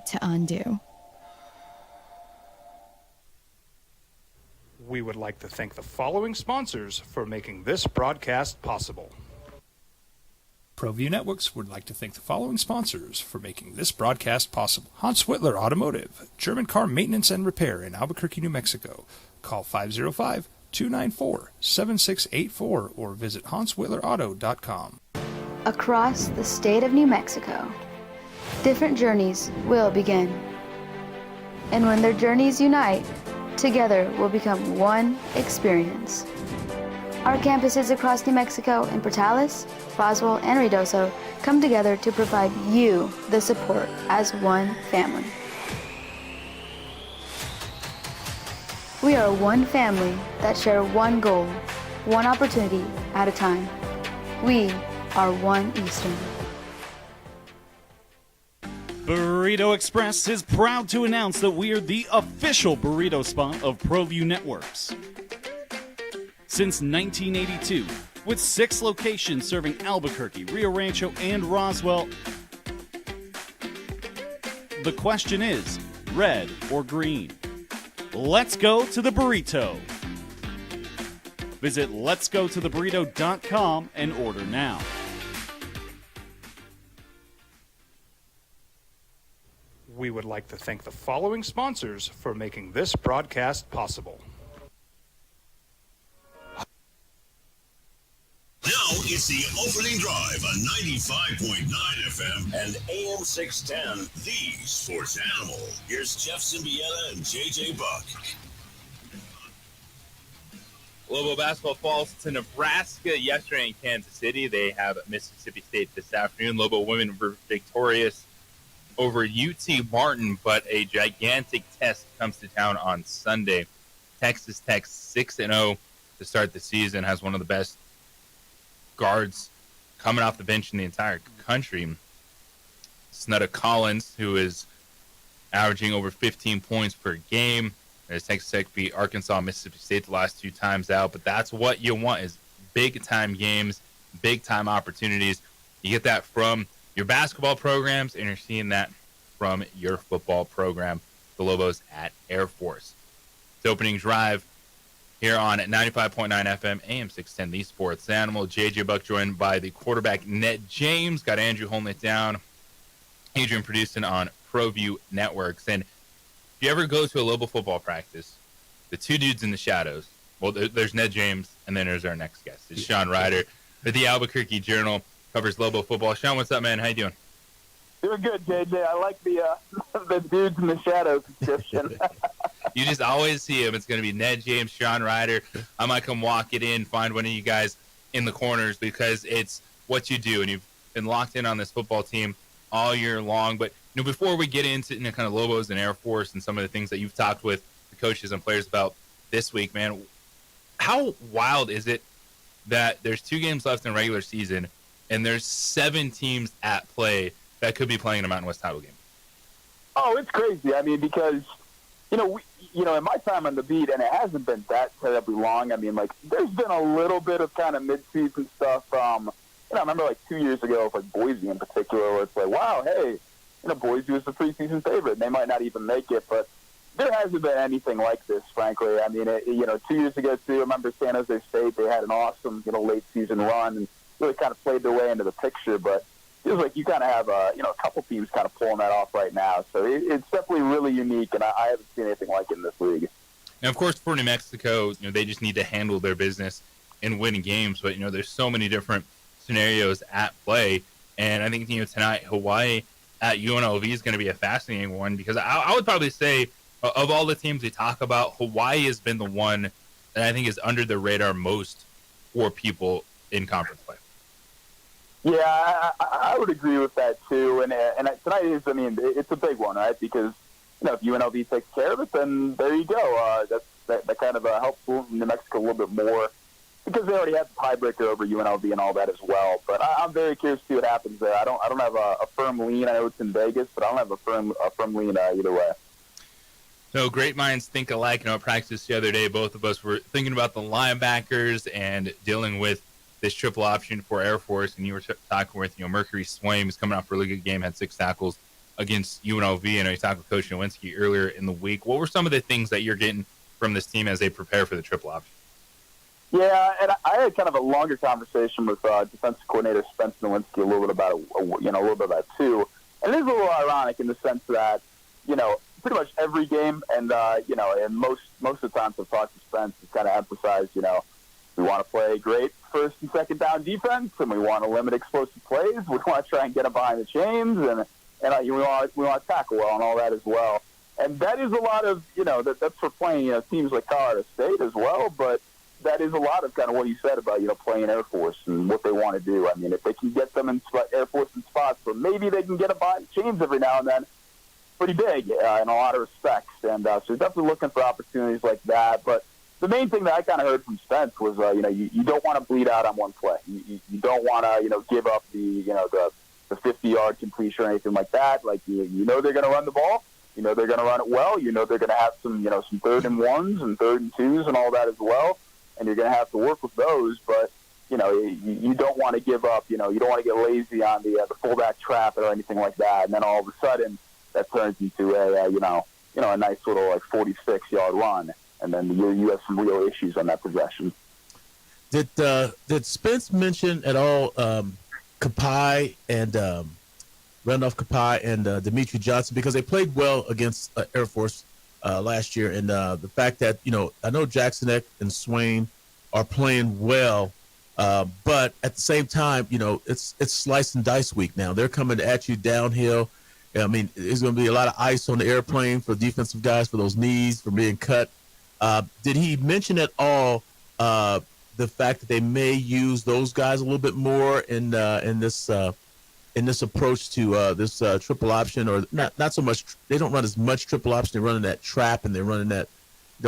to undo. We would like to thank the following sponsors for making this broadcast possible. ProView Networks would like to thank the following sponsors for making this broadcast possible. Hans Whitler Automotive, German car maintenance and repair in Albuquerque, New Mexico. Call 505-294-7684 or visit hanswhitlerauto.com. Across the state of New Mexico, different journeys will begin. And when their journeys unite, together will become one experience. Our campuses across New Mexico in Portales, Roswell, and Ruidoso come together to provide you the support as one family. We are one family that share one goal, one opportunity at a time. We are One Eastern. Burrito Express is proud to announce that we are the official burrito spot of ProView Networks. Since 1982, with 6 locations serving Albuquerque, Rio Rancho, and Roswell, the question is, red or green? Let's go to the burrito. Visit letsgototheburrito.com and order now. We would like to thank the following sponsors for making this broadcast possible. Now it's the opening drive on 95.9 FM and AM 610, the sports animal. Here's Jeff Zimbietta and JJ Buck. Lobo basketball falls to Nebraska yesterday in Kansas City. They have Mississippi State this afternoon. Lobo women were victorious over UT Martin, but a gigantic test comes to town on Sunday. Texas Tech 6-0 to start the season, has one of the best guards coming off the bench in the entire country. Snutta Collins, who is averaging over 15 points per game. As Texas Tech beat Arkansas, Mississippi State the last 2 times out, but that's what you want is big-time games, big-time opportunities. You get that from your basketball programs, and you're seeing that from your football program, the Lobos at Air Force. The opening drive here on 95.9 FM, AM 610, the sports animal. JJ Buck joined by the quarterback, Ned James. Got Andrew holding it down. Adrian producing on ProView Networks. And if you ever go to a Lobo football practice, the 2 dudes in the shadows, well, there's Ned James, and then there's our next guest. It's Sean Ryder with the Albuquerque Journal. Covers Lobo football. Sean, what's up, man? How you doing? Doing good, JJ. I like the dudes in the shadows description. You just always see him. It's going to be Ned James, Sean Ryder. I might come walk it in, find one of you guys in the corners because it's what you do, and you've been locked in on this football team all year long. But before we get into kind of Lobos and Air Force and some of the things that you've talked with the coaches and players about this week, man, how wild is it that there's 2 games left in regular season and there's 7 teams at play that could be playing a Mountain West title game? Oh, it's crazy. I mean, because, in my time on the beat, and it hasn't been that terribly long, I mean, there's been a little bit of kind of mid-season stuff. I remember 2 years ago, Boise in particular, where it's wow, hey, Boise was the preseason favorite. They might not even make it, but there hasn't been anything like this, frankly. I mean, 2 years ago, too, I remember San Jose State. They had an awesome, late season run and really kind of played their way into the picture. But it feels like you kind of have a couple teams kind of pulling that off right now. So it's definitely really unique, and I haven't seen anything like it in this league. And of course, for New Mexico, they just need to handle their business and win games. But there's so many different scenarios at play, and I think tonight Hawaii at UNLV is going to be a fascinating one, because I would probably say of all the teams we talk about, Hawaii has been the one that I think is under the radar most for people in conference play. Yeah, I would agree with that too. And tonight is, it's a big one, right? Because if UNLV takes care of it, then there you go. That kind of helps New Mexico a little bit more, because they already have the tiebreaker over UNLV and all that as well. But I'm very curious to see what happens there. I don't have a firm lean. I know it's in Vegas, but I don't have a firm lean either way. So great minds think alike. At practice the other day, both of us were thinking about the linebackers and dealing with this triple option for Air Force. And you were talking with, Mercury Swaim, who's coming off a really good game, had 6 tackles against UNLV. I know you talked with Coach Nowinski earlier in the week. What were some of the things that you're getting from this team as they prepare for the triple option? Yeah, and I had kind of a longer conversation with defensive coordinator Spence Nowinski a little bit about it too. And it is a little ironic in the sense that, pretty much every game, and and most of the times I've talked to Spence, he's kind of emphasized, we want to play great first and second down defense, and we want to limit explosive plays. We want to try and get them behind the chains, and we want to tackle well and all that as well. And that is a lot of that's for playing teams like Colorado State as well, but that is a lot of kind of what you said about playing Air Force and what they want to do. I mean, if they can get them in Air Force in spots where maybe they can get them behind the chains every now and then, pretty big in a lot of respects. And so definitely looking for opportunities like that. But the main thing that I kind of heard from Spence was, you don't want to bleed out on one play. You don't want to, give up the 50-yard completion or anything like that. Like, they're going to run the ball. They're going to run it well. They're going to have some 3rd and 1s and 3rd and 2s and all that as well. And you're going to have to work with those. But, you don't want to give up. You don't want to get lazy on the fullback trap or anything like that. And then all of a sudden, that turns into a nice little 46-yard run, and then you have some real issues on that possession. Did Spence mention at all Kapai and Randolph Kapai and Dimitri Johnson, because they played well against Air Force last year, and the fact that I know Jackson Eck and Swain are playing well, but at the same time it's slice and dice week now. They're coming at you downhill. I mean, there's going to be a lot of ice on the airplane for defensive guys, for those knees, for being cut. Did he mention at all the fact that they may use those guys a little bit more in this approach to this triple option, or not so much? They don't run as much triple option. They're running that trap, and they're running that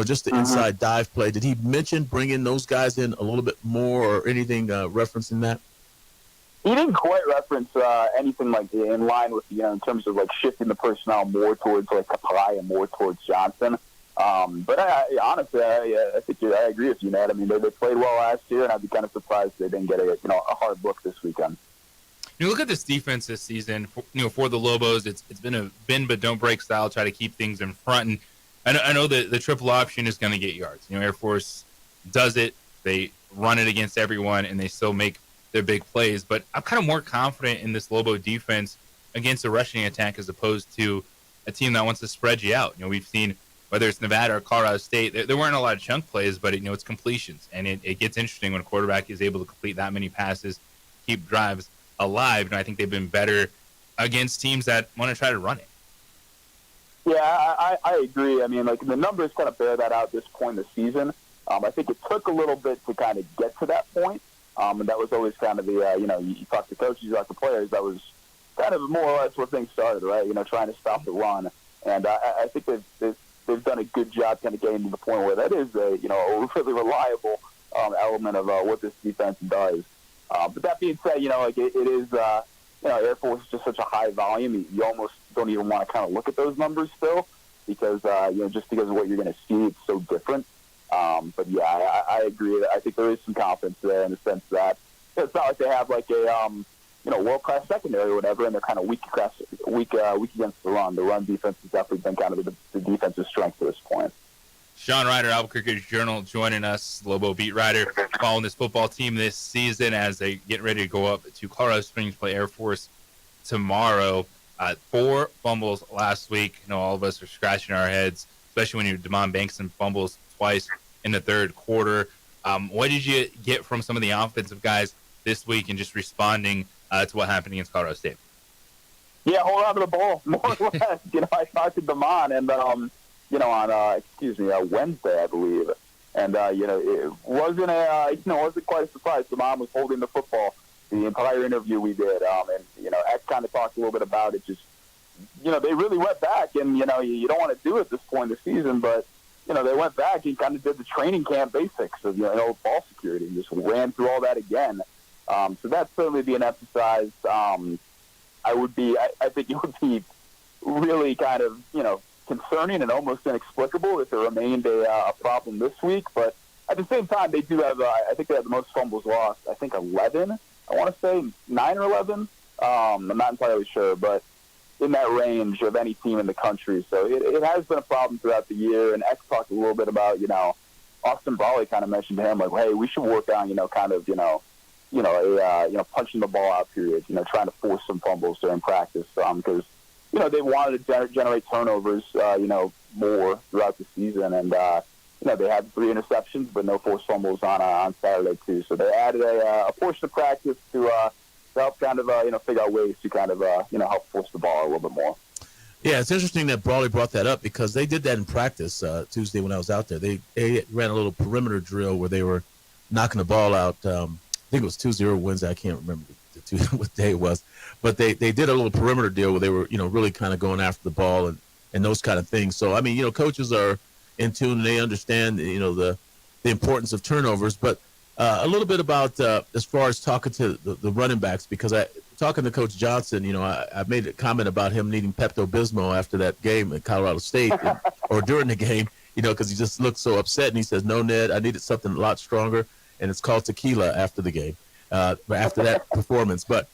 just the inside dive play. Did he mention bringing those guys in a little bit more, or anything referencing that? He didn't quite reference anything like in line with in terms of shifting the personnel more towards Kapai and more towards Johnson. But honestly, I think I agree with you, Nat. I mean, they played well last year, and I'd be kind of surprised they didn't get a hard look this weekend. You look at this defense this season. For the Lobos, it's been a bend but don't break style. Try to keep things in front, and I know that the triple option is going to get yards. Air Force does it. They run it against everyone, and they still make their big plays. But I'm kind of more confident in this Lobo defense against a rushing attack as opposed to a team that wants to spread you out. We've seen, whether it's Nevada or Colorado State, there weren't a lot of chunk plays, but it's completions, and it gets interesting when a quarterback is able to complete that many passes, keep drives alive. And I think they've been better against teams that want to try to run it. Yeah, I agree. I mean, the numbers kind of bear that out at this point in the season. I think it took a little bit to kind of get to that point. And that was always kind of the, you talk to coaches, you talk to players, that was kind of more or less where things started, right? Trying to stop the run. And I think they've done a good job kind of getting to the point where that is a really reliable element of what this defense does. But that being said, it is, Air Force is just such a high volume. You almost don't even want to kind of look at those numbers still because, just because of what you're going to see, it's so different. But yeah, I agree. I think there is some confidence there in the sense that it's not like they have world-class secondary or whatever, and they're kind of weak against the run. The run defense has definitely been kind of the defensive strength to this point. Sean Ryder, Albuquerque Journal, joining us, Lobo beat writer, following this football team this season as they get ready to go up to Colorado Springs, play Air Force tomorrow. 4 fumbles last week. All of us are scratching our heads, especially when Damon Bankson fumbles twice in the third quarter. What did you get from some of the offensive guys this week and just responding to what happened against Colorado State? Yeah, hold on to the ball, more or less. I talked to Damon and, on Wednesday, I believe. And, it wasn't wasn't quite a surprise. Damon was holding the football the entire interview we did. X kind of talked a little bit about it. Just, they really went back, and, you don't want to do it at this point in the season, but, they went back and kind of did the training camp basics of, ball security and just ran through all that again. So that's certainly being emphasized. I think it would be really kind of, concerning and almost inexplicable if it remained a problem this week. But at the same time, they do have, I think they have the most fumbles lost. I think 11, I want to say 9 or 11. I'm not entirely sure, but in that range of any team in the country. So it has been a problem throughout the year. And X talked a little bit about, Austin Brawley kind of mentioned to him, like, hey, we should work on, punching the ball out period, trying to force some fumbles during practice. Because, they wanted to generate turnovers, more throughout the season. And, they had 3 interceptions, but no forced fumbles on Saturday, too. So they added a portion of practice to help kind of, figure out ways to kind of, help force the ball a little bit more. Yeah, it's interesting that Brawley brought that up because they did that in practice Tuesday when I was out there. They ran a little perimeter drill where they were knocking the ball out. I think it was Tuesday or Wednesday. I can't remember what day it was. But they did a little perimeter deal where they were, really kind of going after the ball and those kind of things. So, I mean, coaches are in tune and they understand, the importance of turnovers. But a little bit about as far as talking to the running backs, because talking to Coach Johnson, I made a comment about him needing Pepto-Bismol after that game at Colorado State or during the game, because he just looked so upset. And he says, no, Ned, I needed something a lot stronger. And it's called tequila after the game, after that performance. But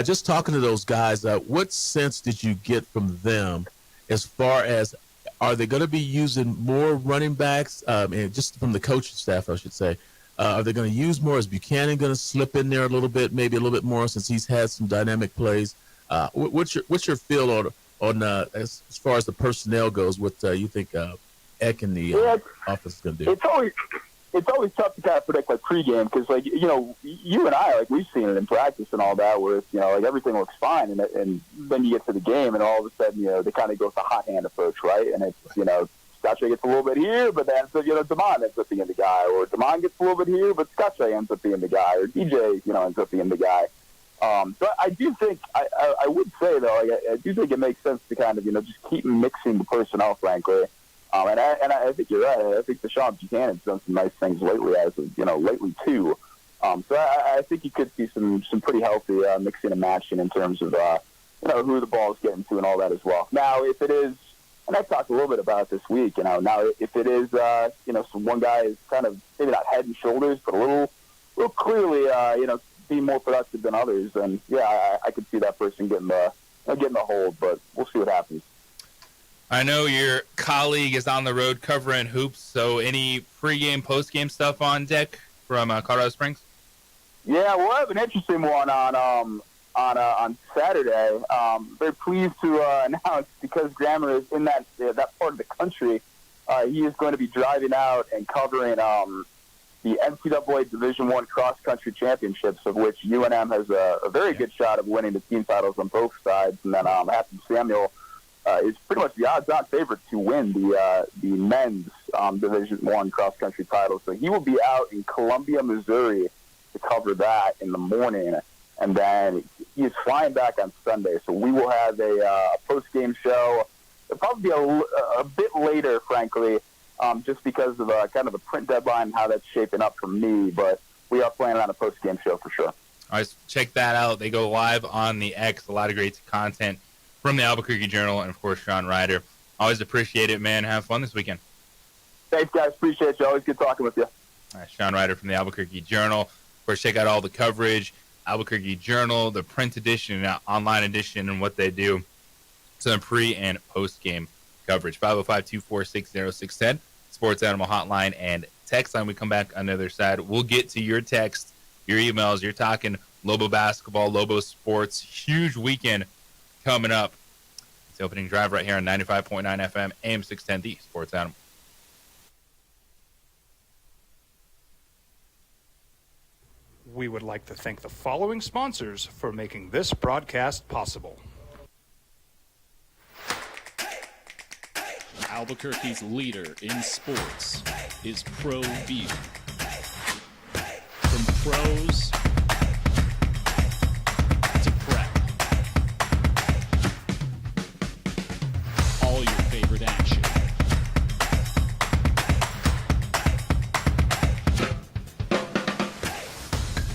just talking to those guys, what sense did you get from them as far as are they going to be using more running backs? And just from the coaching staff, I should say. Are they going to use more? Is Buchanan going to slip in there a little bit, maybe a little bit more since he's had some dynamic plays? What's your feel on as far as the personnel goes? What you think Eck and the offense is going to do? It's always tough to kind of predict like pregame because you and I we've seen it in practice and all that where it's, everything looks fine and then you get to the game and all of a sudden they kind of go with the hot hand approach, right? And it's Scotchay gets a little bit here, but then Damon ends up being the guy, or Damon gets a little bit here, but Scotchay ends up being the guy, or DJ ends up being the guy. So I do think I would say though I do think it makes sense to kind of just keep mixing the personnel, frankly. And I think you're right. I think Deshaun Buchanan's done some nice things lately, lately too. So I think you could see some pretty healthy mixing and matching in terms of who the ball is getting to and all that as well. Now, if it is, and I talked a little bit about it this week, now if it is, one guy is kind of maybe not head and shoulders, but a little clearly, being more productive than others, then I could see that person getting the hold, but we'll see what happens. I know your colleague is on the road covering hoops, so any pregame, postgame stuff on deck from Colorado Springs? Yeah, we'll have an interesting one on Saturday. Very pleased to announce because Grammer is in that part of the country. He is going to be driving out and covering the NCAA Division I cross country championships, of which UNM has a very good shot of winning the team titles on both sides, and then Hampton Samuel is pretty much the odds-on favorite to win the men's Division I cross country title. So he will be out in Columbia, Missouri, to cover that in the morning. And then he's flying back on Sunday. So we will have a post-game show. It'll probably be a bit later, frankly, just because of kind of the print deadline and how that's shaping up for me. But we are planning on a post-game show for sure. All right, check that out. They go live on the X. A lot of great content from the Albuquerque Journal and, of course, Sean Ryder. Always appreciate it, man. Have fun this weekend. Thanks, guys. Appreciate you. Always good talking with you. All right, Sean Ryder from the Albuquerque Journal. Of course, check out all the coverage Albuquerque Journal, the print edition and online edition, and what they do. Some pre- and post-game coverage. 505-246-0610, Sports Animal Hotline and text line. We come back on the other side. We'll get to your text, your emails. You're talking Lobo basketball, Lobo sports. Huge weekend coming up. It's the opening drive right here on 95.9 FM, AM 610, the Sports Animal. We would like to thank the following sponsors for making this broadcast possible. Albuquerque's leader in sports is Pro View. From pros to prep, all your favorite action.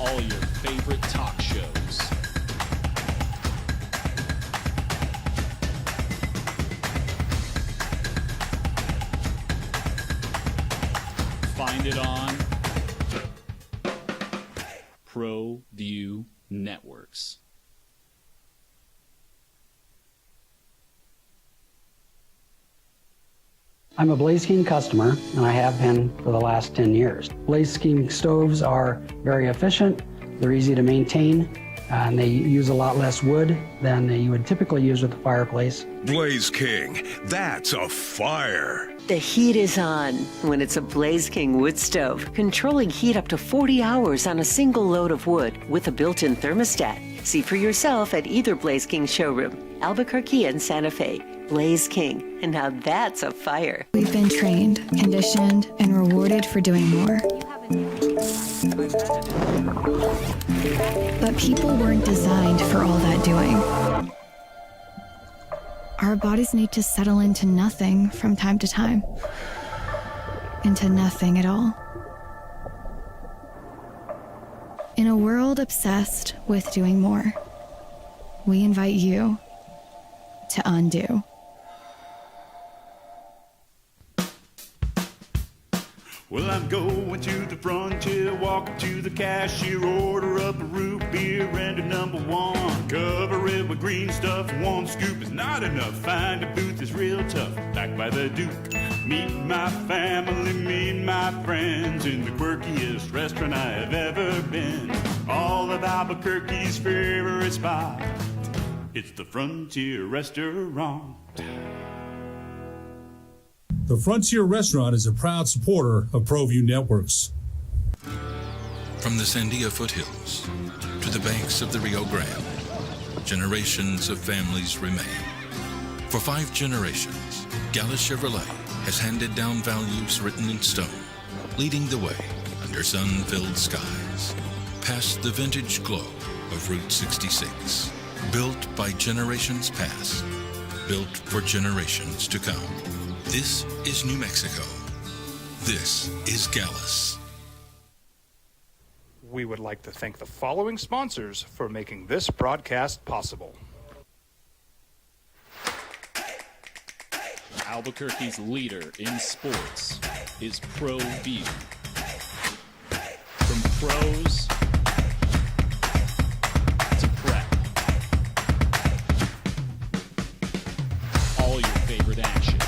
All your favorite talk shows. Find it on Pro View Networks. I'm a Blaze King customer, and I have been for the last 10 years. Blaze King stoves are very efficient, they're easy to maintain, and they use a lot less wood than you would typically use with a fireplace. Blaze King, that's a fire. The heat is on when it's a Blaze King wood stove, controlling heat up to 40 hours on a single load of wood with a built-in thermostat. See for yourself at either Blaze King showroom, Albuquerque and Santa Fe. Blaze King, and now that's a fire. We've been trained, conditioned, and rewarded for doing more. But people weren't designed for all that doing. Our bodies need to settle into nothing from time to time. Into nothing at all. In a world obsessed with doing more, we invite you to undo. Well, I'm going to the frontier, walking to the cashier, order up a root beer and a number one. Cover it with green stuff, one scoop is not enough. Find a booth is real tough, back by the Duke. Meet my family, meet my friends in the quirkiest restaurant I have ever been. All of Albuquerque's favorite spot, it's the Frontier Restaurant. The Frontier Restaurant is a proud supporter of ProView Networks. From the Sandia foothills to the banks of the Rio Grande, generations of families remain. For 5 generations, Gallus Chevrolet has handed down values written in stone, leading the way under sun-filled skies, past the vintage glow of Route 66. Built by generations past, built for generations to come. This is New Mexico. This is Gallus. We would like to thank the following sponsors for making this broadcast possible. Albuquerque's leader in sports is Pro View. From pros to prep, all your favorite action.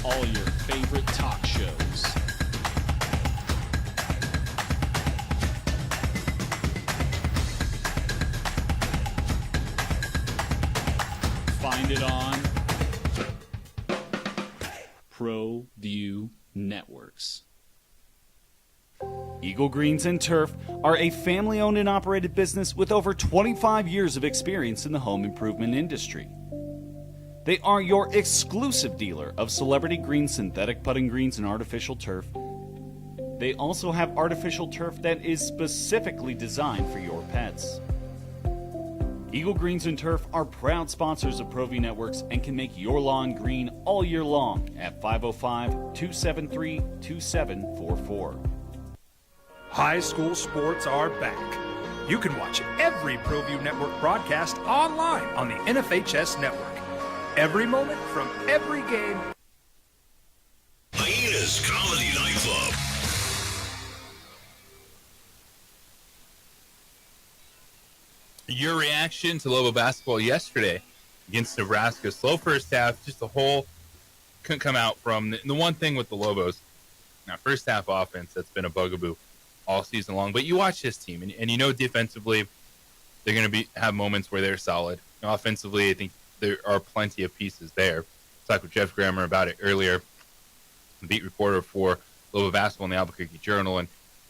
All your favorite talk shows. Find it on Pro View Networks. Eagle Greens and Turf are a family-owned and operated business with over 25 years of experience in the home improvement industry. They are your exclusive dealer of celebrity green, synthetic putting greens, and artificial turf. They also have artificial turf that is specifically designed for your pets. Eagle Greens and Turf are proud sponsors of ProView Networks and can make your lawn green all year long at 505-273-2744. High school sports are back. You can watch every ProView Network broadcast online on the NFHS network. Every moment from every game. Hyena's Comedy your reaction to Lobo basketball yesterday against Nebraska. Slow first half, just the whole couldn't come out from the one thing with the Lobos. Now, first half offense, that's been a bugaboo all season long. But you watch this team, and you know defensively they're going to have moments where they're solid. And offensively, I think there are plenty of pieces there. Talked with Jeff Grammer about it earlier, the beat reporter for Lobo basketball in the Albuquerque Journal, and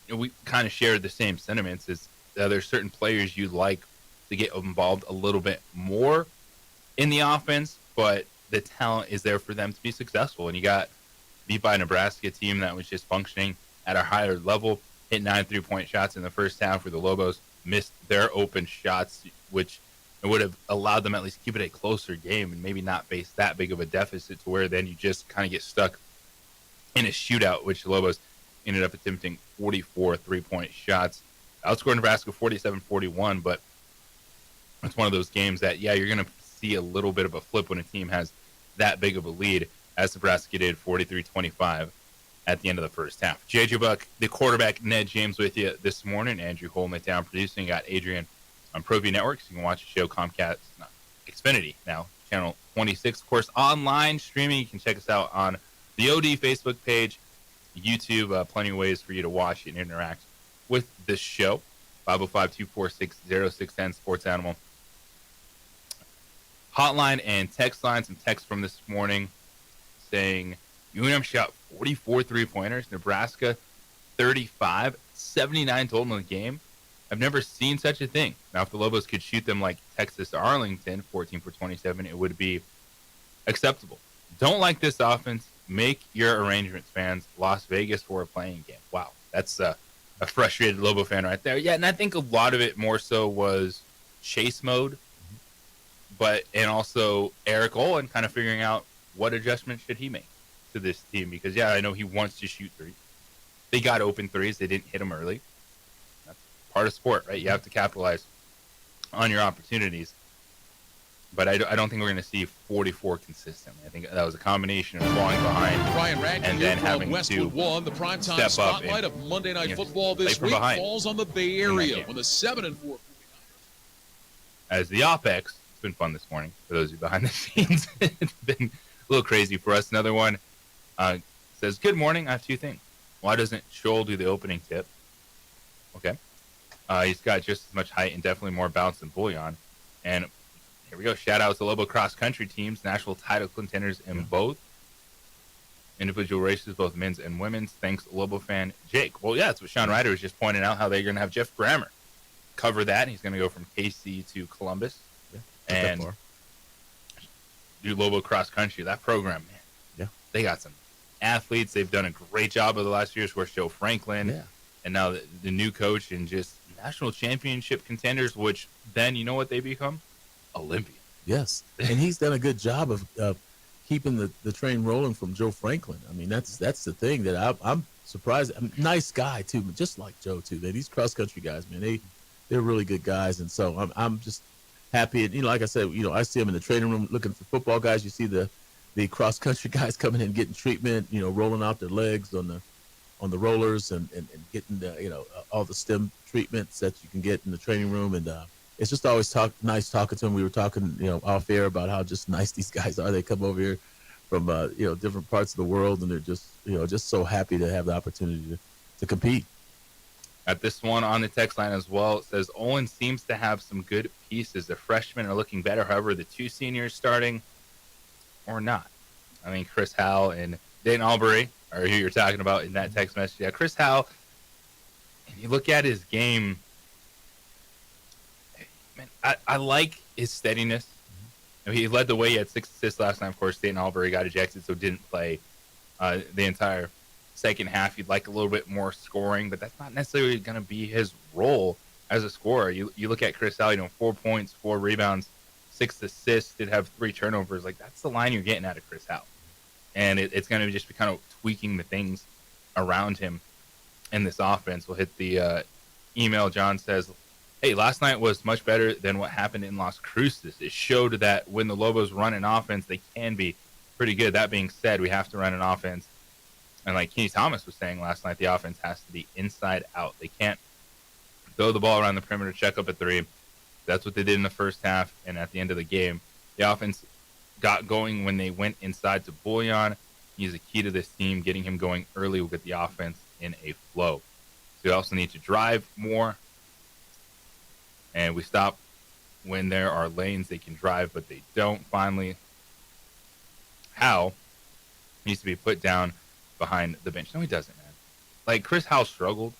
we kind of shared the same sentiments. Is there's certain players you'd like to get involved a little bit more in the offense, but the talent is there for them to be successful. And you got beat by a Nebraska team that was just functioning at a higher level, hit 9 3-point shots in the first half where the Lobos missed their open shots, which would have allowed them at least keep it a closer game and maybe not face that big of a deficit to where then you just kind of get stuck in a shootout, which the Lobos ended up attempting 44 3-point shots. Outscored Nebraska 47-41, but it's one of those games that, yeah, you're going to see a little bit of a flip when a team has that big of a lead, as Nebraska did 43-25 at the end of the first half. JJ Buck, the quarterback, Ned James with you this morning. Andrew holding it down, producing. Got Adrian on ProView Network, so you can watch the show Comcast, Xfinity now, channel 26. Of course, online streaming, you can check us out on the OD Facebook page, YouTube, plenty of ways for you to watch and interact with this show. 505-246-0610, Sports Animal hotline and text line. Some text from this morning saying UNM shot 44 3-pointers, Nebraska 35, 79 total in the game. I've never seen such a thing. Now, if the Lobos could shoot them like Texas Arlington, 14 for 27, it would be acceptable. Don't like this offense. Make your arrangements, fans. Las Vegas for a playing game. Wow, that's a frustrated Lobo fan right there. Yeah, and I think a lot of it more so was chase mode, and also Eric Olin kind of figuring out what adjustment should he make to this team, because, yeah, I know he wants to shoot threes. They got open threes. They didn't hit them early. That's part of sport, right? You have to capitalize on your opportunities. But I don't think we're going to see 44 consistently. I think that was a combination of falling behind Ryan Radke and then having Westwood to One. The primetime step up spotlight and, of Monday Night Football this week falls on the Bay Area when the 7-4. As the OPEX, it's been fun this morning for those of you behind the scenes. It's been a little crazy for us. Another one says, good morning. I have two things. Why doesn't Scholl do the opening tip? Okay. He's got just as much height and definitely more bounce than Bouillon. And here we go. Shout out to Lobo cross country teams, national title contenders in both individual races, both men's and women's. Thanks, Lobo fan Jake. Well, yeah, that's what Sean Ryder was just pointing out, how they're going to have Jeff Grammer cover that. He's going to go from KC to Columbus and do Lobo cross country. That program, man. Yeah. They got some athletes. They've done a great job over the last years. Where's Joe Franklin? Yeah. And now the new coach and just national championship contenders, which then, you know what they become? Olympian. Yes, and he's done a good job of keeping the train rolling from Joe Franklin. I mean, that's the thing that I'm surprised. Nice guy too, but just like Joe too. Man, these cross country guys, man, they're really good guys, and so I'm just happy. And like I said, I see them in the training room looking for football guys. You see the cross country guys coming in getting treatment, rolling out their legs on the rollers and getting all the stem treatments that you can get in the training room, and it's just always nice talking to them. We were talking, off air about how just nice these guys are. They come over here from, different parts of the world, and they're just, just so happy to have the opportunity to compete. Got this one on the text line as well. It says, Olin seems to have some good pieces. The freshmen are looking better. However, the two seniors starting or not. I mean, Chris Howell and Dayton Albury are who you're talking about in that text message. Yeah, Chris Howell, and you look at his game, man, I like his steadiness. I mean, he led the way. He had 6 assists last night. Of course, Dayton Albury got ejected, so didn't play the entire second half. You'd like a little bit more scoring, but that's not necessarily going to be his role as a scorer. You look at Chris Howell, 4 points, 4 rebounds, 6 assists, did have 3 turnovers. Like, that's the line you're getting out of Chris Howell. And it's going to just be kind of tweaking the things around him in this offense. We'll hit the email. John says, hey, last night was much better than what happened in Las Cruces. It showed that when the Lobos run an offense, they can be pretty good. That being said, we have to run an offense. And like Kenny Thomas was saying last night, the offense has to be inside out. They can't throw the ball around the perimeter, check up a 3, That's what they did in the first half, and at the end of the game, the offense got going when they went inside to Bullion. He's a key to this team. Getting him going early will get the offense in a flow. So we also need to drive more, and we stop when there are lanes they can drive, but they don't. Finally, Howell needs to be put down behind the bench. No, he doesn't, man. Like, Chris Howell struggled,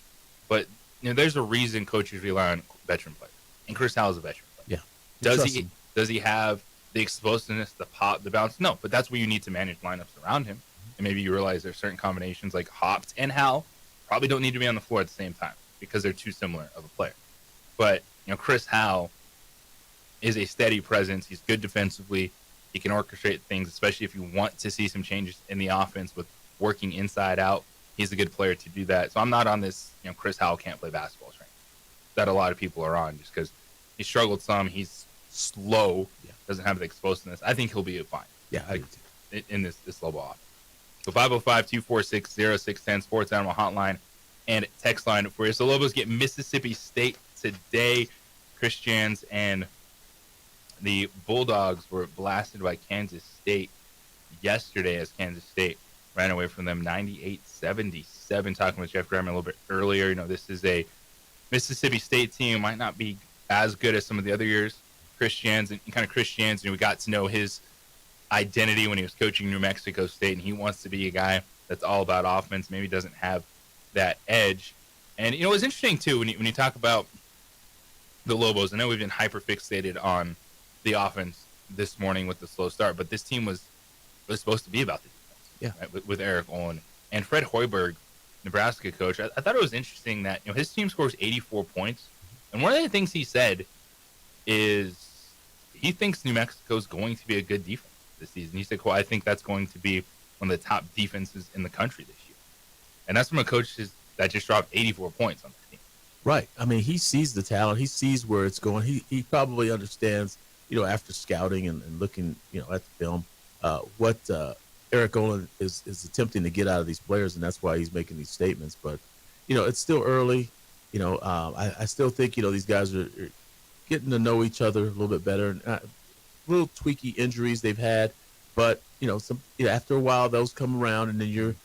but there's a reason coaches rely on veteran players, and Chris Howell is a veteran player. Yeah. Does he have the explosiveness, the pop, the bounce? No, but that's where you need to manage lineups around him. And maybe you realize there's certain combinations like Hopt and Howell probably don't need to be on the floor at the same time because they're too similar of a player. But Chris Howell is a steady presence. He's good defensively. He can orchestrate things, especially if you want to see some changes in the offense with working inside out. He's a good player to do that. So I'm not on this, Chris Howell can't play basketball train that a lot of people are on, just because he struggled some. He's slow, doesn't have the explosiveness. I think he'll be fine. Yeah, I do too. In this low ball offense. So 505-246-0610 Sports Animal Hotline and text line for you. So Lobos get Mississippi State today. Christians and the Bulldogs were blasted by Kansas State yesterday as Kansas State ran away from them 98-77. Talking with Jeff Graham a little bit earlier, this is a Mississippi State team, might not be as good as some of the other years. Christians, we got to know his identity when he was coaching New Mexico State, and he wants to be a guy that's all about offense. Maybe doesn't have that edge. And it was interesting too when you talk about the Lobos. I know we've been hyper fixated on the offense this morning with the slow start, but this team was supposed to be about the defense. Yeah, right? with Eric Olin and Fred Hoiberg, Nebraska coach. I thought it was interesting that his team scores 84 points, and one of the things he said is he thinks New Mexico is going to be a good defense this season. He said, "I think that's going to be one of the top defenses in the country this year," and that's from a coach that just dropped 84 points on the team. Right. I mean, he sees the talent. He sees where it's going. He probably understands, after scouting and looking, at the film, what Eric Olin is attempting to get out of these players, and that's why he's making these statements. But, it's still early. I still think, these guys are getting to know each other a little bit better. And, little tweaky injuries they've had, but, after a while, those come around, and then you're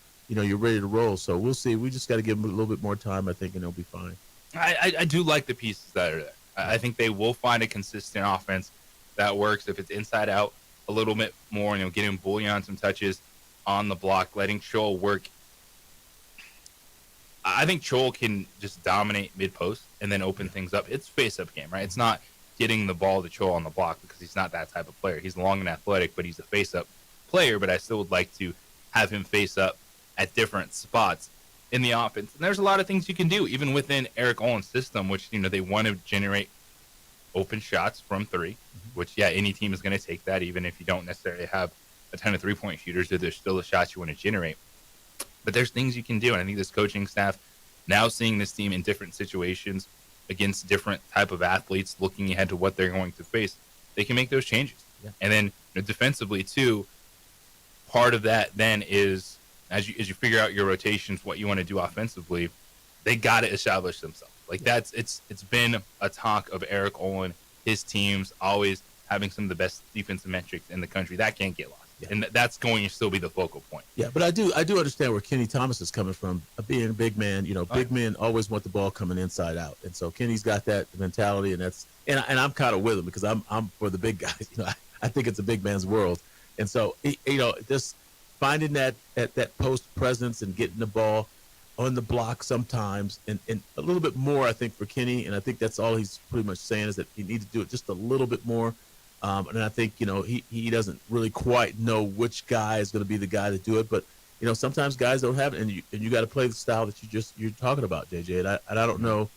ready to roll. So we'll see. We just got to give them a little bit more time, I think, and they'll be fine. I do like the pieces that are there. I think they will find a consistent offense that works if it's inside out a little bit more, getting Bullion some touches on the block, letting Chol work. I think Chol can just dominate mid-post and then open things up. It's face-up game, right? It's not getting the ball to Chol on the block because he's not that type of player. He's long and athletic, but he's a face-up player, but I still would like to have him face up at different spots in the offense. And there's a lot of things you can do, even within Eric Olin's system, which, they want to generate open shots from three, which, any team is going to take that, even if you don't necessarily have a ton of three-point shooters, there's still the shots you want to generate. But there's things you can do, and I think this coaching staff, now seeing this team in different situations against different type of athletes, looking ahead to what they're going to face, they can make those changes. Yeah. And then defensively, too, part of that then is, as you figure out your rotations, what you want to do offensively, they got to establish themselves. Like it's been a talk of Eric Olin, his teams always having some of the best defensive metrics in the country. That can't get lost, and that's going to still be the focal point. Yeah, but I do understand where Kenny Thomas is coming from. Being a big man, big men always want the ball coming inside out, and so Kenny's got that mentality, and I'm kind of with him because I'm for the big guys. I think it's a big man's world, and so just finding that post presence and getting the ball on the block sometimes, and a little bit more, I think, for Kenny, and I think that's all he's pretty much saying is that you need to do it just a little bit more. And I think, he doesn't really quite know which guy is going to be the guy to do it, but, sometimes guys don't have it, and you got to play the style that you're talking about, JJ, and I don't know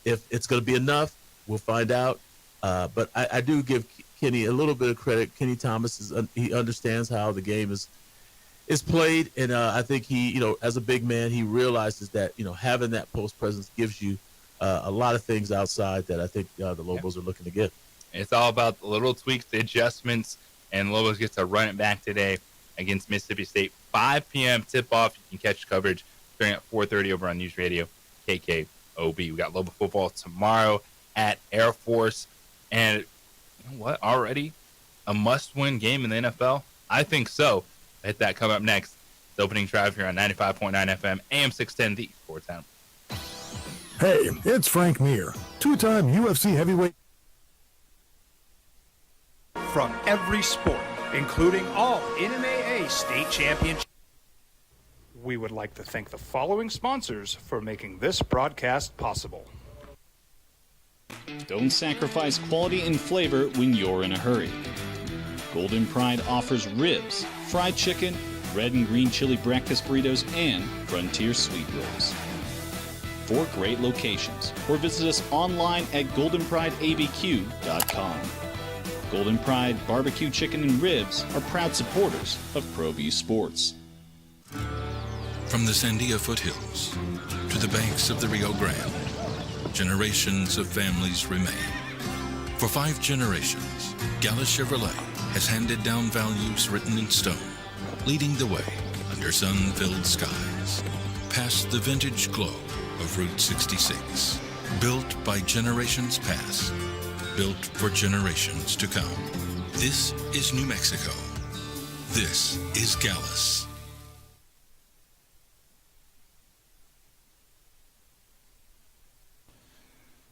if it's going to be enough. We'll find out. But I do give Kenny a little bit of credit. Kenny Thomas he understands how the game is played, and I think he, as a big man, he realizes that having that post presence gives you a lot of things outside that I think the Lobos are looking to get. It's all about the little tweaks, the adjustments, and Lobos gets to run it back today against Mississippi State. 5 p.m. tip-off. You can catch coverage starting at 4:30 over on News Radio KKOB. We got Lobo football tomorrow at Air Force. And you know what? Already a must-win game in the NFL? I think so. Hit that coming up next. The opening drive here on 95.9 FM, AM 610, the Sports Animal. Hey, it's Frank Mir, two-time UFC heavyweight. From every sport, including all NMAA state championships. We would like to thank the following sponsors for making this broadcast possible. Don't sacrifice quality and flavor when you're in a hurry. Golden Pride offers ribs, fried chicken, red and green chili breakfast burritos, and Frontier Sweet Rolls. 4 great locations, or visit us online at goldenprideabq.com. Golden Pride Barbecue Chicken and Ribs are proud supporters of ProView Sports. From the Sandia foothills to the banks of the Rio Grande, generations of families remain. For 5 generations, Gallus Chevrolet has handed down values written in stone, leading the way under sun-filled skies, past the vintage glow of Route 66. Built by generations past, built for generations to come. This is New Mexico. This is Gallus.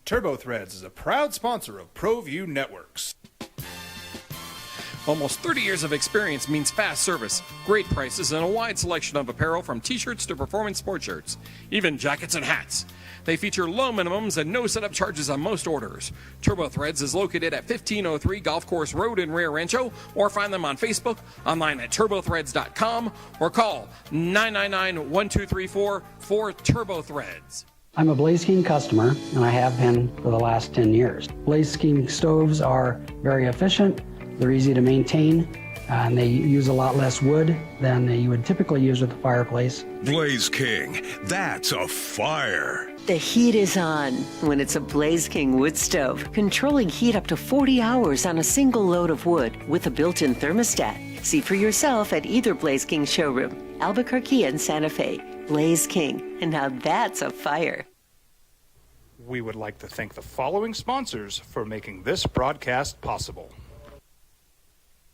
Turbo Threads is a proud sponsor of ProView Networks. Almost 30 years of experience means fast service, great prices, and a wide selection of apparel from t-shirts to performance sport shirts, even jackets and hats. They feature low minimums and no setup charges on most orders. Turbo Threads is located at 1503 Golf Course Road in Rio Rancho, or find them on Facebook, online at turbothreads.com, or call 999-1234 for Turbo Threads. I'm a Blaze King customer, and I have been for the last 10 years. Blaze King stoves are very efficient, they're easy to maintain, and they use a lot less wood than you would typically use with a fireplace. Blaze King, that's a fire. The heat is on when it's a Blaze King wood stove, controlling heat up to 40 hours on a single load of wood with a built-in thermostat. See for yourself at either Blaze King showroom, Albuquerque and Santa Fe. Blaze King, and now that's a fire. We would like to thank the following sponsors for making this broadcast possible.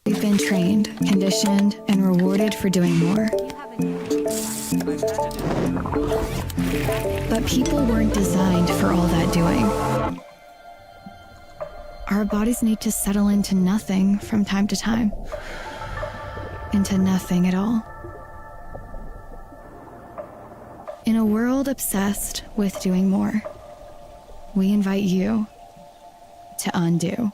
We've been trained, conditioned, and rewarded for doing more. But people weren't designed for all that doing. Our bodies need to settle into nothing from time to time. Into nothing at all. In a world obsessed with doing more, we invite you to undo.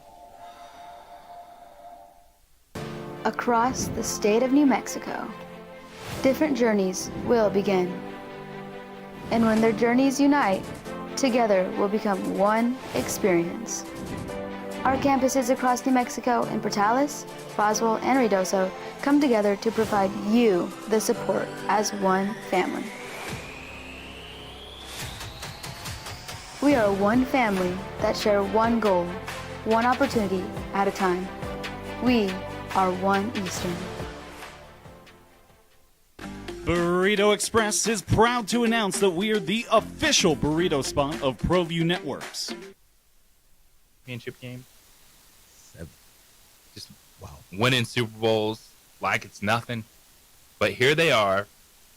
Across the state of New Mexico, different journeys will begin. And when their journeys unite, together will become one experience. Our campuses across New Mexico in Portales, Roswell, and Ruidoso come together to provide you the support as one family. We are one family that share one goal, one opportunity at a time. We are one Eastern. Burrito Express is proud to announce that we are the official burrito spot of ProView Networks. Championship game. Just wow. Winning Super Bowls like it's nothing. But here they are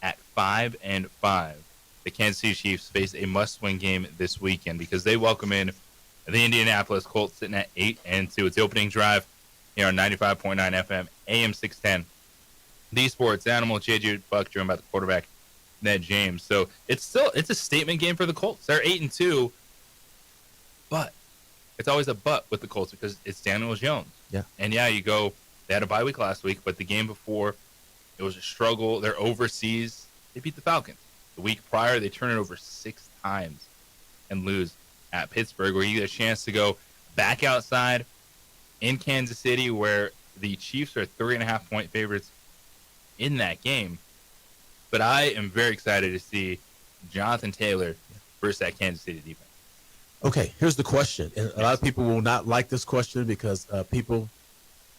at 5-5. The Kansas City Chiefs face a must-win game this weekend because they welcome in the Indianapolis Colts sitting at 8-2. It's the opening drive here on 95.9 FM, AM 610. The Sports Animal, J.J. Buck, joined by the quarterback, Ned James. So it's a statement game for the Colts. They're 8-2, but it's always a but with the Colts because it's Daniel Jones. Yeah. And yeah, you go, they had a bye week last week, but the game before, it was a struggle. They're overseas. They beat the Falcons. The week prior, they turn it over 6 times and lose at Pittsburgh, where you get a chance to go back outside in Kansas City, where the Chiefs are 3.5-point favorites in that game. But I am very excited to see Jonathan Taylor versus that Kansas City defense. Okay, here's the question. And a lot of people will not like this question because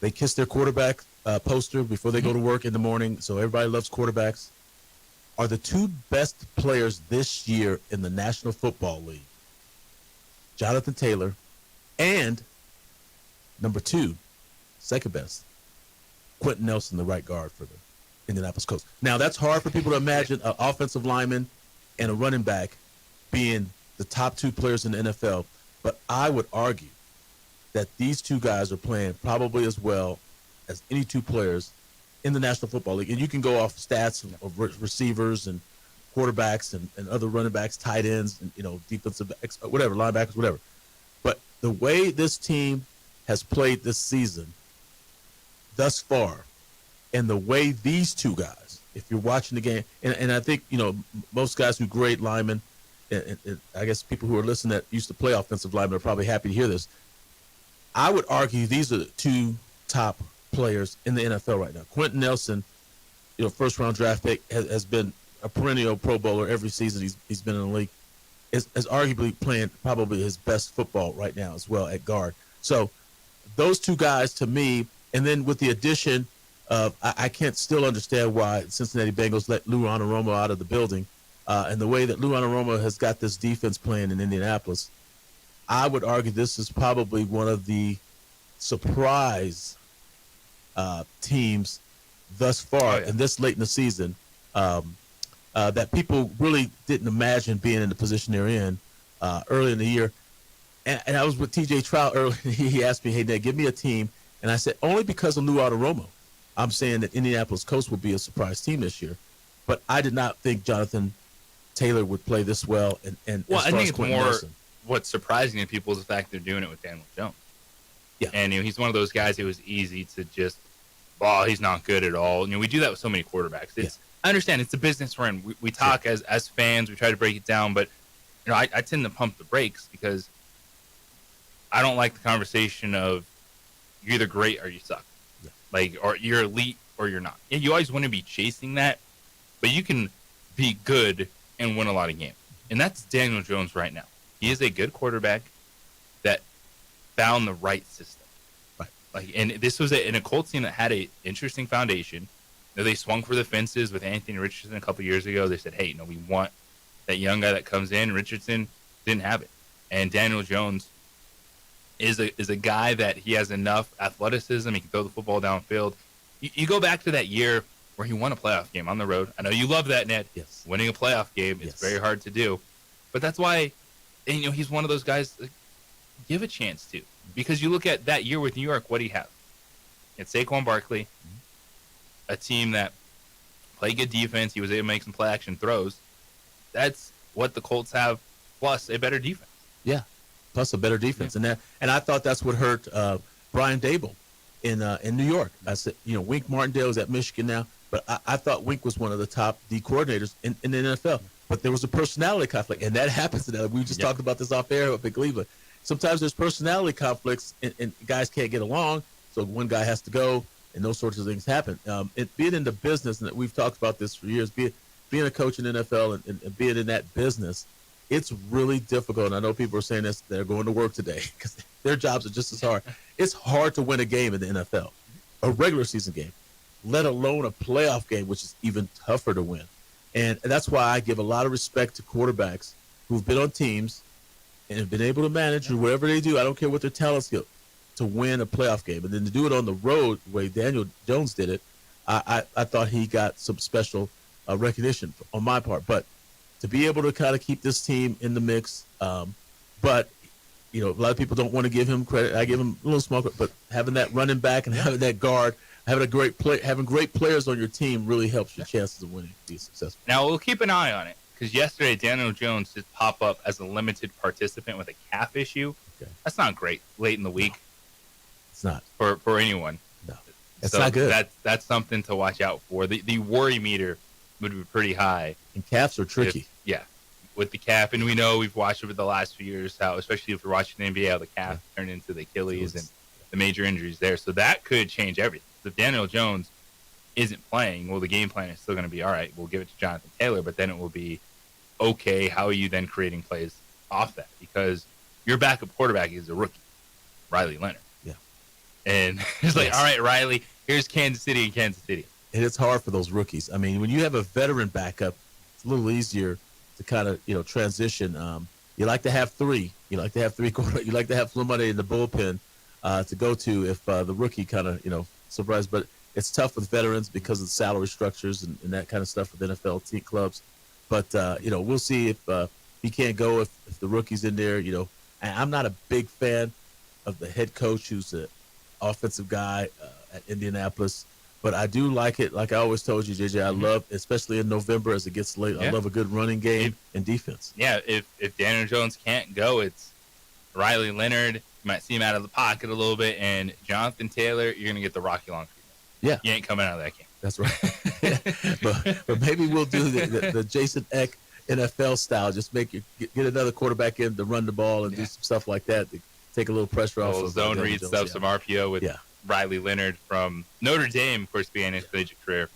they kiss their quarterback poster before they go to work in the morning, so everybody loves quarterbacks. Are the 2 best players this year in the National Football League Jonathan Taylor, and number 2, second best, Quentin Nelson, the right guard for the Indianapolis Colts. Now, that's hard for people to imagine an offensive lineman and a running back being the top 2 players in the NFL, but I would argue that these 2 guys are playing probably as well as any 2 players in the National Football League. And you can go off stats of receivers and quarterbacks and other running backs, tight ends, and defensive backs, whatever, linebackers, whatever. But the way this team has played this season thus far, and the way these 2 guys, if you're watching the game, and I think most guys who grade linemen, and I guess people who are listening that used to play offensive linemen are probably happy to hear this. I would argue these are the 2 top players in the NFL right now. Quentin Nelson, first-round draft pick, has been a perennial Pro Bowler every season he's been in the league, is arguably playing probably his best football right now as well at guard. So those 2 guys to me, and then with the addition of, I can't still understand why Cincinnati Bengals let Lou Anarumo out of the building, and the way that Lou Anarumo has got this defense playing in Indianapolis. I would argue this is probably one of the surprise teams thus far, and this late in the season, that people really didn't imagine being in the position they're in early in the year. And I was with TJ Trout earlier. He asked me, "Hey, Ned, give me a team." And I said, only because of Lou Anarumo, I'm saying that Indianapolis Colts will be a surprise team this year. But I did not think Jonathan Taylor would play this well. And well, as I far think as it's Quentin more Nelson. what's surprising to people is the fact they're doing it with Daniel Jones. Yeah. And he's one of those guys who was easy to just, oh, he's not good at all. We do that with so many quarterbacks. I understand it's a business we're in. We talk as fans, we try to break it down, but I tend to pump the brakes because I don't like the conversation of you're either great or you suck. Yeah. Or you're elite or you're not. Yeah, you always want to be chasing that, but you can be good and win a lot of games. And that's Daniel Jones right now. He is a good quarterback that found the right system. Right. And this was in a Colts team that had an interesting foundation. They swung for the fences with Anthony Richardson a couple years ago. They said, hey, we want that young guy that comes in. Richardson didn't have it. And Daniel Jones is a guy that he has enough athleticism. He can throw the football downfield. You go back to that year where he won a playoff game on the road. I know you love that, Ned. Yes. Winning a playoff game is very hard to do. But that's why, he's one of those guys that give a chance to. Because you look at that year with New York, what do you have? It's Saquon Barkley, a team that played good defense. He was able to make some play-action throws. That's what the Colts have, plus a better defense. Yeah, plus a better defense. Yeah. And I thought that's what hurt Brian Dable in New York. I said, Wink Martindale is at Michigan now, but I thought Wink was one of the top D coordinators in the NFL. But there was a personality conflict, and that happens to that. We just talked about this off air up in Cleveland. Sometimes there's personality conflicts, and guys can't get along, so one guy has to go, and those sorts of things happen. Being in the business, and we've talked about this for years, being a coach in the NFL and being in that business, it's really difficult. And I know people are saying this, they're going to work today because their jobs are just as hard. It's hard to win a game in the NFL, a regular season game, let alone a playoff game, which is even tougher to win. And that's why I give a lot of respect to quarterbacks who've been on teams and have been able to manage or whatever they do. I don't care what their talent skill to win a playoff game. And then to do it on the road the way Daniel Jones did it, I thought he got some special recognition on my part. But to be able to kind of keep this team in the mix, but a lot of people don't want to give him credit. I give him a little small credit, but having that running back and having that guard, having great players on your team really helps your chances of winning, be successful. Now we'll keep an eye on it because yesterday Daniel Jones did pop up as a limited participant with a calf issue. Okay. That's not great late in the week. It's not for anyone. No, it's not good. That's something to watch out for. The worry meter would be pretty high. And calves are tricky. With the calf, and we know we've watched over the last few years how, especially if you're watching the NBA, how the calf turned into the Achilles and the major injuries there. So that could change everything. If Daniel Jones isn't playing, well, the game plan is still going to be all right. We'll give it to Jonathan Taylor, but then it will be okay. How are you then creating plays off that? Because your backup quarterback is a rookie, Riley Leonard. Yeah, and it's like, all right, Riley, here's Kansas City and Kansas City. And it's hard for those rookies. I mean, when you have a veteran backup, it's a little easier to kind of transition you like to have three. You like to have three quarter. You like to have Flo Monday in the bullpen to go to if the rookie kind of surprised. But it's tough with veterans because of the salary structures and that kind of stuff with NFL team clubs. But we'll see if he can't go if the rookie's in there. And I'm not a big fan of the head coach who's an offensive guy at Indianapolis. But I do like it. Like I always told you, JJ, I love, especially in November as it gets late, I love a good running game and defense. Yeah, if Daniel Jones can't go, it's Riley Leonard. You might see him out of the pocket a little bit. And Jonathan Taylor, you're going to get the Rocky Long treatment. Yeah. You ain't coming out of that game. That's right. but maybe we'll do the Jason Eck NFL style. Just get another quarterback in to run the ball and do some stuff like that to take a little pressure off. Zone read stuff, some RPO with Riley Leonard from Notre Dame, of course, began his collegiate career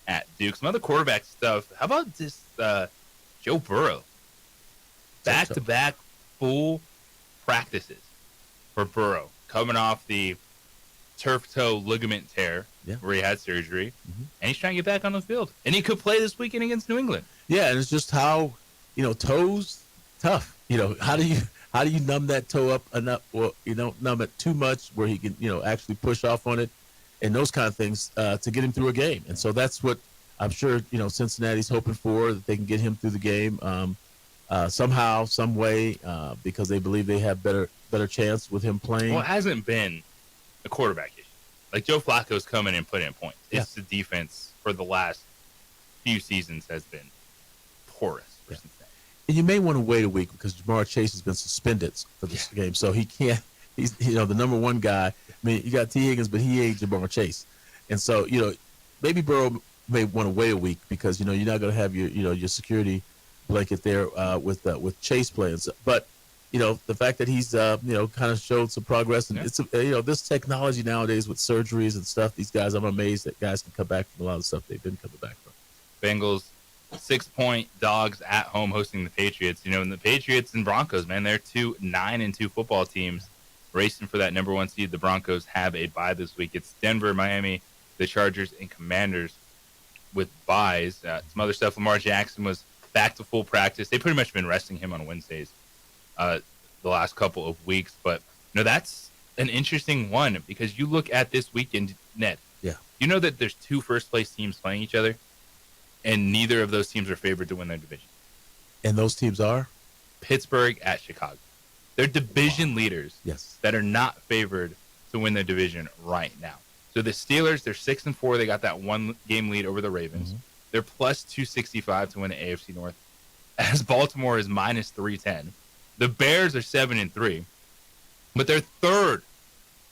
at Duke. Some other quarterback stuff. How about this Joe Burrow? Back-to-back full practices for Burrow, coming off the turf toe ligament tear where he had surgery, and he's trying to get back on the field. And he could play this weekend against New England. Yeah, and it's just how, toes, tough. How do you numb that toe up enough? Well, you don't numb it too much where he can, actually push off on it and those kind of things to get him through a game. And so that's what I'm sure, Cincinnati's hoping for, that they can get him through the game somehow, some way, because they believe they have better chance with him playing. Well, it hasn't been a quarterback issue. Like Joe Flacco's come in and put in points. It's the defense for the last few seasons has been porous for Cincinnati. And you may want to wait a week because Jamar Chase has been suspended for this game, so he can't. He's the number one guy. I mean, you got T. Higgins, but he ain't Jamar Chase, and so maybe Burrow may want to wait a week because you're not going to have your security blanket there with Chase playing. So, but the fact that he's kind of showed some progress, and it's this technology nowadays with surgeries and stuff. These guys, I'm amazed that guys can come back from a lot of stuff they've been coming back from. Bengals 6-point dogs at home hosting the Patriots. And the Patriots and Broncos, man, they're 9-2 football teams racing for that number one seed. The Broncos have a bye this week. It's Denver, Miami, the Chargers, and Commanders with byes. Some other stuff. Lamar Jackson was back to full practice. They pretty much been resting him on Wednesdays the last couple of weeks. But that's an interesting one because you look at this weekend, Ned. Yeah. You know that there's 2 first-place teams playing each other? And neither of those teams are favored to win their division. And those teams are? Pittsburgh at Chicago. They're division leaders that are not favored to win their division right now. So the Steelers, they're 6-4. They got that 1-game lead over the Ravens. They're plus 265 to win the AFC North. As Baltimore is minus 310. The Bears are 7-3. But they're third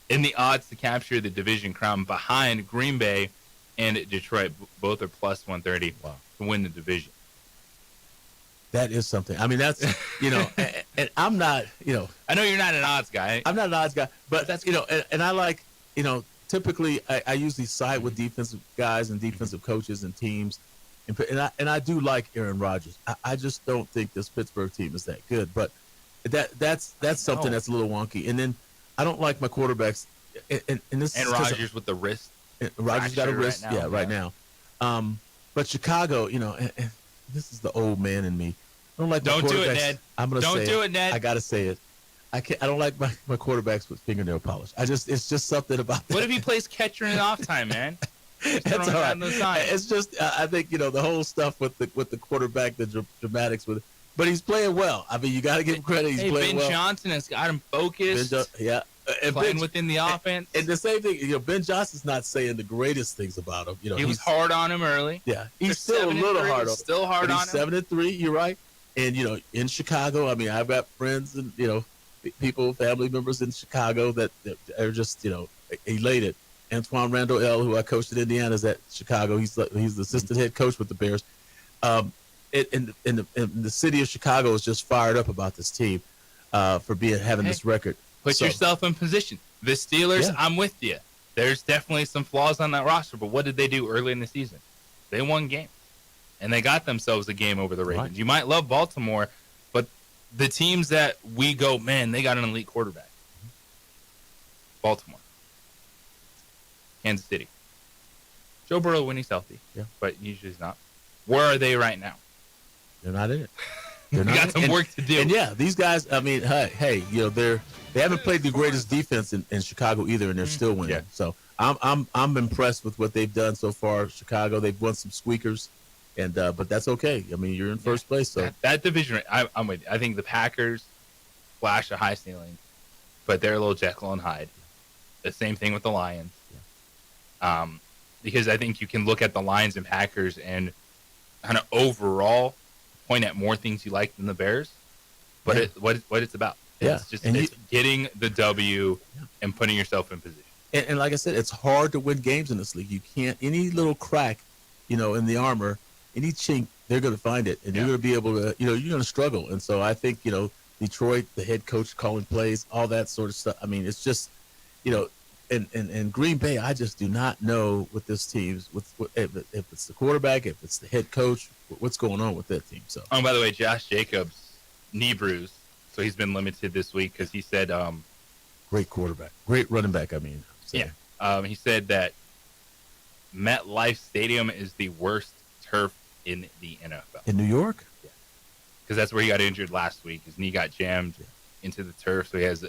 in the odds to capture the division crown behind Green Bay and Detroit. Both are plus 130 to win the division. That is something. I mean, that's, and I'm not, I know you're not an odds guy. I'm not an odds guy, but that's, and I like, typically I usually side with defensive guys and defensive coaches and teams. And I do like Aaron Rodgers. I just don't think this Pittsburgh team is that good, but that's something that's a little wonky. And then I don't like my quarterbacks. And Rodgers with the wrist. Rodgers got a wrist, right now. But Chicago, and this is the old man in me. I don't like my quarterbacks. Don't do it, Ned. I'm gonna don't say do it, Ned. I gotta say it. I don't like my quarterbacks with fingernail polish. It's just something about that. What if he plays catcher in off time, man? That's all right. It's just I think the whole stuff with the quarterback, the dramatics with it. But he's playing well. I mean, you got to give him credit. He's playing well. Ben Johnson has got him focused. And playing within the offense. And the same thing, Ben Johnson's not saying the greatest things about him. He was hard on him early. Yeah, he's still a little hard on him. Still hard on him. 7-3. You're right. And in Chicago, I mean, I've got friends and people, family members in Chicago that are just elated. Antoine Randall L., who I coached at Indiana, is at Chicago. He's the assistant head coach with the Bears. And the city of Chicago is just fired up about this team for having this record. Put yourself in position. The Steelers, I'm with you. There's definitely some flaws on that roster, but what did they do early in the season? They won games, and they got themselves a game over the Ravens. Right. You might love Baltimore, but the teams that we go, man, they got an elite quarterback. Baltimore. Kansas City. Joe Burrow when he's healthy, but usually he's not. Where are they right now? They're not in it. They're not. got some work to do. And yeah, these guys. I mean, hey, they haven't played the greatest defense in Chicago either, and they're still winning. Yeah. So I'm impressed with what they've done so far. Chicago, they've won some squeakers, and but that's okay. I mean, you're in first place, so that division. I'm with you. I think the Packers flash a high ceiling, but they're a little Jekyll and Hyde. The same thing with the Lions. Because I think you can look at the Lions and Packers and kind of overall point at more things you like than the Bears, but what it's about. Yeah. It's just it's getting the W and putting yourself in position. And like I said, it's hard to win games in this league. You can't, any little crack, in the armor, any chink, they're going to find it, and you're going to be able to, you're going to struggle. And so I think, Detroit, the head coach calling plays, all that sort of stuff. I mean, it's just, and Green Bay, I just do not know with this team, if it's the quarterback, if it's the head coach, what's going on with that team. So. Oh, by the way, Josh Jacobs, knee bruise, so he's been limited this week because he said, great quarterback, great running back. I mean, so. Yeah, he said that MetLife Stadium is the worst turf in the NFL. In New York? Yeah, because that's where he got injured last week. His knee got jammed into the turf, so he has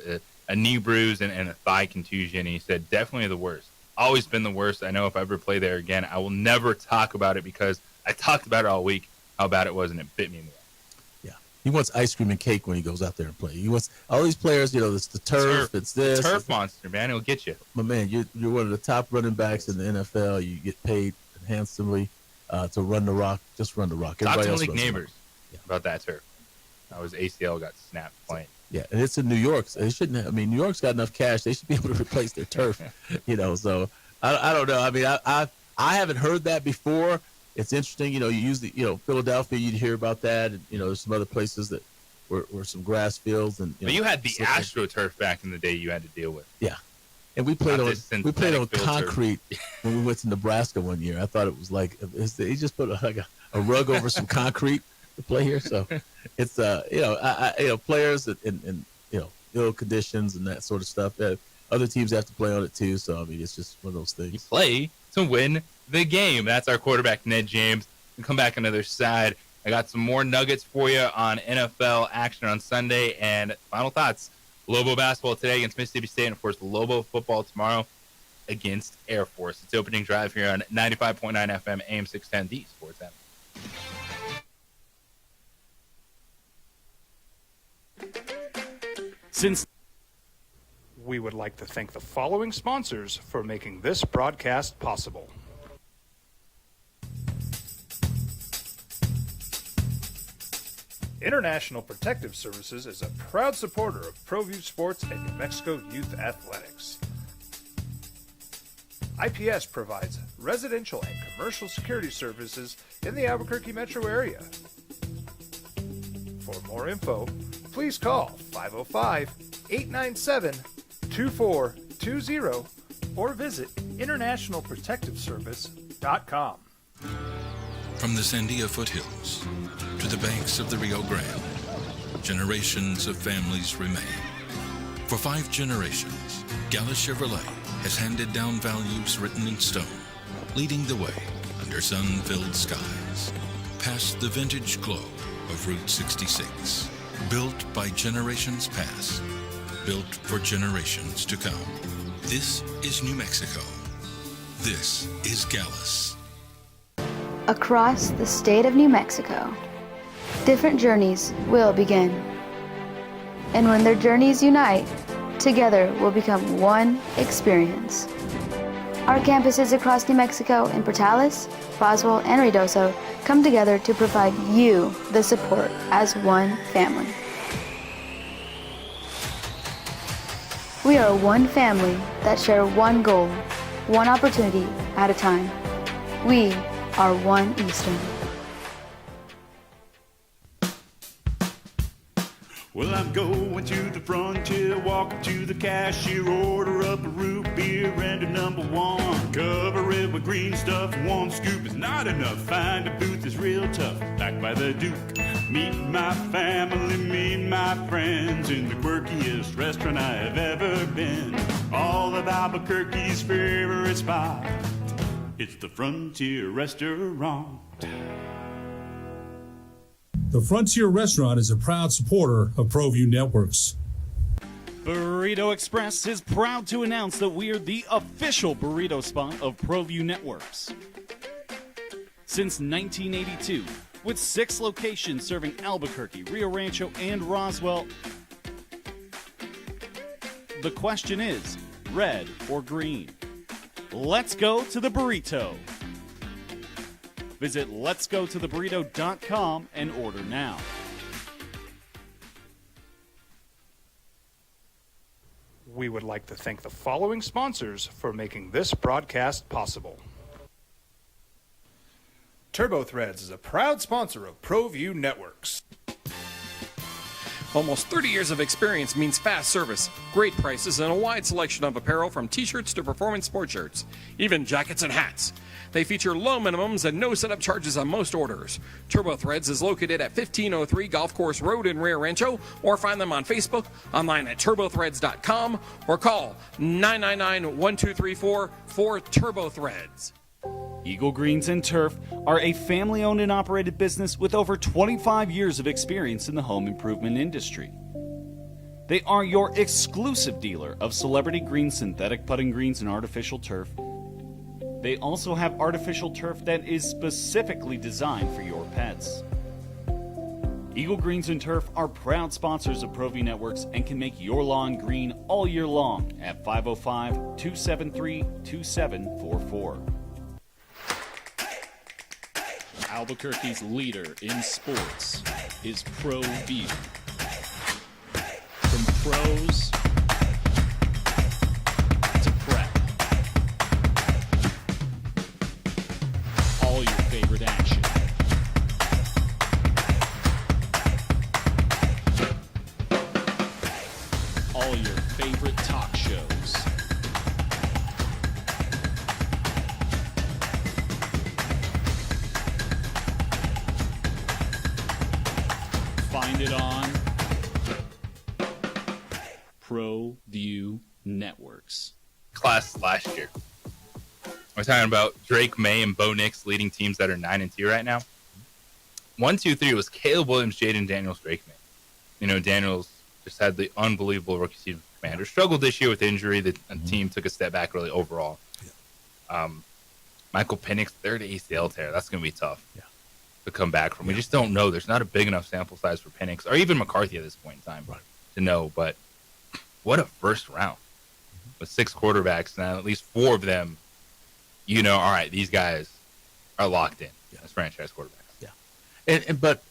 a knee bruise and a thigh contusion. And he said, definitely the worst. Always been the worst. I know if I ever play there again, I will never talk about it because I talked about it all week, how bad it was, and it bit me in the ass. Yeah. He wants ice cream and cake when he goes out there and play. He wants all these players, it's the turf, it's this. The turf monster, man. It'll get you. But, man, you're one of the top running backs in the NFL. You get paid handsomely to run the rock. Just run the rock. Talk Everybody to else Malik runs Neighbors about that turf. How his ACL got snapped playing. Yeah, and it's in New York. So they shouldn't have, New York's got enough cash. They should be able to replace their turf, So I don't know. I mean, I haven't heard that before. It's interesting. You usually, Philadelphia, you'd hear about that. And, there's some other places that were some grass fields. And, but you had the AstroTurf back in the day you had to deal with. Yeah. And we played on concrete when we went to Nebraska one year. I thought it was like, he just put a rug over some concrete to play here. So it's players in ill conditions and that sort of stuff. Other teams have to play on it too. So I mean, it's just one of those things. You play to win the game. That's our quarterback, Ned James. We'll come back on the other side. I got some more nuggets for you on NFL action on Sunday and final thoughts. Lobo basketball today against Mississippi State, and of course Lobo football tomorrow against Air Force. It's opening drive here on 95.9 FM, AM 610, the Sports Animal. We would like to thank the following sponsors for making this broadcast possible. International Protective Services is a proud supporter of ProView Sports and New Mexico Youth Athletics. IPS provides residential and commercial security services in the Albuquerque metro area. For more info, please call 505-897-2420 or visit internationalprotectiveservice.com. From the Sandia foothills to the banks of the Rio Grande, generations of families remain. For 5 generations, Gala Chevrolet has handed down values written in stone, leading the way under sun-filled skies, past the vintage glow of Route 66. Built by generations past, built for generations to come. This is New Mexico. This is Gallus. Across the state of New Mexico, different journeys will begin. And when their journeys unite, together will become one experience. Our campuses across New Mexico in Portales, Roswell, and Ruidoso come together to provide you the support as one family. We are one family that share one goal, one opportunity at a time. We are One Eastern. Well, I'm going to the frontier, walk up to the cashier, order up a root beer and a number 1. Cover it with green stuff, 1 scoop is not enough. Find a booth is real tough, back by the Duke. Meet my family, meet my friends in the quirkiest restaurant I have ever been. All of Albuquerque's favorite spot, it's the Frontier Restaurant. The Frontier Restaurant is a proud supporter of ProView Networks. Burrito Express is proud to announce that we are the official burrito spot of ProView Networks. Since 1982, with 6 locations serving Albuquerque, Rio Rancho, and Roswell, the question is, red or green? Let's go to the burrito. Visit letsgototheburrito.com and order now. We would like to thank the following sponsors for making this broadcast possible. TurboThreads is a proud sponsor of ProView Networks. Almost 30 years of experience means fast service, great prices, and a wide selection of apparel from t-shirts to performance sport shirts, even jackets and hats. They feature low minimums and no setup charges on most orders. TurboThreads is located at 1503 Golf Course Road in Rio Rancho, or find them on Facebook, online at turbothreads.com, or call 999-1234 for TurboThreads. Eagle Greens and Turf are a family-owned and operated business with over 25 years of experience in the home improvement industry. They are your exclusive dealer of celebrity green synthetic putting greens and artificial turf. They also have artificial turf that is specifically designed for your pets. Eagle Greens and Turf are proud sponsors of ProView Networks and can make your lawn green all year long at 505-273-2744. Albuquerque's leader in sports is ProView. From pros to prep, all your favorite action. All your favorite talk shows. Find it on ProView Networks. Class last year. We're talking about Drake May and Bo Nix leading teams that are 9-2 right now. 1, 2, 3 was Caleb Williams, Jaden Daniels, Drake May. You know, Daniels just had the unbelievable rookie season for Commander. Struggled this year with injury. The team took a step back really overall. Michael Penix, third ACL tear. That's going to be tough to come back from. We just don't know. There's not a big enough sample size for Penix or even McCarthy at this point in time to know. But what a first round with 6 quarterbacks, and at least 4 of them, you know, all right, these guys are locked in as franchise quarterbacks. But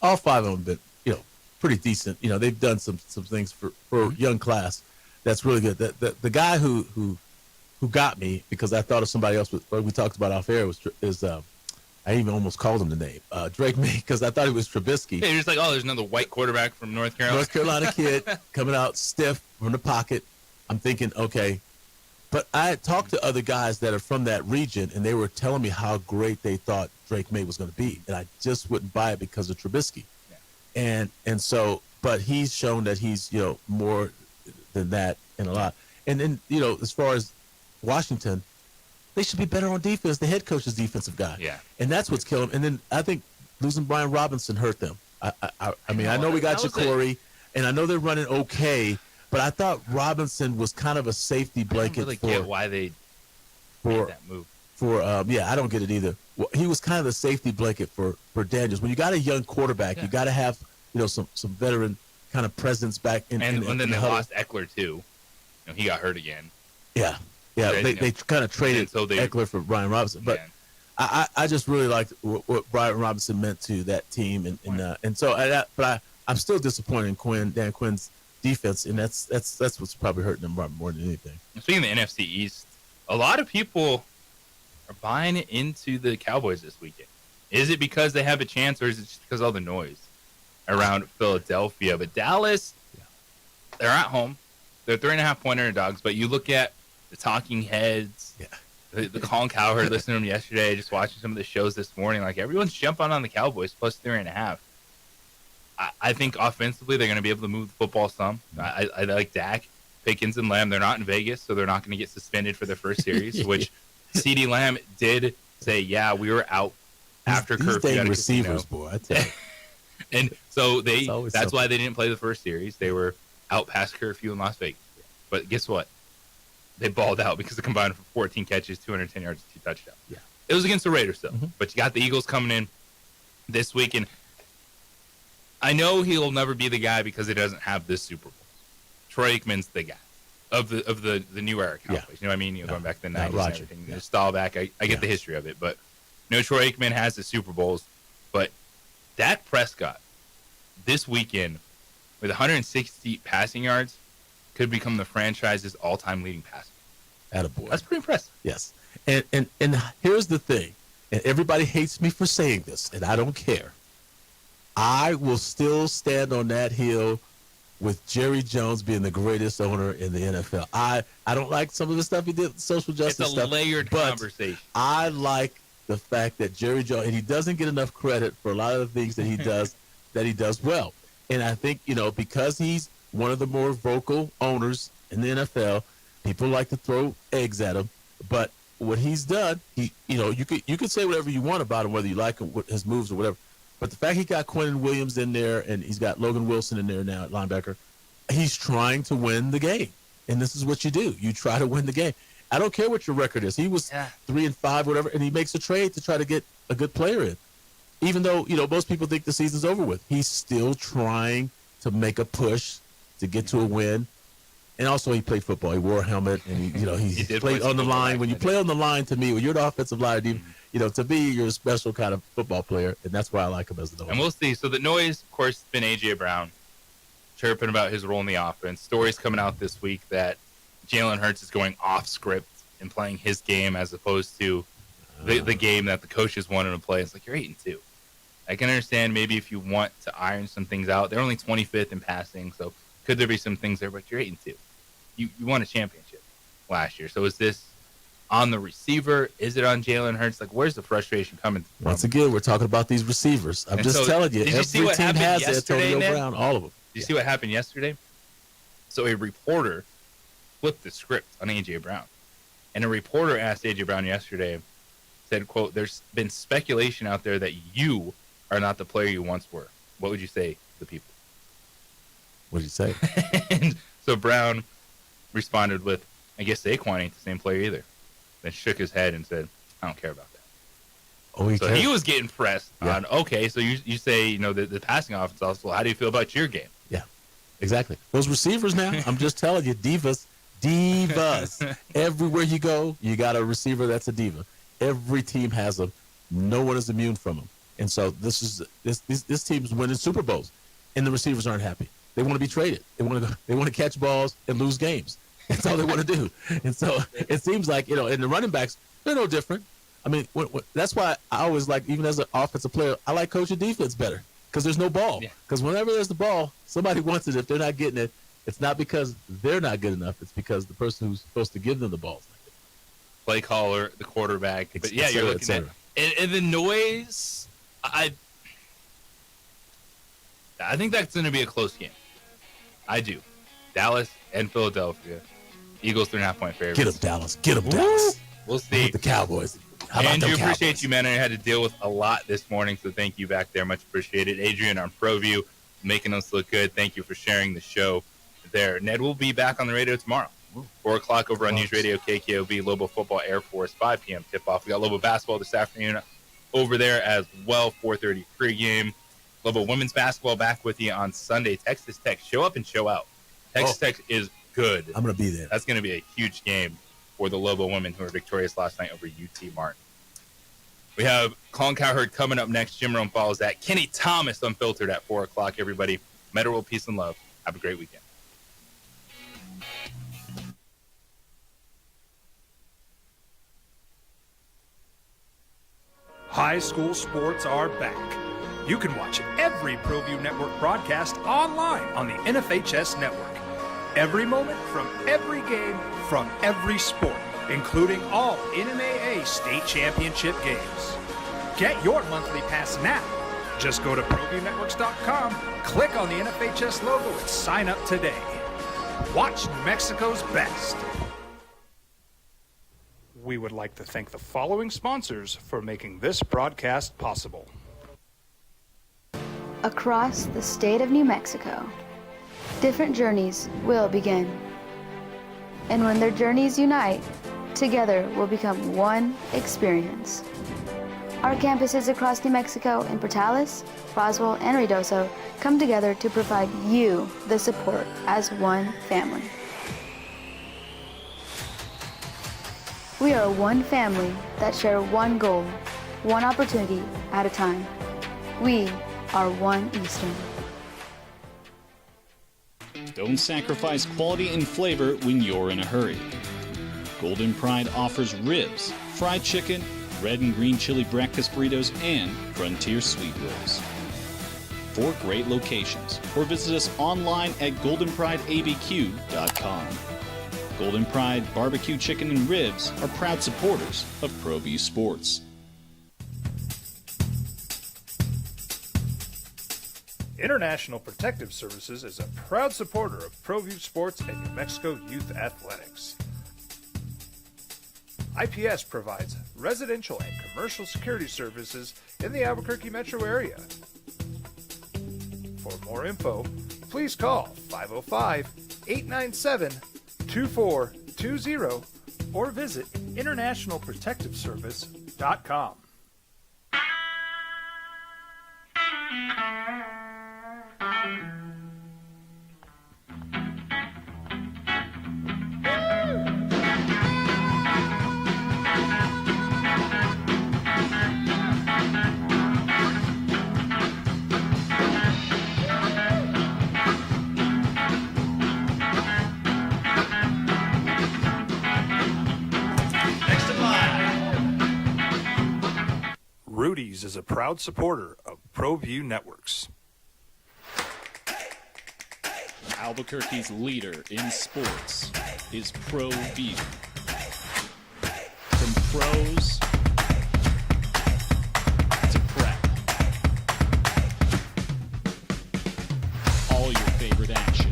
all 5 of them have been, you know, pretty decent. You know, they've done some things for a young class that's really good. The guy who got me, because I thought of somebody else, what we talked about off air, is I even almost called him the name, Drake May, because I thought it was Trubisky. Yeah, you're just like, oh, there's another white quarterback from North Carolina. North Carolina kid coming out stiff from the pocket. I'm thinking, okay. But I had talked to other guys that are from that region, and they were telling me how great they thought Drake May was going to be. And I just wouldn't buy it because of Trubisky. Yeah. And so, but he's shown that he's, you know, more than that and a lot. And then, you know, as far as Washington, they should be better on defense. The head coach is defensive guy. Yeah. And that's what's killing them. And then I think losing Brian Robinson hurt them. I mean, I know we got Jacory, and I know they're running okay, but I thought Robinson was kind of a safety blanket. I don't really get why they made that move. I don't get it either. Well, he was kind of the safety blanket for Daniels. When you got a young quarterback, you got to have, you know, some veteran kind of presence back in. And then they huddle. lost Eckler too. You know, he got hurt again. Yeah. They kind of traded Eckler for Brian Robinson, but I just really liked what Brian Robinson meant to that team, but I'm still disappointed in Dan Quinn's defense, and that's what's probably hurting them more than anything. Speaking of the NFC East, a lot of people are buying into the Cowboys this weekend. Is it because they have a chance, or is it just because of all the noise around Philadelphia? But Dallas, they're at home. They're 3.5-point underdogs, but you look at the talking heads, the Colin Cowherd, listening to him yesterday, just watching some of the shows this morning, like everyone's jumping on the Cowboys plus 3.5. I think offensively they're going to be able to move the football some. I like Dak, Pickens, and Lamb. They're not in Vegas, so they're not going to get suspended for their first series, which CeeDee Lamb did say, we were out after these curfew dang at a receivers, casino. boy, I tell you. And so It's always that's something. why they didn't play the first series. They were out past curfew in Las Vegas. But guess what? They balled out because they combined for 14 catches, 210 yards, 2 touchdowns. Yeah. It was against the Raiders, though. But you got the Eagles coming in this week. And I know he'll never be the guy because he doesn't have this Super Bowl. Troy Aikman's the guy of the new era Cowboys. You know what I mean? Going back to the 90s and Roger. everything. The Staubach, I get the history of it. But no, Troy Aikman has the Super Bowls. But Dak Prescott this weekend with 160 passing yards could become the franchise's all-time leading passer. Attaboy. That's pretty impressive. Yes. And here's the thing, and everybody hates me for saying this, and I don't care. I will still stand on that hill with Jerry Jones being the greatest owner in the NFL. I don't like some of the stuff he did, social justice It's a stuff. layered but conversation. I like the fact that Jerry Jones, and he doesn't get enough credit for a lot of the things that he does well. And I think, because he's one of the more vocal owners in the NFL, people like to throw eggs at him. But what he's done, you could say whatever you want about him, whether you like him, his moves or whatever. But the fact he got Quentin Williams in there and he's got Logan Wilson in there now at linebacker, he's trying to win the game. And this is what you do. You try to win the game. I don't care what your record is. He was 3-5, whatever, and he makes a trade to try to get a good player in. Even though, most people think the season's over with. He's still trying to make a push to get to a win. And also, he played football. He wore a helmet, and he played on the line. When you play on the line, to me, when you're the offensive line, to me, you're a special kind of football player, and that's why I like him as the. And we'll see. So the noise, of course, has been A.J. Brown chirping about his role in the offense. Stories coming out this week that Jalen Hurts is going off script and playing his game as opposed to the game that the coaches wanted him to play. It's like, you're 8-2. I can understand maybe if you want to iron some things out. They're only 25th in passing, so could there be some things there? But you're 8-2. You won a championship last year. So is this on the receiver? Is it on Jalen Hurts? Like, where's the frustration coming from? Once again, we're talking about these receivers. I'm just telling you, every team has Antonio Brown, all of them. Did you see what happened yesterday? So a reporter flipped the script on A.J. Brown. And a reporter asked A.J. Brown yesterday, said, quote, "There's been speculation out there that you are not the player you once were. What would you say to the people?" What did you say? And so Brown responded with, "I guess Saquon ain't the same player either." Then shook his head and said, "I don't care about that." Oh, so he was getting pressed on, okay, so you say, the passing offense also, well, how do you feel about your game? Yeah, exactly. Those receivers now, I'm just telling you, divas. Everywhere you go, you got a receiver that's a diva. Every team has them. No one is immune from them. And so this team's winning Super Bowls, and the receivers aren't happy. They want to be traded. They want to catch balls and lose games. That's all they want to do. And so it seems like, and the running backs, they're no different. I mean, that's why I always like, even as an offensive player, I like coaching defense better because there's no ball. Because whenever there's the ball, somebody wants it. If they're not getting it, it's not because they're not good enough. It's because the person who's supposed to give them the ball is not good. Play caller, the quarterback. But yeah, you're looking at and the noise. I think that's going to be a close game. I do. Dallas and Philadelphia. Eagles 3.5-point favorites. Get them, Dallas. Get them, Dallas. We'll see. The Cowboys. How about Andrew, them appreciate Cowboys? you, man. I had to deal with a lot this morning, so thank you back there. Much appreciated. Adrian on ProView, making us look good. Thank you for sharing the show there. Ned will be back on the radio tomorrow. 4 o'clock over on News Radio KKOV, Lobo Football Air Force, 5 p.m. tip-off. We got Lobo Basketball this afternoon over there as well, 4:30 pregame. Lobo Women's Basketball back with you on Sunday. Texas Tech, show up and show out. Texas Tech is good. I'm going to be there. That's going to be a huge game for the Lobo women who were victorious last night over UT Martin. We have Colin Cowherd coming up next. Jim Rome follows that. Kenny Thomas Unfiltered at 4 o'clock, everybody. Meta World Peace and Love. Have a great weekend. High school sports are back. You can watch every ProView Network broadcast online on the NFHS Network. Every moment from every game from every sport, including all NMAA state championship games. Get your monthly pass now. Just go to ProViewNetworks.com, click on the NFHS logo, and sign up today. Watch New Mexico's best. We would like to thank the following sponsors for making this broadcast possible. Across the state of New Mexico, different journeys will begin. And when their journeys unite, together will become one experience. Our campuses across New Mexico in Portales, Roswell, and Ruidoso come together to provide you the support as one family. We are one family that share one goal, one opportunity at a time. We are One Eastern. Don't sacrifice quality and flavor when you're in a hurry. Golden Pride offers ribs, fried chicken, red and green chili breakfast burritos, and Frontier sweet rolls. 4 great locations, or visit us online at goldenprideabq.com. Golden Pride Barbecue Chicken and Ribs are proud supporters of ProView Sports. International Protective Services is a proud supporter of ProView Sports and New Mexico Youth Athletics. IPS provides residential and commercial security services in the Albuquerque metro area. For more info, please call 505-897-2420 or visit internationalprotectiveservice.com. Rudy's is a proud supporter of ProView Networks. Albuquerque's leader in sports is ProView. From pros to prep, all your favorite action.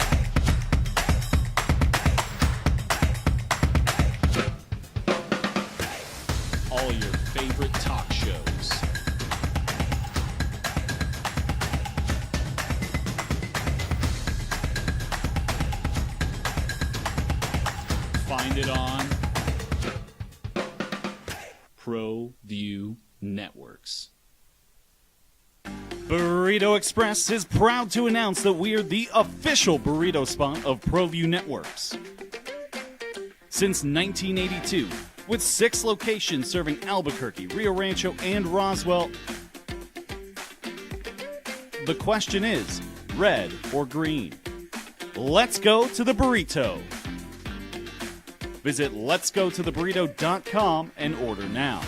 All your favorite talk shows. Find it on ProView Networks. Burrito Express is proud to announce that we are the official burrito spot of ProView Networks. Since 1982, with 6 locations serving Albuquerque, Rio Rancho, and Roswell, the question is, red or green? Let's go to the burrito. Visit letsgototheburrito.com and order now.